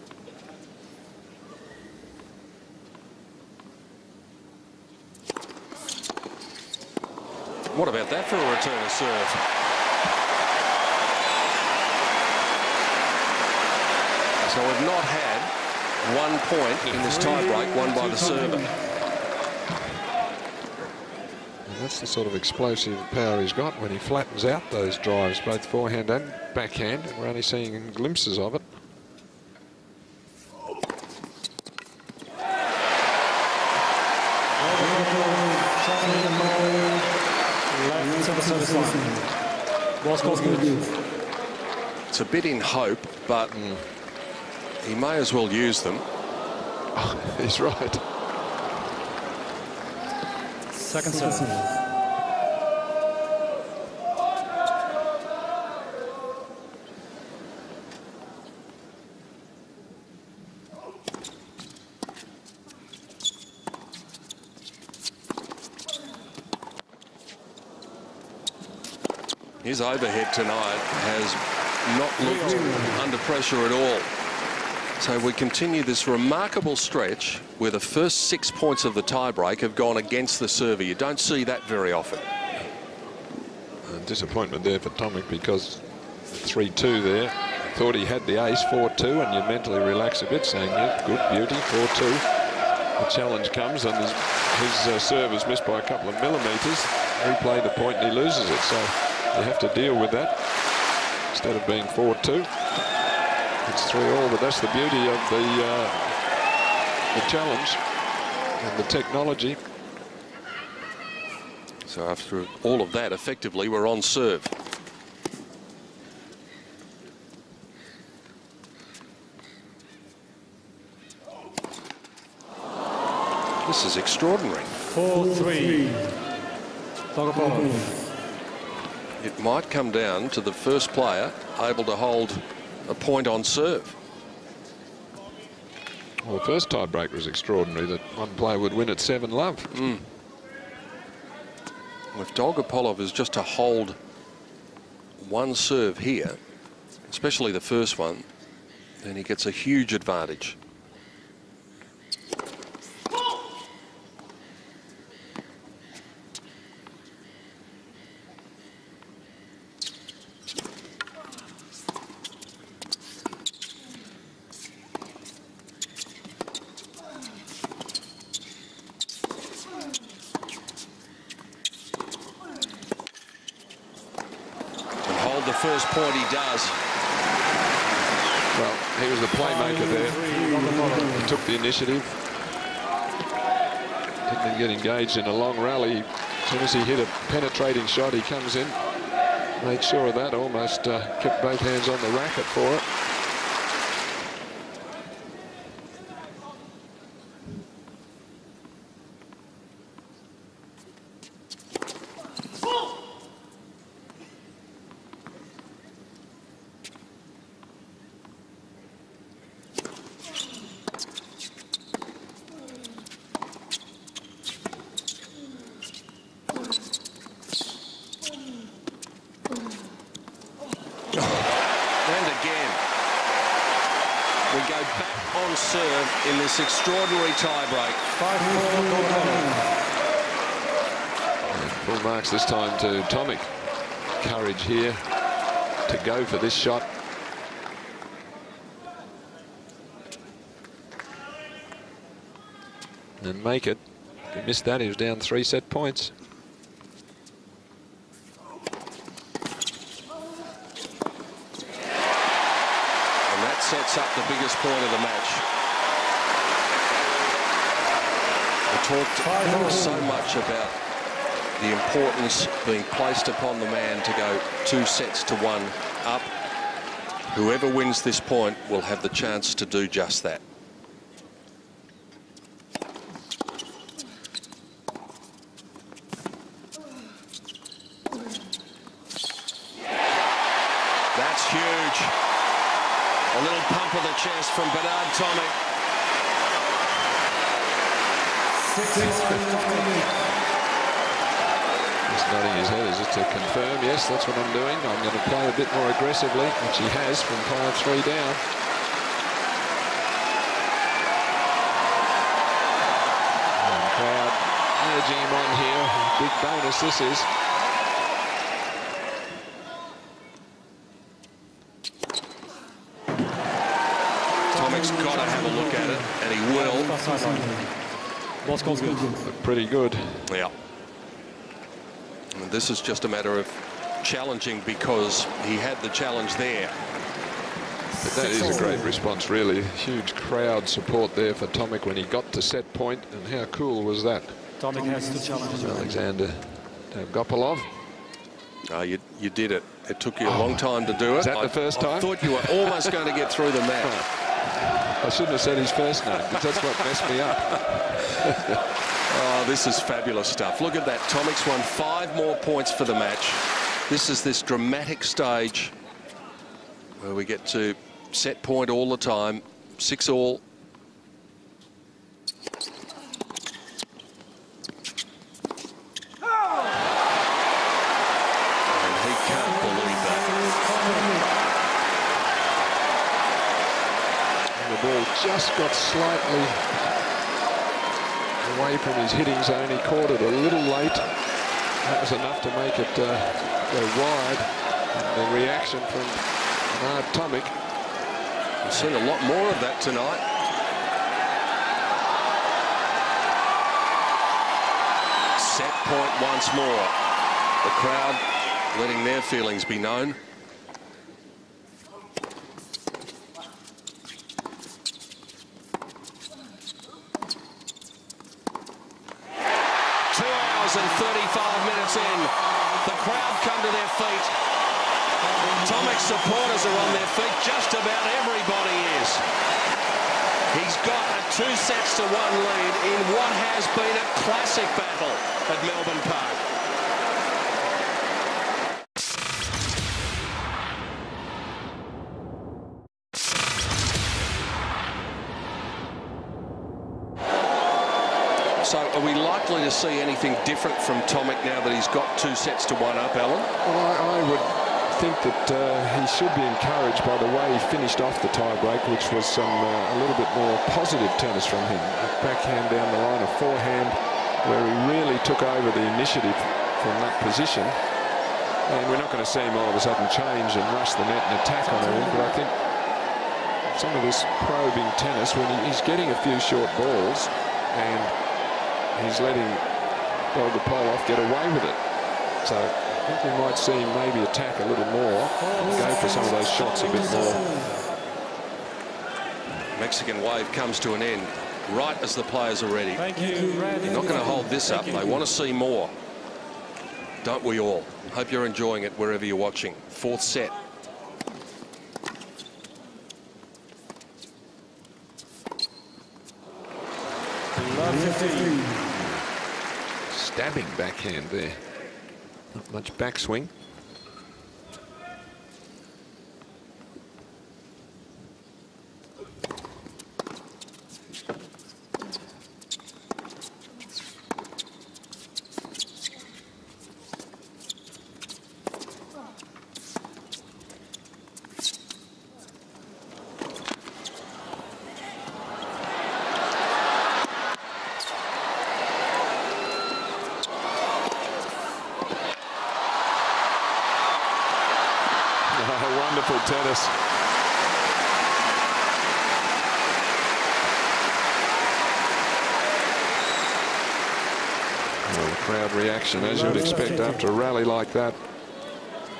What about that for a return of serve? So we've not had 1 point in this tie-break won by the server. And that's the sort of explosive power he's got when he flattens out those drives, both forehand and backhand, and we're only seeing glimpses of it. It's a bit in hope, but he may as well use them. Oh, he's right. Second serve. His overhead tonight has not looked under pressure at all. So we continue this remarkable stretch where the first 6 points of the tiebreak have gone against the server. You don't see that very often. Disappointment there for Tomic because 3-2 there. Thought he had the ace, 4-2, and you mentally relax a bit saying, yeah, good, beauty, 4-2. The challenge comes and his serve is missed by a couple of millimetres. Replay the point and he loses it. So you have to deal with that instead of being 4-2. It's 3-all, but that's the beauty of the challenge and the technology. So after all of that, effectively, we're on serve. This is extraordinary. 4-3. Dogopolov. It might come down to the first player able to hold a point on serve. Well, the first tiebreak was extraordinary, that one player would win at 7-love. If Dogopolov is just to hold one serve here, especially the first one, then he gets a huge advantage. First point he does. Well, he was the playmaker there. He took the initiative. Didn't get engaged in a long rally. As soon as he hit a penetrating shot, he comes in. Made sure of that. Almost kept both hands on the racket for it. In this extraordinary tiebreak. 5-4. Full marks this time to Tomic. Courage here to go for this shot. And make it. If he missed that, he was down 3 set points. And that sets up the biggest point of the match. We talked so much about the importance being placed upon the man to go 2 sets to 1 up. Whoever wins this point will have the chance to do just that. That's huge. A little pump of the chest from Bernard Tomic. Just nodding his head as if to confirm, yes, that's what I'm doing. I'm going to play a bit more aggressively, which he has from 5-3 down. And the crowd urging him on here. Big bonus this is. Tomic's got to have a look at it, and he will. Ball's called good. Look pretty good. Yeah. And this is just a matter of challenging because he had the challenge there. But that is a great response, really. Huge crowd support there for Tomic when he got to set point, and how cool was that? Tomic has to challenge Alexander Dogopolov. You did it. It took you a long time to do it. Is that the first time? I thought you were almost going to get through the match. I shouldn't have said his first name, because that's what messed me up. Oh, this is fabulous stuff. Look at that. Tomic's won 5 more points for the match. This is this dramatic stage where we get to set point all the time. 6-all. And he can't believe that. And the ball just got slightly away from his hitting zone. He caught it a little late. That was enough to make it go wide. And the reaction from Tomic. We've seen a lot more of that tonight. Set point once more. The crowd letting their feelings be known. And 35 minutes in, the crowd come to their feet. Tomic supporters are on their feet. Just about everybody is. He's got a 2-1 lead in what has been a classic battle at Melbourne Park. So are we likely to see anything different from Tomic now that he's got 2-1 up, Alan? Well, I would think that he should be encouraged by the way he finished off the tie-break, which was a little bit more positive tennis from him. A backhand down the line, a forehand, where he really took over the initiative from that position. And we're not going to see him all of a sudden change and rush the net and attack on him, but I think some of this probing tennis, when he's getting a few short balls and he's letting Dogopolov get away with it. So I think we might see him maybe attack a little more and go for some of those shots a bit more. Mexican wave comes to an end right as the players are ready. Thank you. They're not going to hold this up. They want to see more. Don't we all? Hope you're enjoying it wherever you're watching. 4th set. Stabbing backhand there. Not much backswing. Wonderful tennis. Well, the crowd reaction, as you would expect after a rally like that.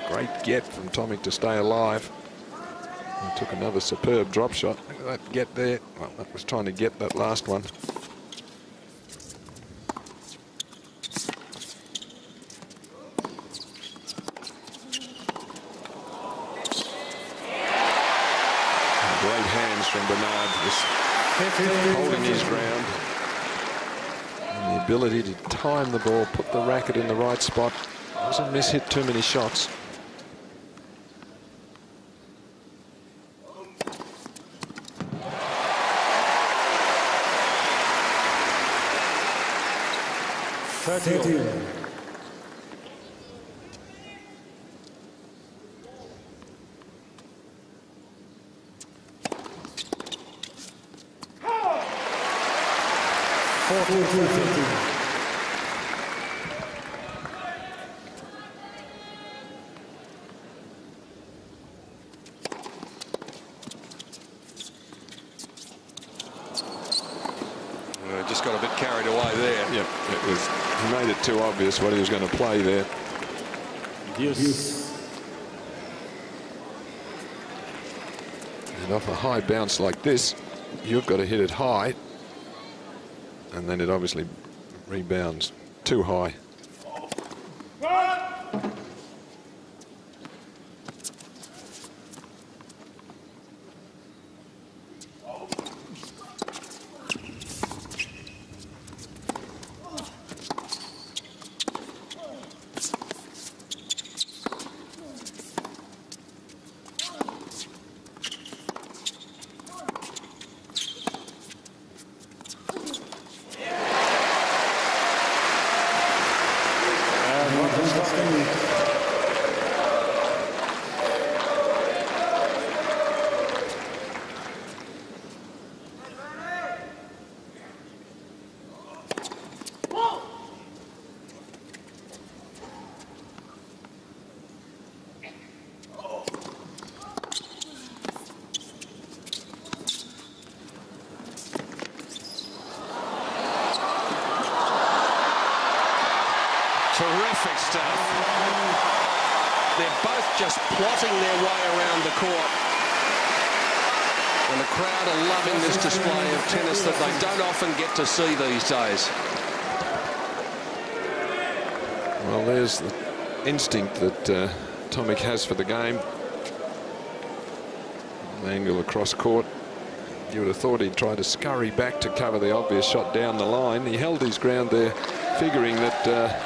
Great get from Tomic to stay alive. He took another superb drop shot. Look at that get there. Well, that was trying to get that last one. Great hands from Bernard, just holding his ground. And the ability to time the ball, put the racket in the right spot. Doesn't miss-hit too many shots. 30. Just got a bit carried away there. Yep, he made it too obvious what he was going to play there. Yes. And off a high bounce like this, you've got to hit it high, and then it obviously rebounds too high. Terrific stuff. They're both just plotting their way around the court. And the crowd are loving this display of tennis that they don't often get to see these days. Well, there's the instinct that Tomic has for the game. An angle across court. You would have thought he'd try to scurry back to cover the obvious shot down the line. He held his ground there, figuring that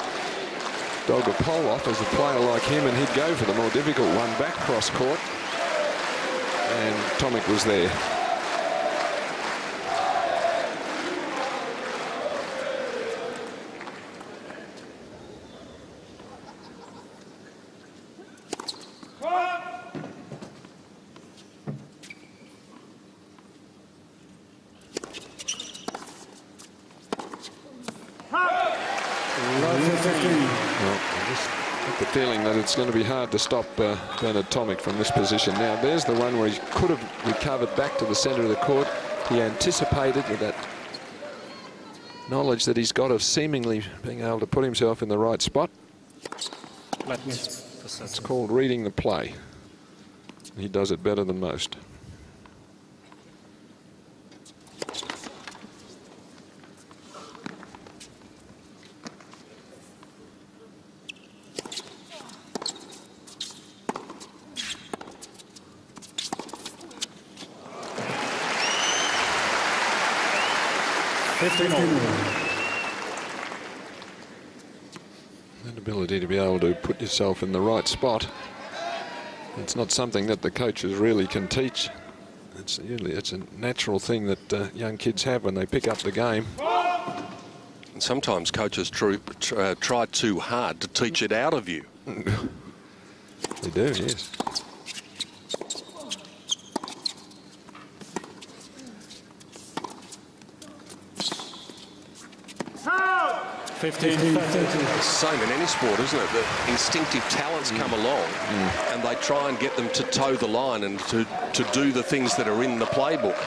Dogopolov is a player like him, and he'd go for the more difficult one back cross court. And Tomic was there. The feeling that it's going to be hard to stop Bernard Tomic from this position. Now there's the one where he could have recovered back to the centre of the court. He anticipated with that knowledge that he's got of seemingly being able to put himself in the right spot. It's called reading the play. He does it better than most. That ability to be able to put yourself in the right spot, it's not something that the coaches really can teach. It's a natural thing that young kids have when they pick up the game. And sometimes coaches try too hard to teach it out of you. They do, yes. 15. It's the same in any sport, isn't it? That instinctive talents come along and they try and get them to toe the line and to do the things that are in the playbook.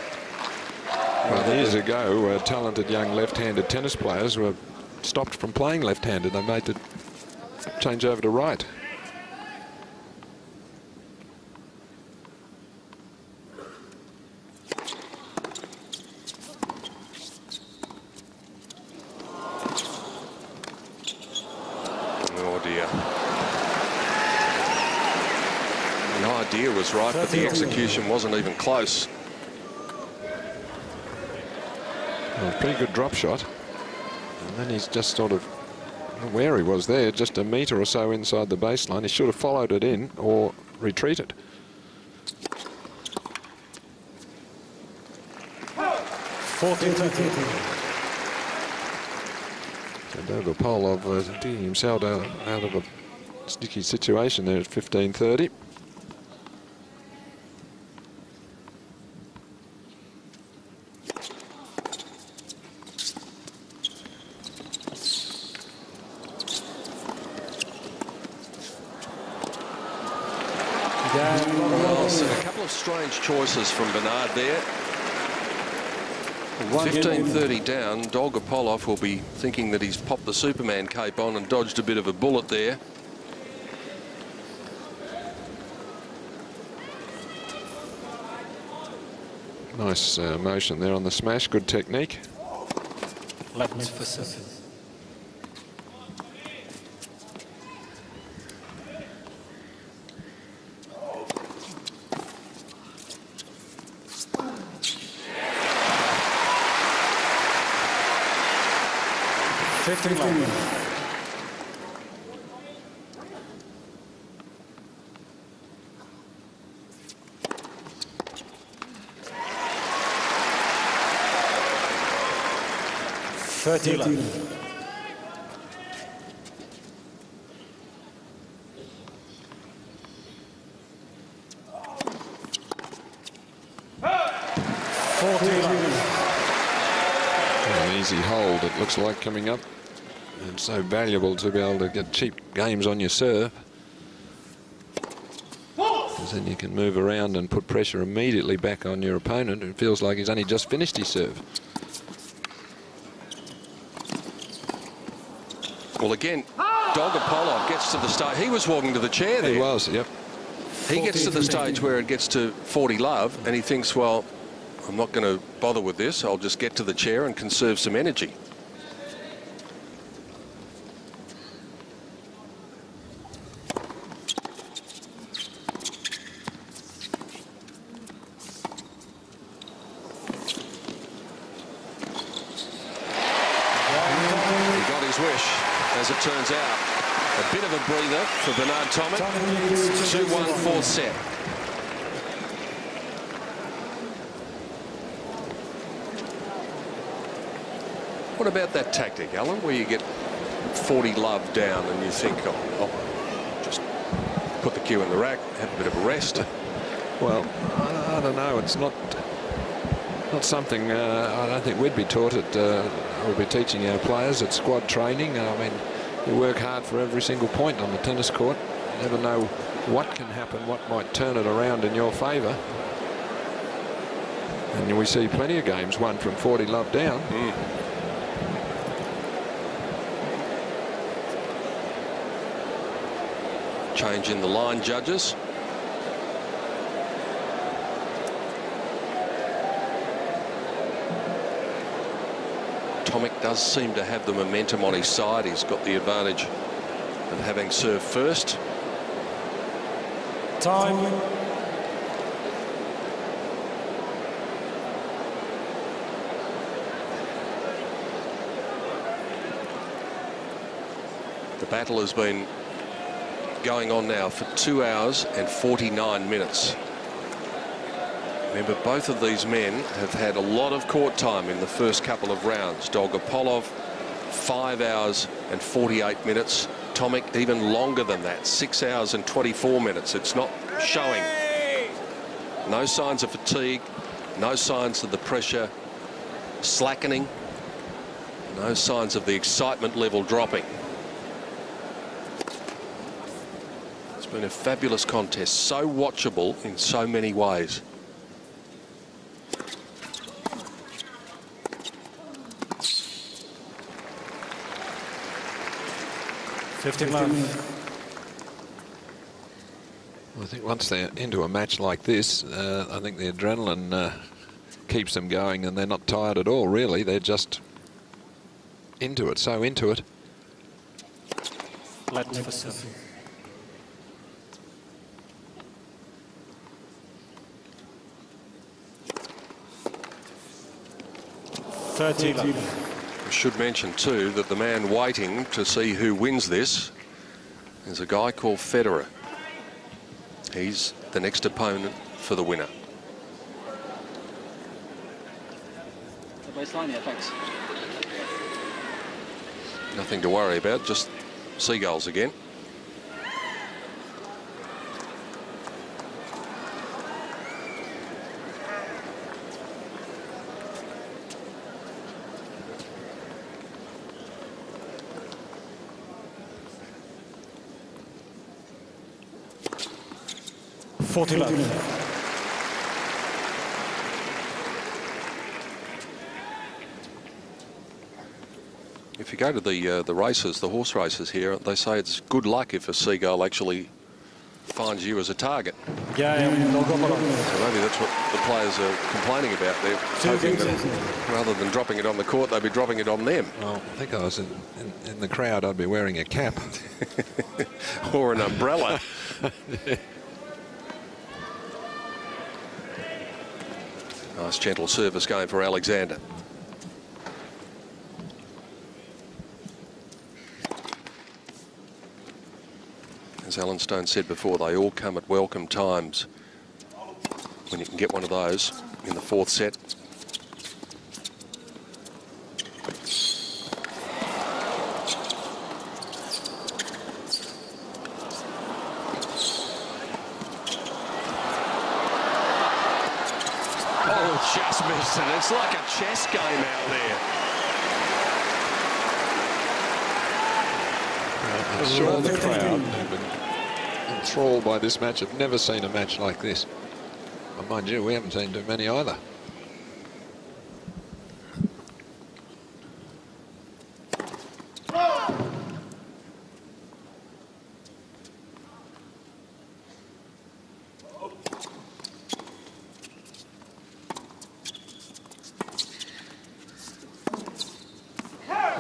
Well, years ago, talented young left-handed tennis players were stopped from playing left-handed. They made the change over to right. The idea was right, but the execution wasn't even close. Well, pretty good drop shot. And then he's just sort of where he was there, just a metre or so inside the baseline. He should have followed it in or retreated. Dogopolov digging himself out of a sticky situation there at 15:30. Well, so a couple of strange choices from Bernard there. 15:30 down, Dogopolov will be thinking that he's popped the Superman cape on and dodged a bit of a bullet there. Nice motion there on the smash, good technique. Left for 7. An easy hold, it looks like, coming up. And so valuable to be able to get cheap games on your serve. Because then you can move around and put pressure immediately back on your opponent. It feels like he's only just finished his serve. Well, again, Dogopolov gets to the stage. He was walking to the chair there. He was, yep. He gets to the stage where it gets to 40 love, and he thinks, well, I'm not going to bother with this. I'll just get to the chair and conserve some energy. As it turns out, a bit of a breather for Bernard Tomic. 2-1 fourth set. What about that tactic, Alan, where you get 40 love down and you think, oh, I'll just put the cue in the rack, have a bit of a rest? Well, I don't know. It's not something I don't think we'd be taught at. We'll be teaching our players at squad training. I mean, you work hard for every single point on the tennis court. You never know what can happen, what might turn it around in your favour. And we see plenty of games won from 40 love down. Change in the line, judges. Tomic does seem to have the momentum on his side. He's got the advantage of having served first. Time. The battle has been going on now for 2 hours and 49 minutes. Remember, both of these men have had a lot of court time in the first couple of rounds. Dogopolov, 5 hours and 48 minutes. Tomic, even longer than that, 6 hours and 24 minutes. It's not showing. No signs of fatigue, no signs of the pressure slackening, no signs of the excitement level dropping. It's been a fabulous contest, so watchable in so many ways. I think once they're into a match like this, I think the adrenaline keeps them going, and they're not tired at all, really. They're just into it, so into it. Left for 7. I should mention too that the man waiting to see who wins this is a guy called Federer. He's the next opponent for the winner. The baseline, yeah, thanks. Nothing to worry about, just seagulls again. If you go to the races, the horse races here, they say it's good luck if a seagull actually finds you as a target. Yeah, Dogopolov. So maybe that's what the players are complaining about. They're hoping that rather than dropping it on the court, they'd be dropping it on them. Well, I think I was in the crowd, I'd be wearing a cap. Or an umbrella. Nice gentle service going for Alexander. As Alan Stone said before, they all come at welcome times when you can get one of those in the fourth set. Oh, just missed it. It's like a chess game out there. I'm sure the crowd have been enthralled by this match. I've never seen a match like this. Well, mind you, we haven't seen too many either.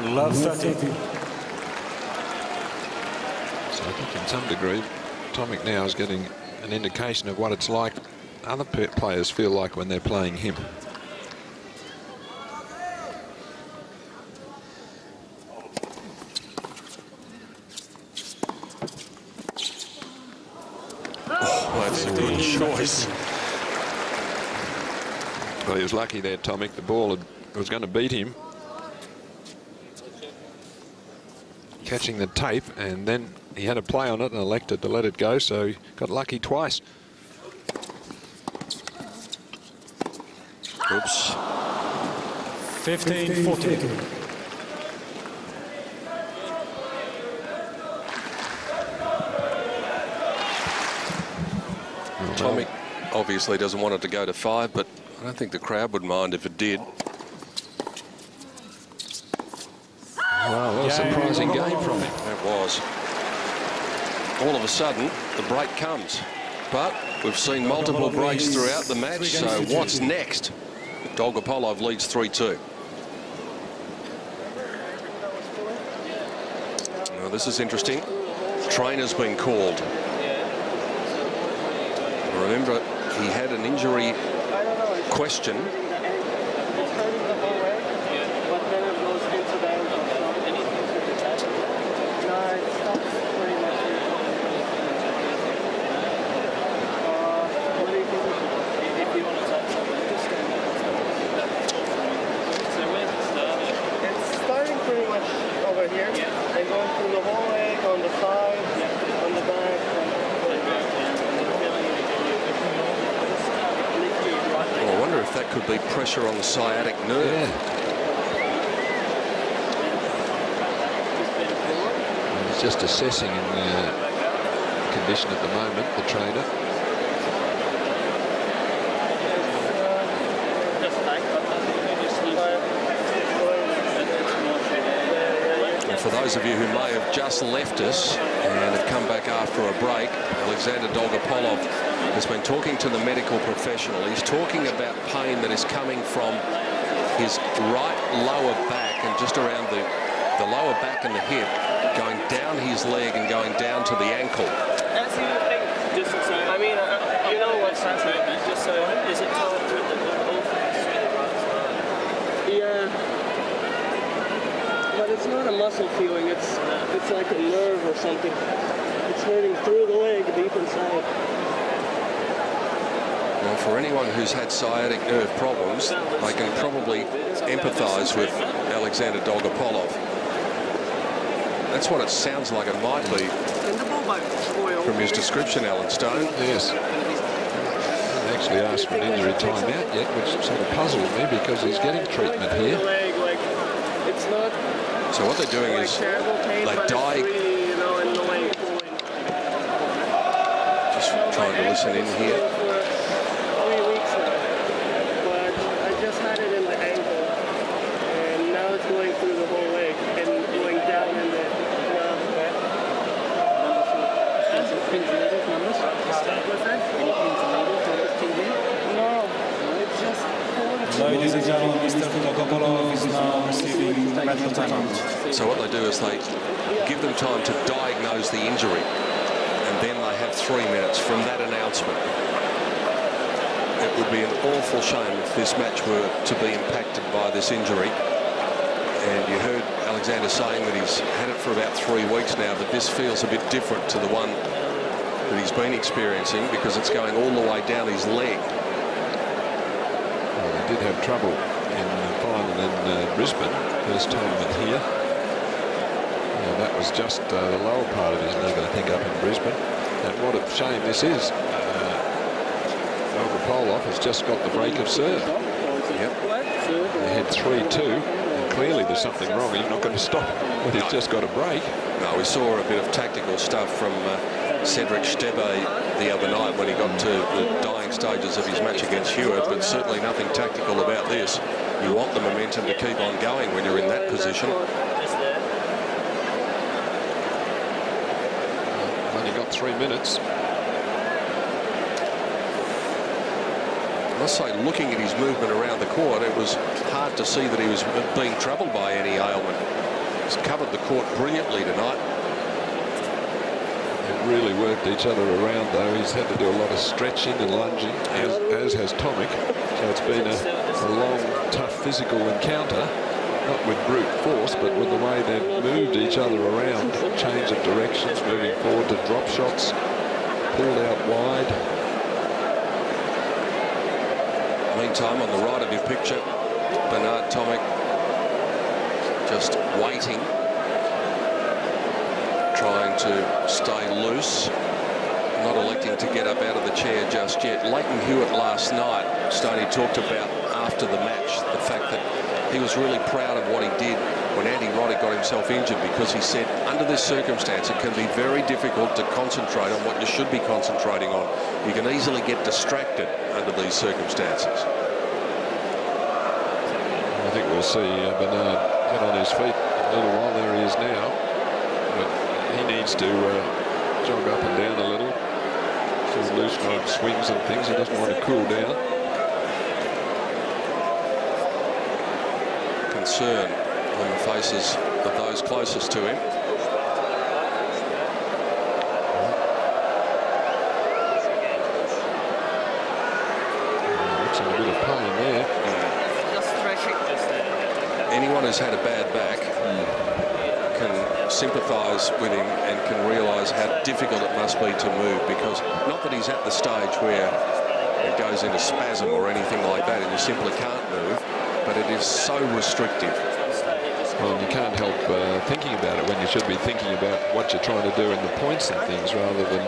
Love starting. So I think in some degree, Tomic now is getting an indication of what it's like, other players feel like when they're playing him. Oh, that's a good choice. Well, he was lucky there, Tomic. The ball was going to beat him. Catching the tape, and then he had a play on it and elected to let it go, so he got lucky twice. Oops. 15-14. Tomic obviously doesn't want it to go to 5, but I don't think the crowd would mind if it did. Wow, what a surprising game from him. It was. All of a sudden, the break comes. But we've seen multiple breaks throughout the match, so what's next? Dogopolov leads 3-2. Now, this is interesting. Trainer's been called. Remember, he had an injury question. Could be pressure on the sciatic nerve. Yeah. He's just assessing the condition at the moment, the trainer. And for those of you who may have just left us and have come back after a break, Alexander Dogopolov has been talking to the medical professional. He's talking about pain that is coming from his right lower back and just around the lower back and the hip, going down his leg and going down to the ankle. That's the other thing. Just so, I mean, you know what's happening. Just so, is it told with the whole thing? Yeah. But it's not a muscle feeling. It's like a nerve or something. It's hurting through the leg, deep inside. Well, for anyone who's had sciatic nerve problems, they can probably empathise with Alexander Dogopolov. That's what it sounds like it might be from his description, Alan Stone. Yes. He actually asked for an injury timeout yet, which sort of puzzled me because he's getting treatment here. So what they're doing is they dye. Just trying to listen in here. I just had it in the ankle, and now it's going through the whole leg and going down in the. Ladies and gentlemen, Mr. Dogopolov is now receiving medical timeout. So what they do is they give them time to diagnose the injury, and then they have 3 minutes from that announcement. It would be an awful shame if this match were to be impacted by this injury. And you heard Alexander saying that he's had it for about 3 weeks now, but this feels a bit different to the one that he's been experiencing because it's going all the way down his leg. Well, they did have trouble in the final in Brisbane, first tournament here. That was just the lower part of his leg, I think, up in Brisbane. And what a shame this is. Dogopolov has just got the break of serve. Yep. They had 3-2, and clearly there's something wrong. He's not going to stop when he's just got a break. No, we saw a bit of tactical stuff from Cedric Stebe the other night when he got to the dying stages of his match against Hewitt, but certainly nothing tactical about this. You want the momentum to keep on going when you're in that position. Only got 3 minutes. I must say, looking at his movement around the court, it was hard to see that he was being troubled by any ailment. He's covered the court brilliantly tonight. They've really worked each other around, though. He's had to do a lot of stretching and lunging, as has Tomic. So it's been a long, tough physical encounter, not with brute force, but with the way they've moved each other around, change of directions, moving forward to drop shots, pulled out wide. Meantime, on the right of your picture, Bernard Tomic just waiting, trying to stay loose, not electing to get up out of the chair just yet. Leighton Hewitt last night, Stoney talked about after the match, the fact that he was really proud of what he did when Andy Roddick got himself injured, because he said under this circumstance it can be very difficult to concentrate on what you should be concentrating on. You can easily get distracted under these circumstances. I think we'll see Bernard get on his feet a little while. There he is now, but he needs to jog up and down a little, sort of loosen up swings and things. He doesn't want to cool down. Concern on the faces of those closest to him. Looks like a bit of pain there. Anyone who's had a bad back can sympathise with him and can realise how difficult it must be to move, because not that he's at the stage where it goes into spasm or anything like that and you simply can't move, but it is so restrictive. Well, you can't help thinking about it when you should be thinking about what you're trying to do and the points and things, rather than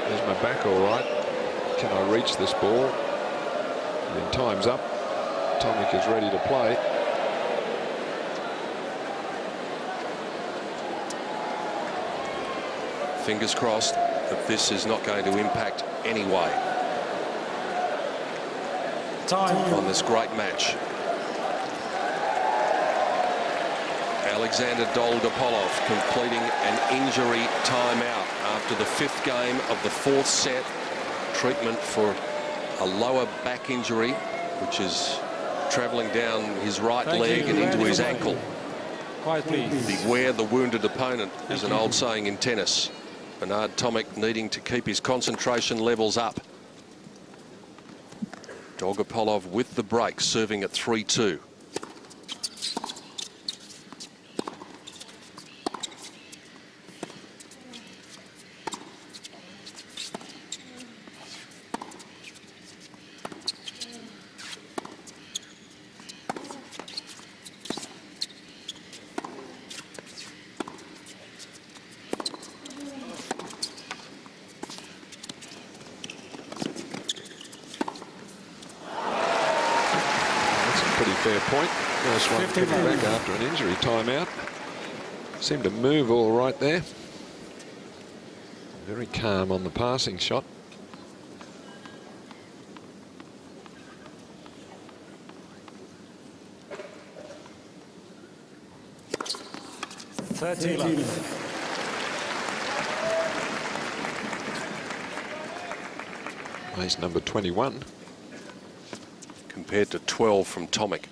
is my back all right? Can I reach this ball? And then time's up. Tomic is ready to play. Fingers crossed that this is not going to impact anyway on this great match. Alexander Dogopolov completing an injury timeout after the 5th game of the 4th set. Treatment for a lower back injury, which is travelling down his right leg and into his ankle. Quiet, please. Beware the wounded opponent is an old saying in tennis. Bernard Tomic needing to keep his concentration levels up. Dogopolov with the break, serving at 3-2. fair point. First one coming back after an injury timeout. Seemed to move all right there. Very calm on the passing shot. Ace number 21. Compared to 12 from Tomic.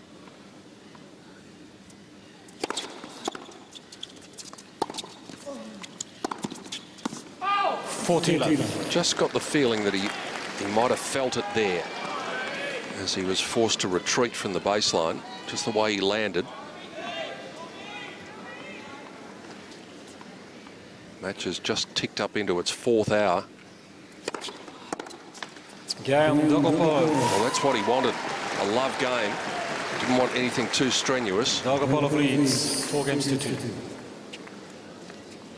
Just got the feeling that he might have felt it there as he was forced to retreat from the baseline, just the way he landed. Match has just ticked up into its 4th hour. Dogopolov. Well, that's what he wanted. A love game. Didn't want anything too strenuous. Dogopolov leads 4 games to 2.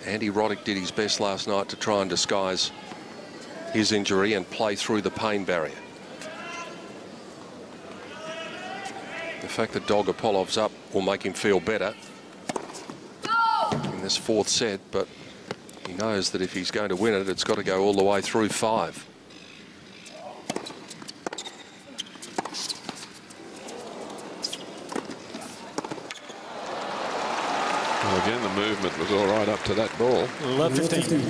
Andy Roddick did his best last night to try and disguise his injury and play through the pain barrier. The fact that Dogopolov's up will make him feel better in this 4th set, but he knows that if he's going to win it, it's got to go all the way through 5. Well, again, the movement was all right up to that ball. Love 15.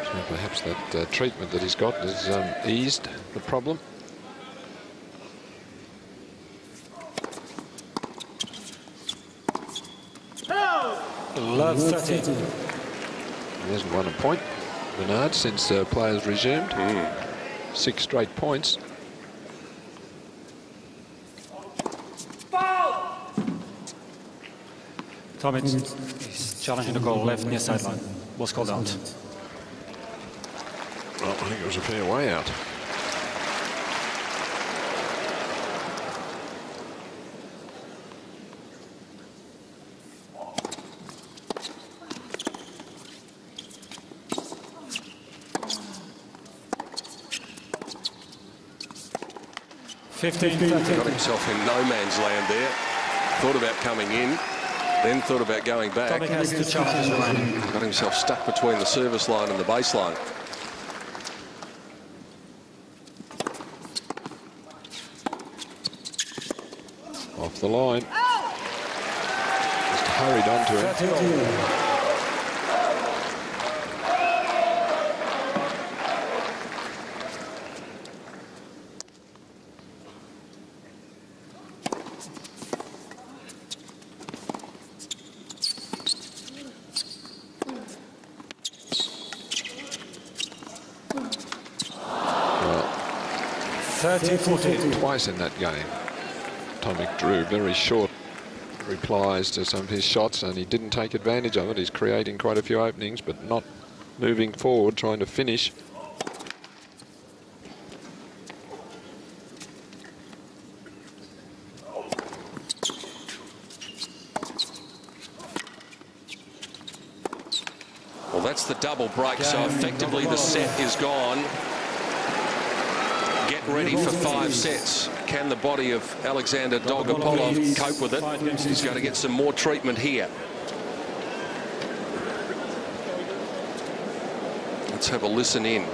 So perhaps that treatment that he's got has eased the problem. Love 13. He hasn't won a point, Bernard, since players resumed. 6 straight points. Tomic is challenging the goal left near sideline. Was called out. Well, I think it was a fair way out. Got himself in no man's land there. Thought about coming in, then thought about going back. Tomic has to charge his line. Got himself stuck between the service line and the baseline. Off the line. Just hurried onto it. Twice in that game, Tomic drew very short replies to some of his shots, and he didn't take advantage of it. He's creating quite a few openings, but not moving forward, trying to finish. Well, that's the double break, so effectively the set is gone. Get ready for 5 sets. Can the body of Alexander Dogopolov cope with it? He's going to get some more treatment here. Let's have a listen in.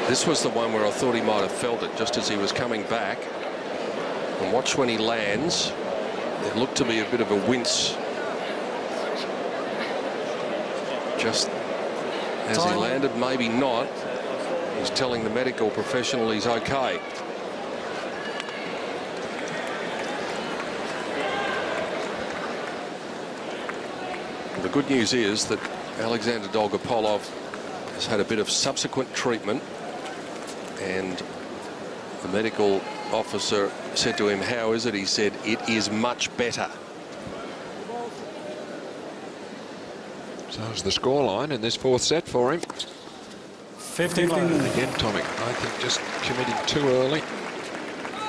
This was the one where I thought he might have felt it just as he was coming back. And watch when he lands. There looked to be a bit of a wince just as he landed, maybe not. He's telling the medical professional he's okay. The good news is that Alexander Dogopolov has had a bit of subsequent treatment, and the medical officer said to him, "How is it?" He said, "It is much better." So is the scoreline in this fourth set for him. 15 love. And again, Tomic, I think, just committing too early.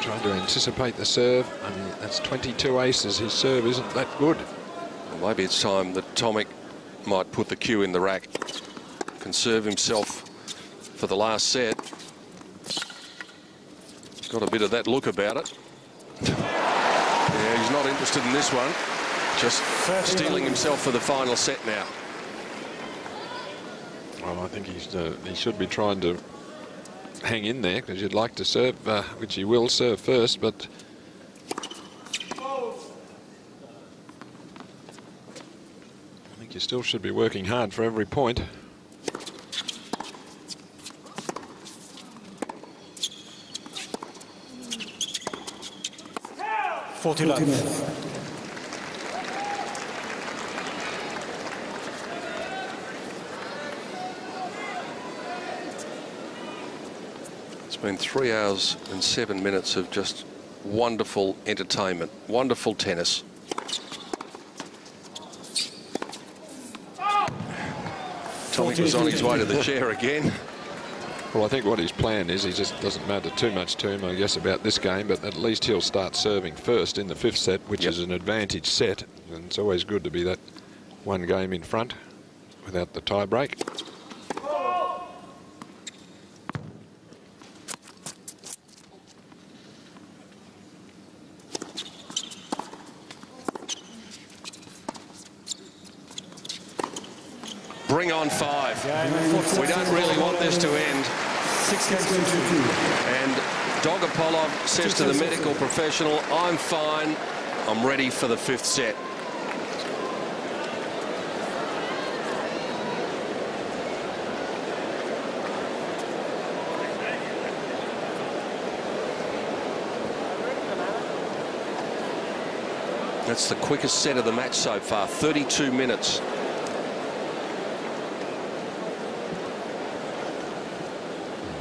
Trying to anticipate the serve. I mean, that's 22 aces. His serve isn't that good. Well, maybe it's time that Tomic might put the cue in the rack, conserve himself for the last set. Got a bit of that look about it. Yeah, he's not interested in this one. Just steeling himself for the final set now. Well, I think he should be trying to hang in there, because you'd like to serve, which he will serve first, but I think you still should be working hard for every point. It's been 3 hours and 7 minutes of just wonderful entertainment, wonderful tennis. Tomic was on his way to the chair again. Well, I think what his plan is, he just doesn't matter too much to him, I guess, about this game, but at least he'll start serving first in the fifth set, which is an advantage set, and it's always good to be that one game in front without the tie break. Bring on 5. We don't really want this to end. 6 games to 2. And Dogopolov says to the medical professional, "I'm fine. I'm ready for the fifth set." That's the quickest set of the match so far, 32 minutes.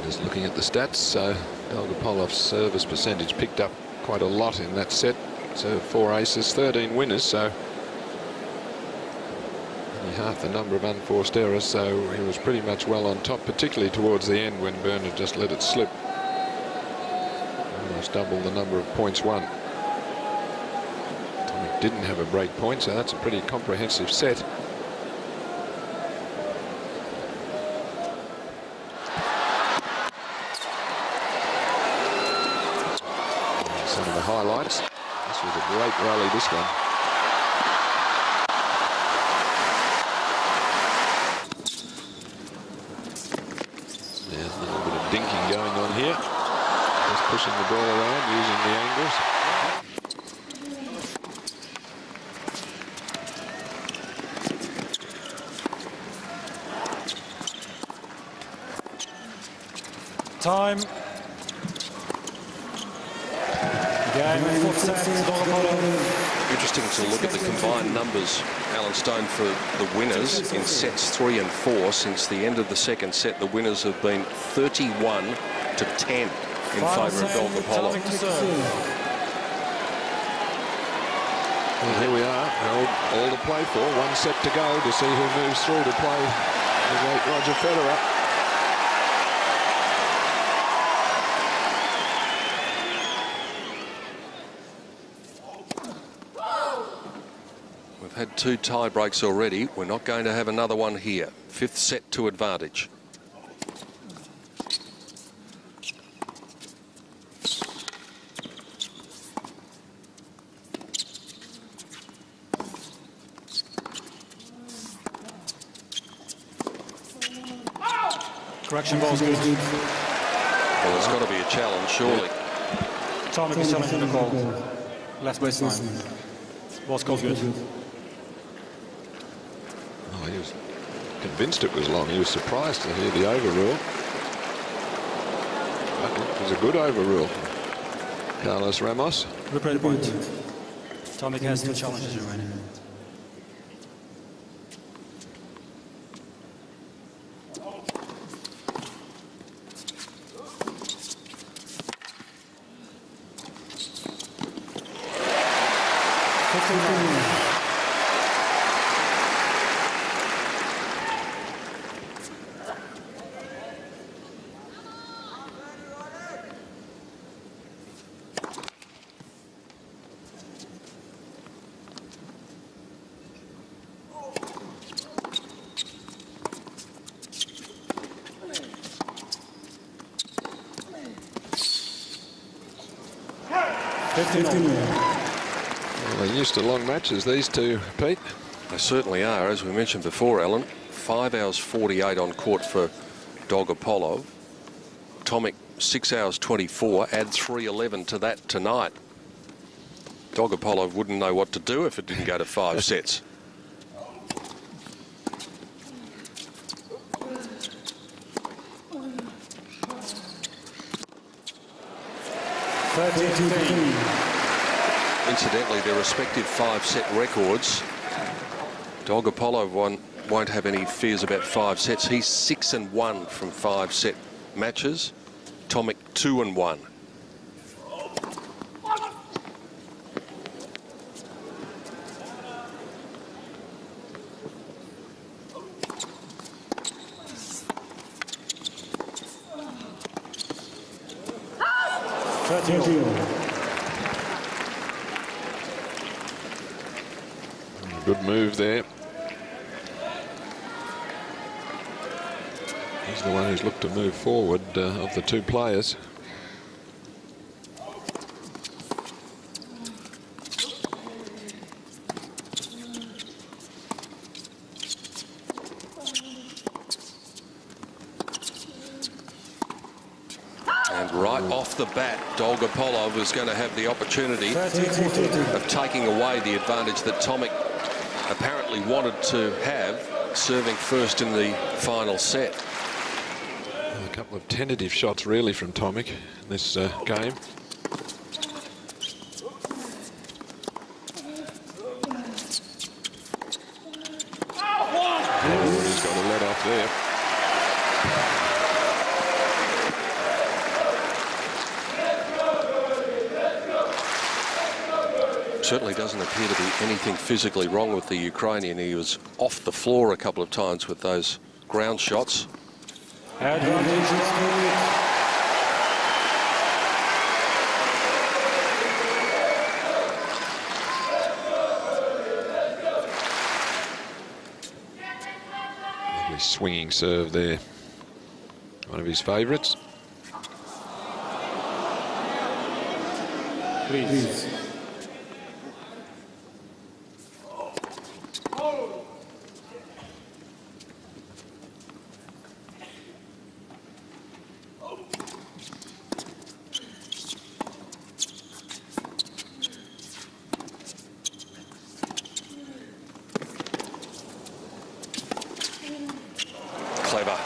Just looking at the stats, so Dogopolov's service percentage picked up quite a lot in that set. So 4 aces, 13 winners, so only half the number of unforced errors, so he was pretty much well on top, particularly towards the end when Bernard just let it slip. Almost double the number of points won. Tomic didn't have a break point, so that's a pretty comprehensive set. Some of the highlights. This was a great rally, this one. There's a little bit of dinking going on here. Just pushing the ball around, using the angles. Time. Interesting to look at the combined numbers, Alan Stone, for the winners in sets 3 and 4. Since the end of the second set, the winners have been 31-10 in favour of Dogopolov. Well, here we are, all to play for. 1 set to go to see who moves through to play the great Roger Federer. We've had 2 tie breaks already. We're not going to have another one here. 5th set to advantage. Correction ball's good. Well, it's got to be a challenge, surely. Tomic is challenging the call. Left baseline. Ball's called good. Oh, he was convinced it was long. He was surprised to hear the overrule. But it was a good overrule. Carlos Ramos. Replay point. Tomic has 2 challenges remaining. Well, they're used to long matches, these two, Pete. They certainly are. As we mentioned before, Alan, 5 hours 48 on court for Dogopolov. Tomic 6 hours 24. Add 3:11 to that tonight. Dogopolov wouldn't know what to do if it didn't go to 5 sets. Incidentally, their respective 5-set records. Dogopolov won't have any fears about 5 sets. He's 6-1 from 5-set matches. Tomic 2-1. Good move there. He's the one who's looked to move forward of the two players. And right off the bat, Dogopolov is going to have the opportunity of taking away the advantage that Tomic apparently wanted to have, serving first in the final set. A couple of tentative shots really from Tomic in this game. Oh, he's got a let off there. Certainly doesn't appear to be anything physically wrong with the Ukrainian. He was off the floor a couple of times with those ground shots. Lovely swinging serve there. One of his favourites. Please. Clever.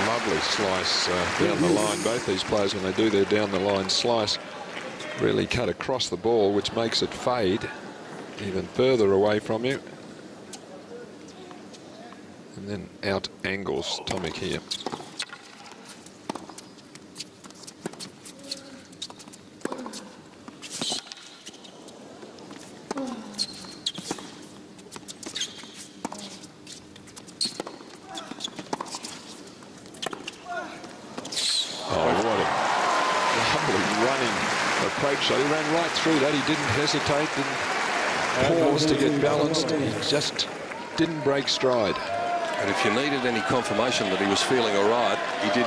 Lovely slice down the line. Both these players, when they do their down the line slice, really cut across the ball, which makes it fade even further away from you. And then out angles Tomic here. Shot. He ran right through that. He didn't hesitate, didn't pause to get balanced. He just didn't break stride. And if you needed any confirmation that he was feeling all right, he did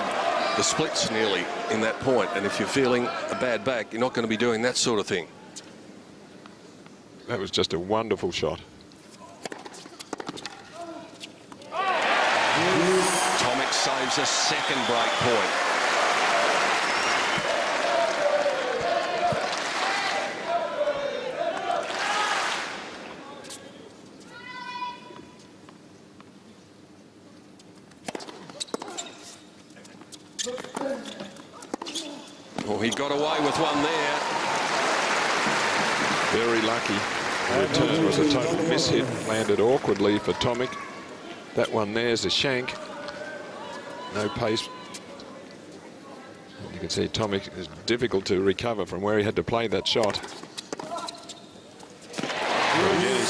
the splits nearly in that point. And if you're feeling a bad back, you're not going to be doing that sort of thing. That was just a wonderful shot. Tomic saves a second break point. Oh, he got away with one there. Very lucky. The return was a total mishit. Landed awkwardly for Tomic. That one there's a shank. No pace. You can see Tomic is difficult to recover from where he had to play that shot.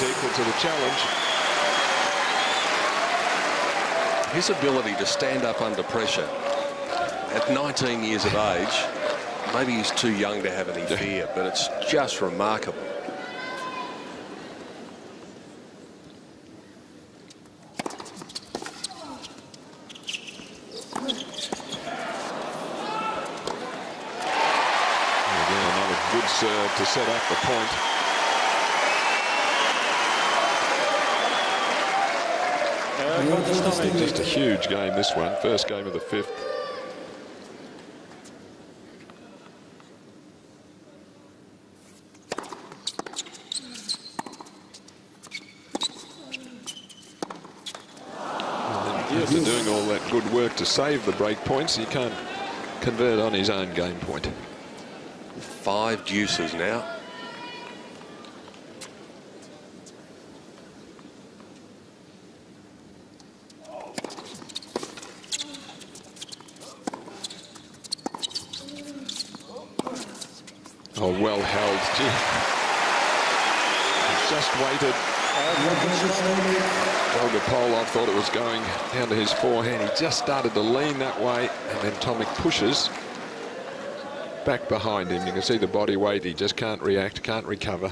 is equal to the challenge. His ability to stand up under pressure at 19 years of age, maybe he's too young to have any fear, but it's just remarkable. Again, another good serve to set up the point. Just a huge game, this one. First game of the 5th. After doing all that good work to save the break points, he can't convert on his own game point. 5 deuces now. Oh, well held. Gee. Just waited. Dogopolov thought it was going down to his forehand. He just started to lean that way, and then Tomic pushes back behind him. You can see the body weight. He just can't react, can't recover.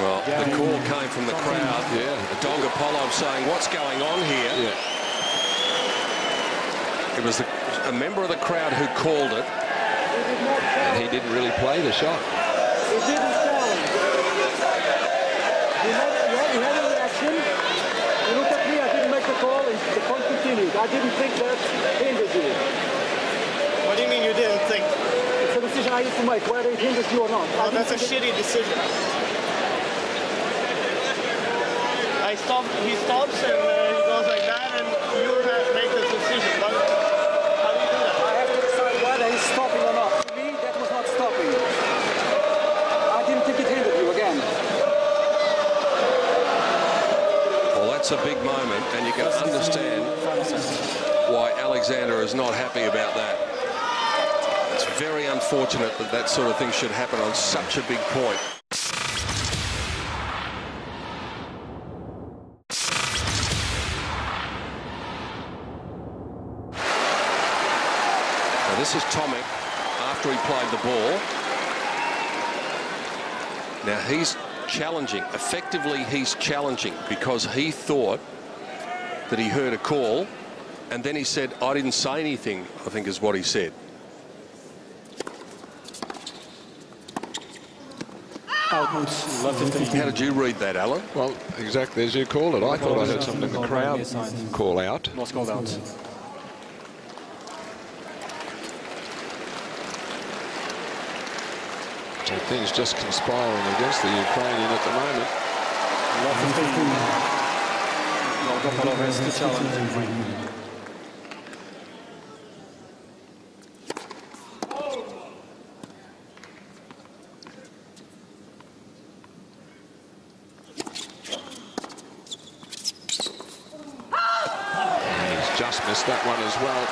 Well, the call came from the crowd. Yeah. Dogopolov saying, what's going on here? Yeah. It was a member of the crowd who called it. And he didn't really play the shot. It didn't sound. You had a reaction. You looked at me, I didn't make the call, and the point continued. I didn't think that hindered you. What do you mean you didn't think? It's a decision I used to make, whether it hinders you or not. Oh, that's a shitty decision. He stops and he goes like that, and you have to make the decision. How do you do that? I have to decide whether he's stopping or not. To me, that was not stopping. I didn't think it hindered you again. Well, that's a big moment, and you can understand why Alexander is not happy about that. It's very unfortunate that that sort of thing should happen on such a big point. Now, this is Tomic after he played the ball. Now he's challenging. Effectively, he's challenging because he thought that he heard a call, and then he said, I didn't say anything, I think is what he said. How did you read that, Alan? Well, exactly as you called it. I thought I heard something in the crowd call out. Was called out. So things just conspiring against the Ukrainian at the moment. Dogopolov has the challenge. He's just missed that one as well.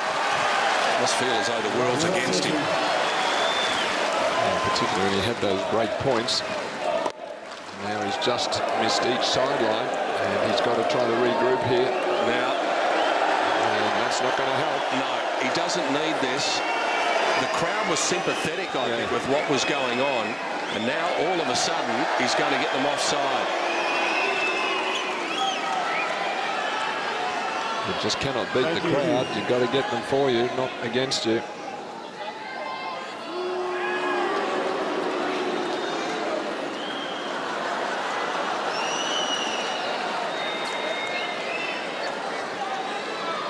Must feel as though the world's against him. Particularly when he had those break points. Now he's just missed each sideline, and he's got to try to regroup here. Now, And that's not going to help. no, he doesn't need this. The crowd was sympathetic, I think, with what was going on, and now all of a sudden he's going to get them offside. You just cannot beat the crowd. You've got to get them for you, not against you.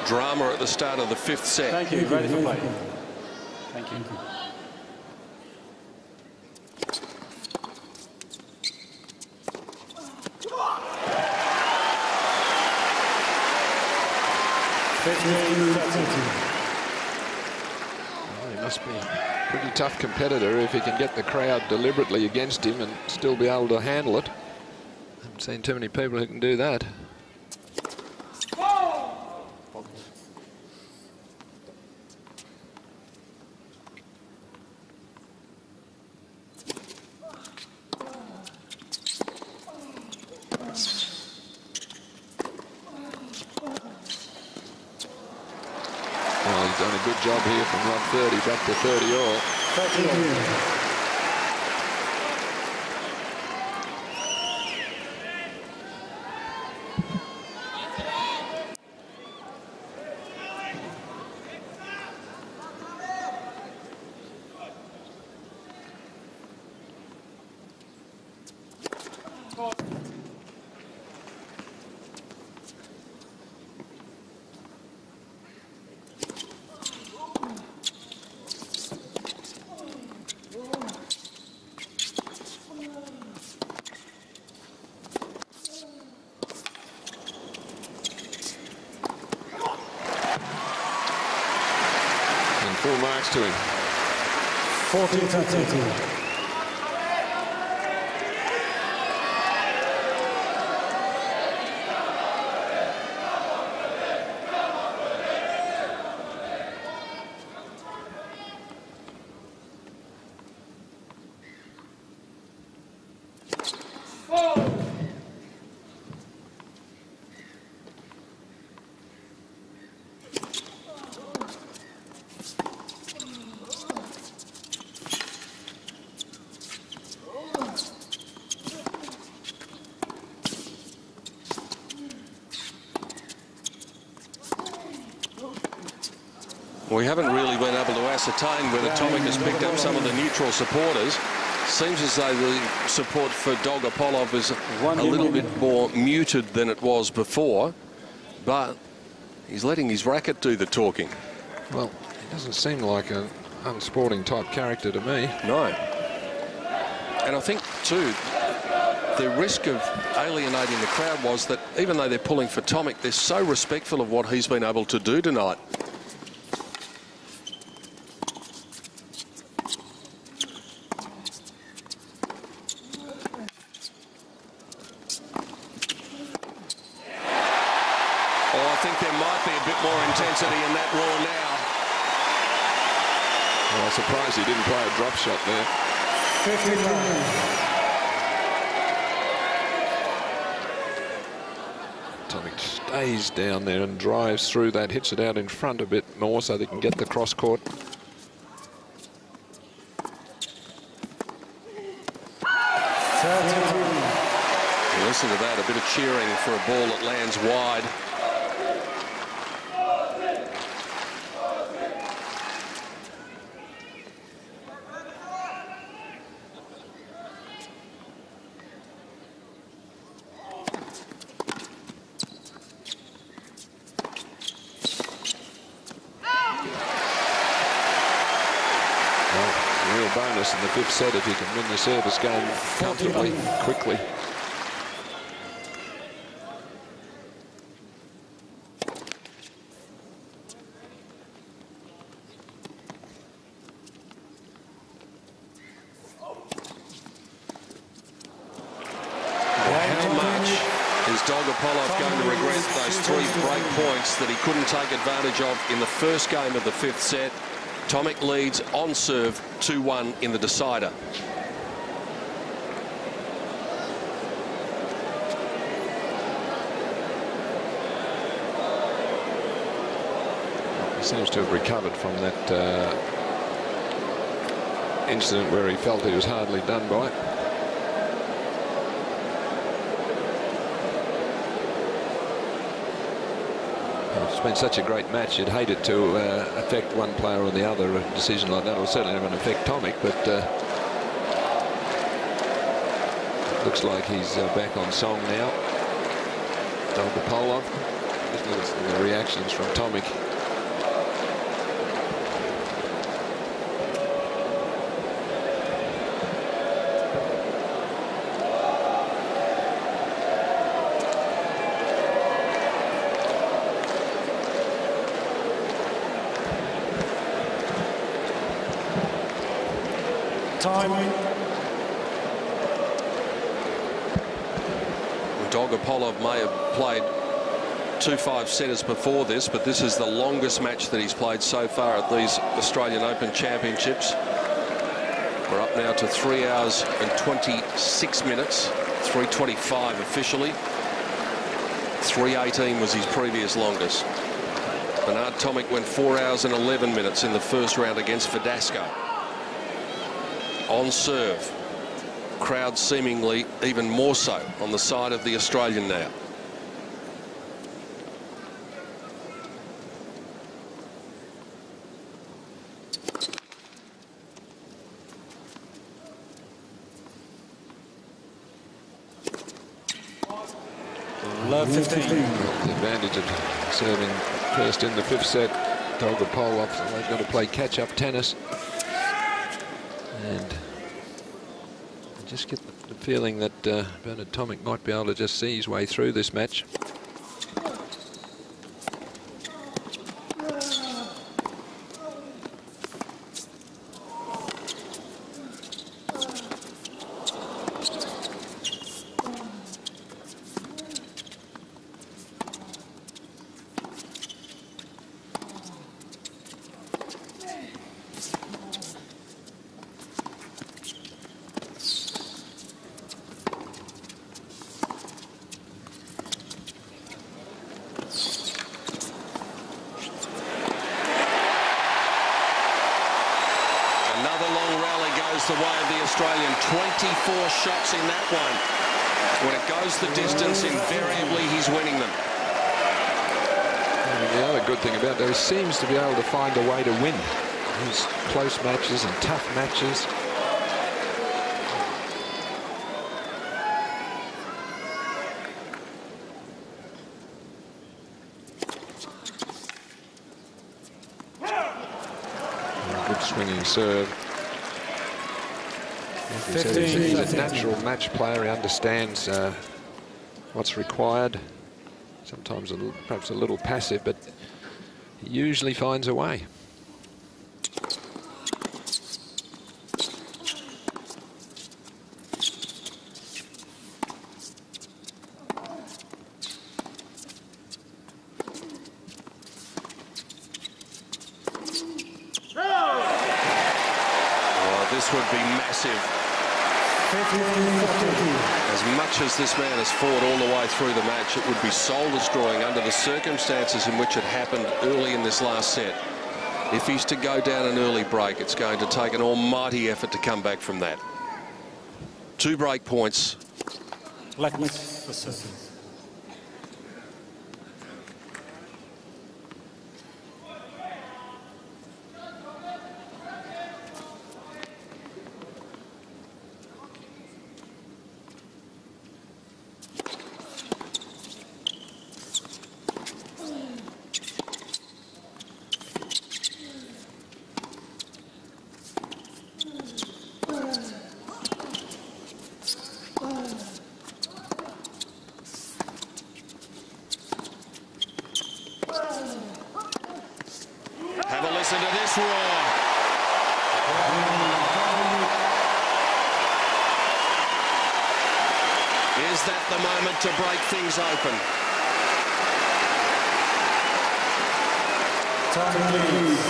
Drama at the start of the 5th set. Thank you. Ready for play. Thank you. He must be a pretty tough competitor if he can get the crowd deliberately against him and still be able to handle it. I haven't seen too many people who can do that. Well, he's done a good job here from run 30 back to 30 all. Full marks to him. 14-32. We haven't really been able to ascertain whether Tomic has picked up some of the neutral supporters. Seems as though the support for Dogopolov is a little bit more muted than it was before, but he's letting his racket do the talking. Well, he doesn't seem like an unsporting type character to me. No. And I think, too, the risk of alienating the crowd was that even though they're pulling for Tomic, they're so respectful of what he's been able to do tonight. intensity in that roar now. Well, I'm surprised he didn't play a drop shot there. 59. Tomic stays down there and drives through that, hits it out in front a bit more so they can get the cross court. Listen to that, a bit of cheering for a ball that lands wide. Well, real bonus in the fifth set if you can win the service game comfortably, quickly. Dogopolov going to regret those 3 break points that he couldn't take advantage of in the first game of the 5th set. Tomic leads on serve 2-1 in the decider. He seems to have recovered from that incident where he felt he was hardly done by. It's been such a great match, you'd hate it to affect one player or the other. A decision like that will certainly never affect Tomic, but looks like he's back on song now. Dogopolov. Just listen to the reactions from Tomic. Time. Dogopolov may have played 2 5-setters before this, but this is the longest match that he's played so far at these Australian Open Championships. We're up now to 3 hours and 26 minutes, 3:25 officially. 3:18 was his previous longest. Bernard Tomic went 4 hours and 11 minutes in the first round against Verdasco. On serve. Crowd seemingly even more so on the side of the Australian now. Love 15. The advantage of serving first in the 5th set. Dogopolov, so they've got to play catch-up tennis. And I just get the feeling that Bernard Tomic might be able to just see his way through this match. The way of the Australian. 24 shots in that one. When it goes the distance, invariably he's winning them. And the other good thing about that, he seems to be able to find a way to win these close matches and tough matches. Good swinging serve. He's a natural match player. He understands what's required. Sometimes perhaps a little passive, but he usually finds a way. Oh, this would be massive. As much as this man has fought all the way through the match, it would be soul-destroying under the circumstances in which it happened early in this last set. If he's to go down an early break, it's going to take an almighty effort to come back from that. 2 break points. Blackness for certain. Have a listen to this roar. Is that the moment to break things open? Time, please.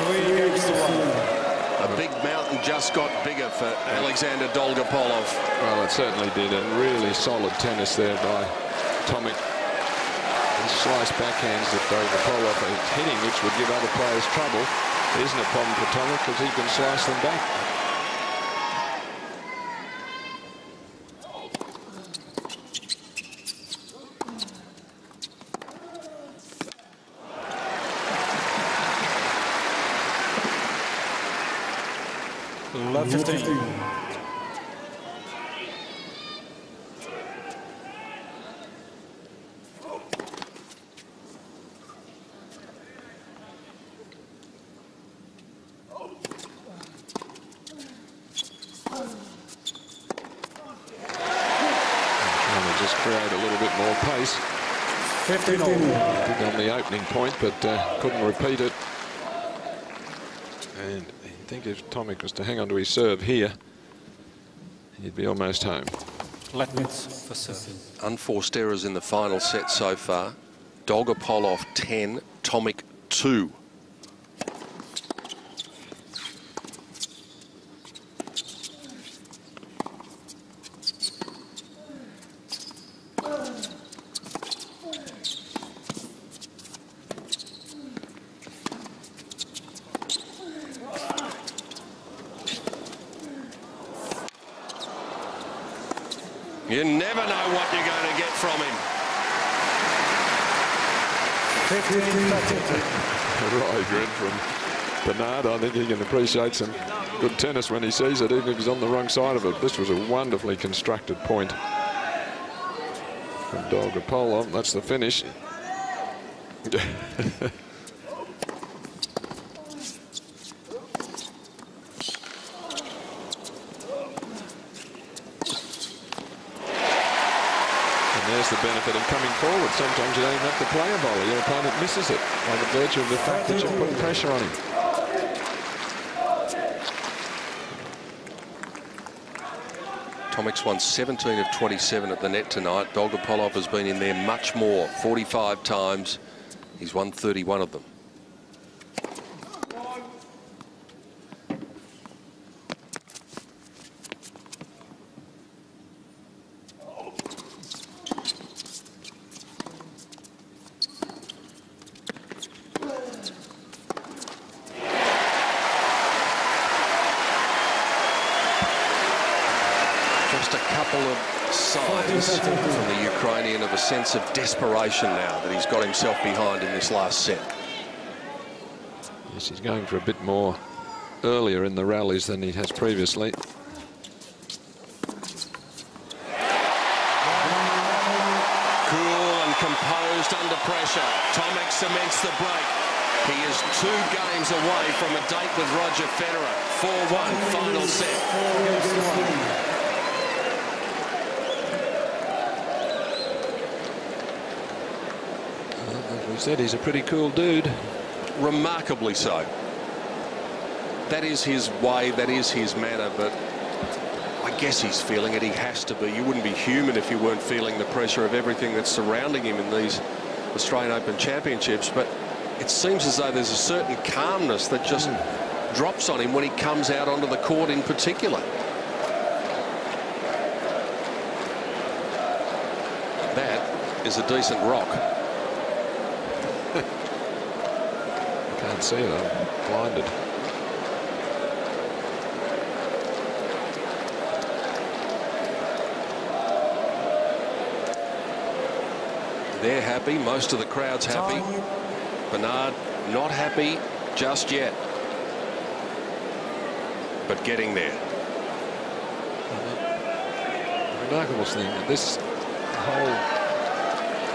3 games to 1. A big mountain just got bigger for Alexander Dogopolov. Well, it certainly did. A really solid tennis there by Tomic. Slice backhands that Dogopolov is hitting, which would give other players trouble. It isn't a problem for Tomic because he can slice them back. Love 15. Create a little bit more pace. 15 all. Did on the opening point, but couldn't repeat it. And think if Tomic was to hang on to his serve here, he'd be almost home. Letnitz for serving. Unforced errors in the final set so far. Dogopolov 10, Tomic 2. You never know what you're going to get from him. Right, good from Bernard. I think he can appreciate some good tennis when he sees it, even if he's on the wrong side of it. This was a wonderfully constructed point from Dogopolov. That's the finish. There's the benefit of coming forward. Sometimes you don't even have to play a volley. Your opponent misses it by the virtue of the fact that you're putting pressure on him. Tomic's won 17 of 27 at the net tonight. Dogopolov has been in there much more, 45 times. He's won 31 of them. Just a couple of signs from the Ukrainian of a sense of desperation now that he's got himself behind in this last set. Yes, he's going for a bit more earlier in the rallies than he has previously. Cool and composed under pressure. Tomic cements the break. He is 2 games away from a date with Roger Federer. 4-1 final set. He said he's a pretty cool dude. Remarkably so. That is his way, that is his manner, but I guess he's feeling it. He has to be. You wouldn't be human if you weren't feeling the pressure of everything that's surrounding him in these Australian Open Championships. But it seems as though there's a certain calmness that just drops on him when he comes out onto the court in particular. That is a decent rock. Can't see it, I'm blinded. They're happy, most of the crowd's happy. Bernard not happy just yet, but getting there. The remarkable thing, this whole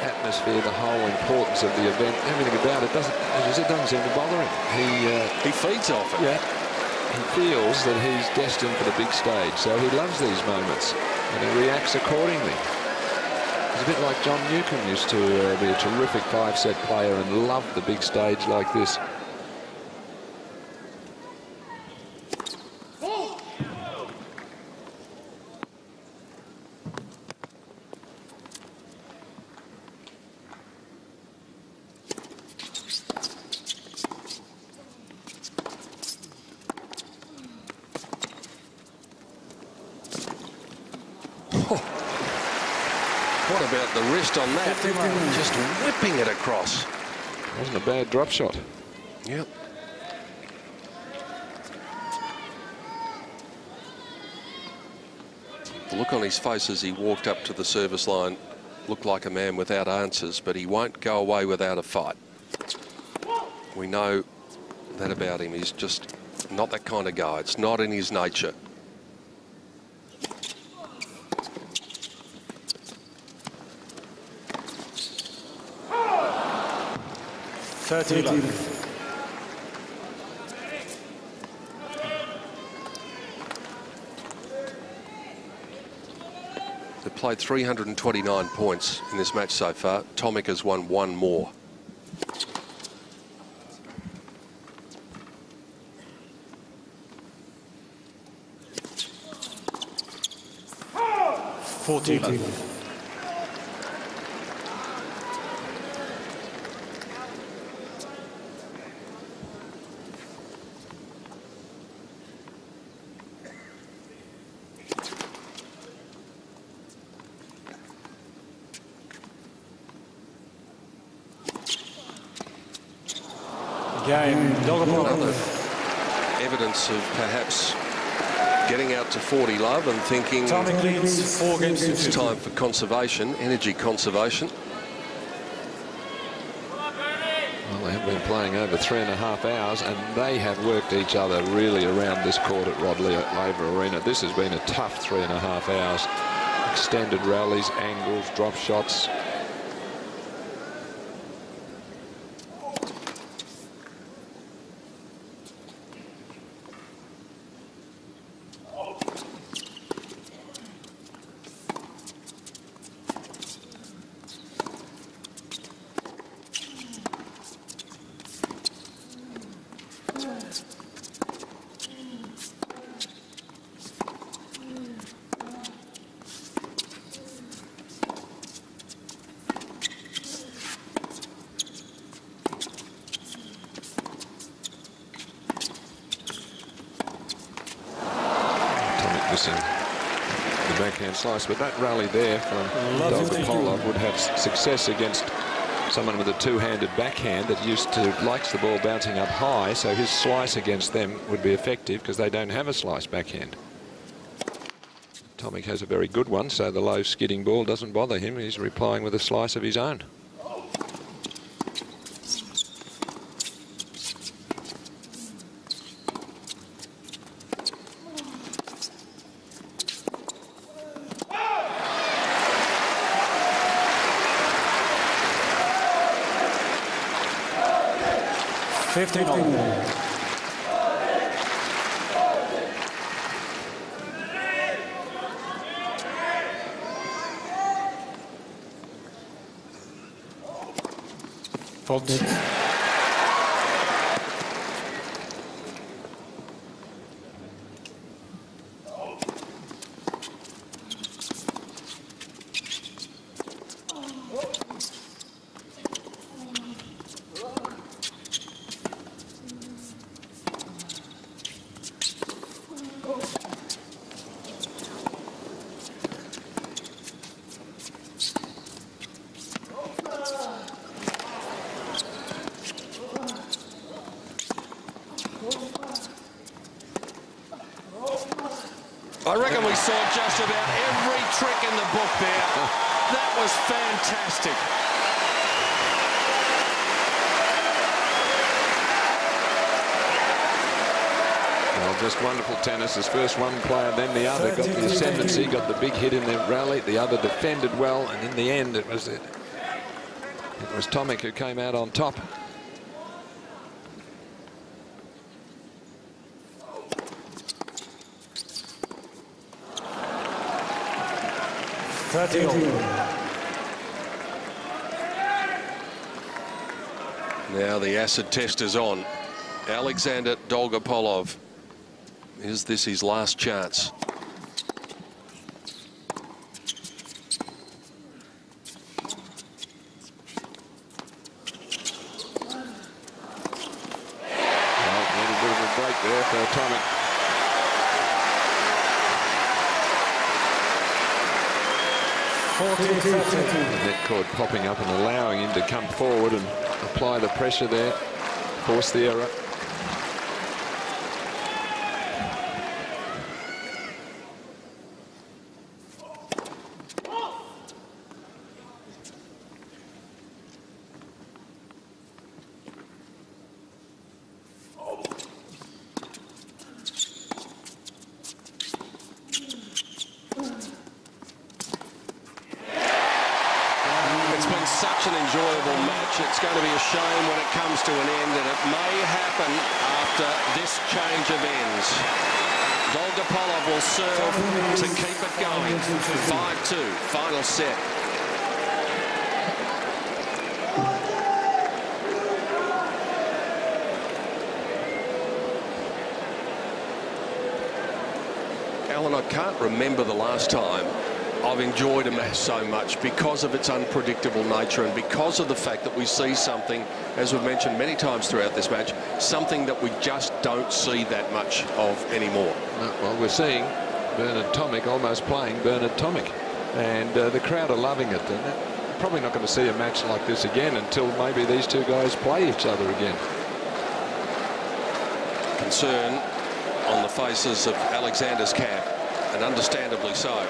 atmosphere, the whole importance of the event, everything about it doesn't, as it doesn't seem to bother him. He feeds off it. Yeah, he feels that he's destined for the big stage, so he loves these moments and he reacts accordingly. He's a bit like John Newcombe used to be a terrific 5-set player and love the big stage like this. What about the wrist on that? Just whipping it across. Wasn't a bad drop shot. Yep. The look on his face as he walked up to the service line looked like a man without answers, but he won't go away without a fight. We know that about him. He's just not that kind of guy. It's not in his nature. They've played 329 points in this match so far. Tomic has won 1 more. 40 love. Game, Dogopolov. Evidence of perhaps getting out to 40 love and thinking Tomic leads 4 games to 2. it's time for conservation, energy conservation. Well, they have been playing over 3.5 hours, and they have worked each other really around this court at Rod Laver Arena. This has been a tough 3.5 hours. Extended rallies, angles, drop shots. Missing the backhand slice, but that rally there from Dogopolov would have success against someone with a two-handed backhand that likes the ball bouncing up high, so his slice against them would be effective because they don't have a slice backhand. Tomic has a very good one, so the low skidding ball doesn't bother him. He's replying with a slice of his own. Fault. I reckon we saw just about every trick in the book there. That was fantastic. Well, just wonderful tennis. As first one player, then the other got the ascendancy, got the big hit in the rally. The other defended well, and in the end, it was Tomic who came out on top. Now the acid test is on. Alexander Dogopolov. Is this his last chance? Well, a little bit of a break there for Tomic. The net cord popping up and allowing him to come forward and apply the pressure there, force the error. Such an enjoyable match. It's going to be a shame when it comes to an end, and it may happen after this change of ends. Dogopolov will serve to keep it going. 5-2, final set. Alan, I can't remember the last time I've enjoyed a match so much because of its unpredictable nature and because of the fact that we see something, as we've mentioned many times throughout this match, something that we just don't see that much of anymore. No, well, we're seeing Bernard Tomic almost playing Bernard Tomic, and the crowd are loving it. And they're probably not going to see a match like this again until maybe these two guys play each other again. Concern on the faces of Alexander's camp, and understandably so.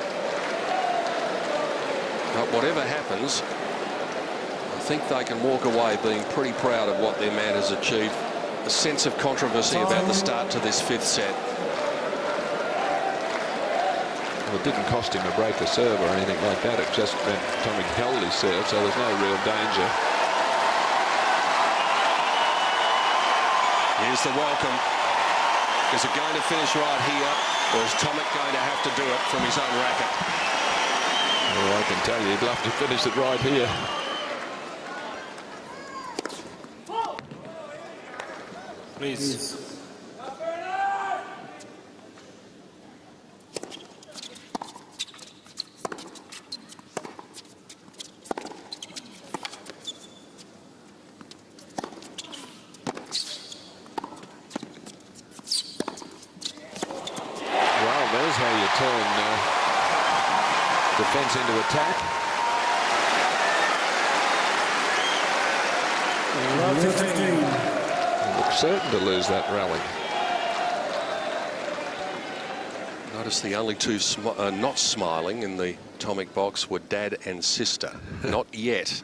But whatever happens, I think they can walk away being pretty proud of what their man has achieved. A sense of controversy about the start to this fifth set. Well, it didn't cost him a break of serve or anything like that. It just meant Tomic held his serve, so there's no real danger. Here's the welcome. Is it going to finish right here, or is Tomic going to have to do it from his own racket? Well, I can tell you, he'd love to finish it right here. Please. Well, there's how you turn defense into attack. He looks certain to lose that rally. Notice the only two not smiling in the Tomic box were dad and sister. Not yet.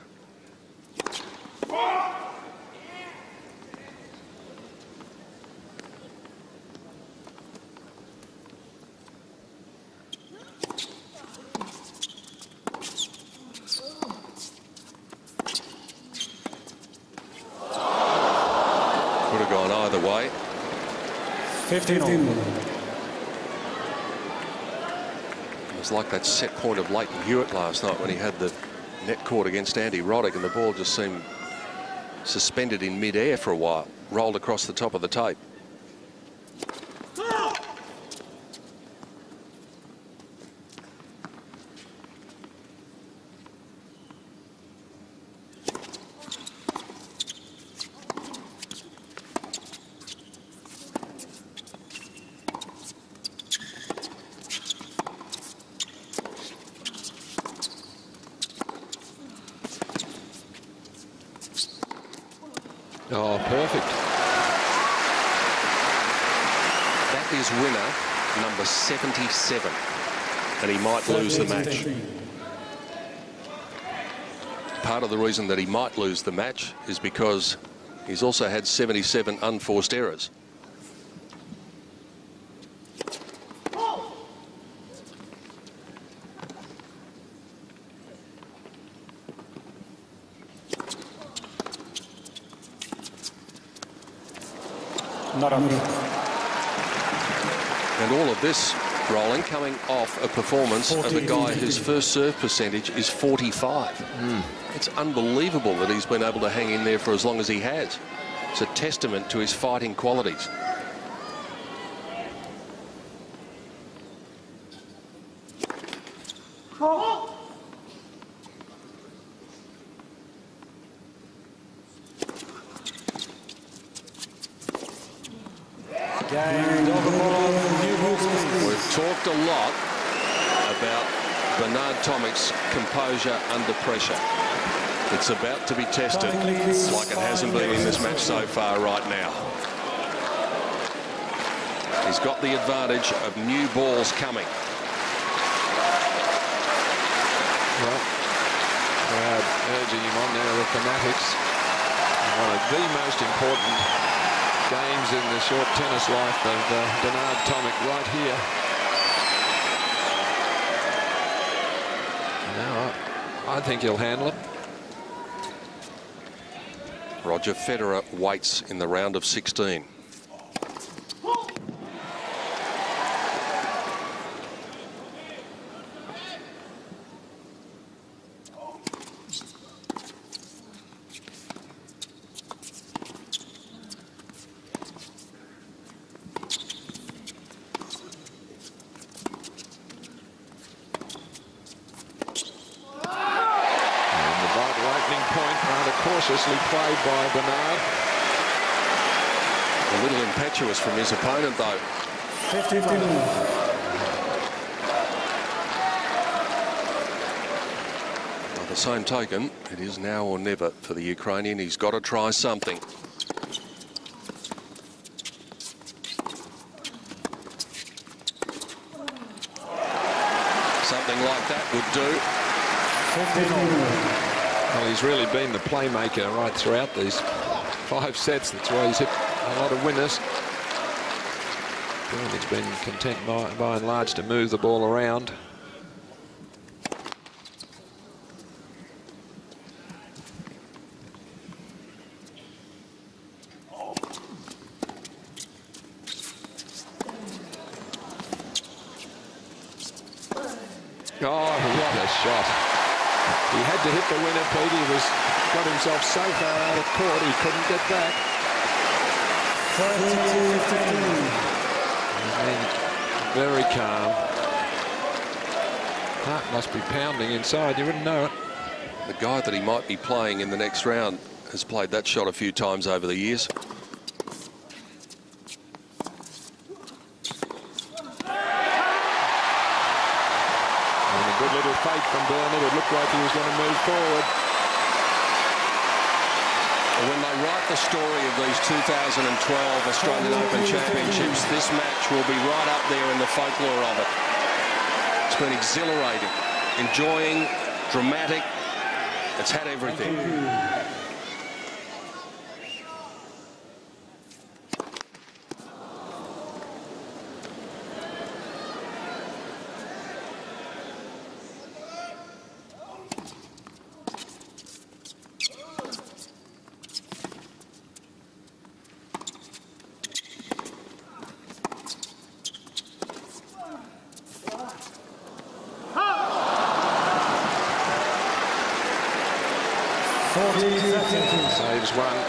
Could have gone either way. 15 all. It was like that set point of Leighton Hewitt last night when he had the net caught against Andy Roddick and the ball just seemed suspended in mid-air for a while, rolled across the top of the tape. Oh, perfect. That is winner number 77, and he might lose the match. Part of the reason that he might lose the match is because he's also had 77 unforced errors. Not on. And all of this rolling coming off a performance of a guy whose first serve percentage is 45. It's unbelievable that he's been able to hang in there for as long as he has. It's a testament to his fighting qualities. We've talked a lot about Bernard Tomic's composure under pressure. It's about to be tested like it hasn't been in this match so far right now. He's got the advantage of new balls coming. Well, crowd urging him on there, the fanatics. One of the most important games in the short tennis life of Bernard Tomic right here. Now, I think he'll handle it. Roger Federer waits in the round of 16. nicely played by Bernard. A little impetuous from his opponent, though. 52. By the same token, it is now or never for the Ukrainian. He's got to try something. Something like that would do. 59. Well, he's really been the playmaker right throughout these 5 sets. That's why he's hit a lot of winners. He's been content by and large to move the ball around. Oh, what a shot. He had to hit the winner, Pete. He got himself so far out of court he couldn't get back. 32-15. Very calm. Heart must be pounding inside. You wouldn't know it. The guy that he might be playing in the next round has played that shot a few times over the years. Good little fake from Burnett. It looked like he was going to move forward. When they write the story of these 2012 Australian Open Championships, this match will be right up there in the folklore of it. It's been exhilarating, enjoying, dramatic. It's had everything. Saves one.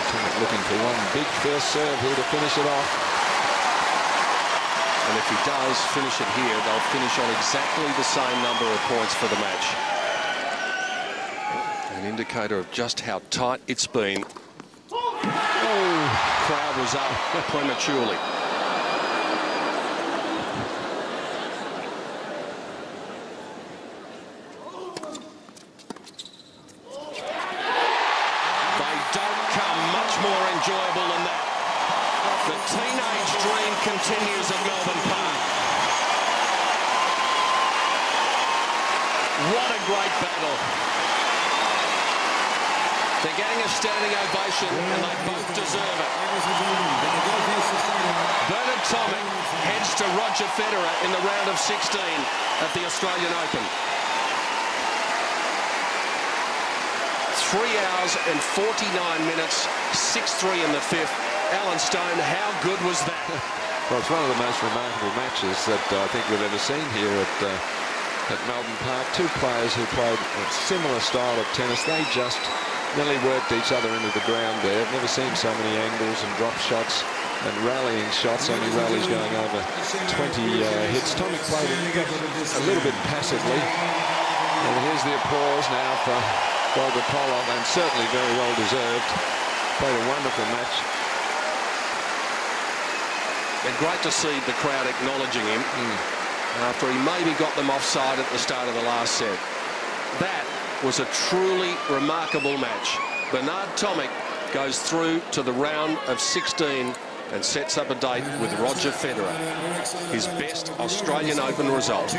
Tomic looking for one big first serve here to finish it off. And if he does finish it here, they'll finish on exactly the same number of points for the match. An indicator of just how tight it's been. Oh, crowd was up prematurely. More enjoyable than that. The teenage dream continues at Melbourne Park. What a great battle. They're getting a standing ovation and they both deserve it. Bernard Tomic heads to Roger Federer in the round of 16 at the Australian Open. 3 hours and 49 minutes, 6-3 in the 5th. Alan Stone, how good was that? Well, it's one of the most remarkable matches that I think we've ever seen here at Melbourne Park. Two players who played a similar style of tennis. They just nearly worked each other into the ground there. I've never seen so many angles and drop shots and rallying shots. Only rallies going over 20 hits. Tomic played a little bit passively. And here's the applause now for Dogopolov, and certainly very well deserved. Played a wonderful match. And great to see the crowd acknowledging him after he maybe got them offside at the start of the last set. That was a truly remarkable match. Bernard Tomic goes through to the round of 16 and sets up a date with Roger Federer, his best Australian Open result.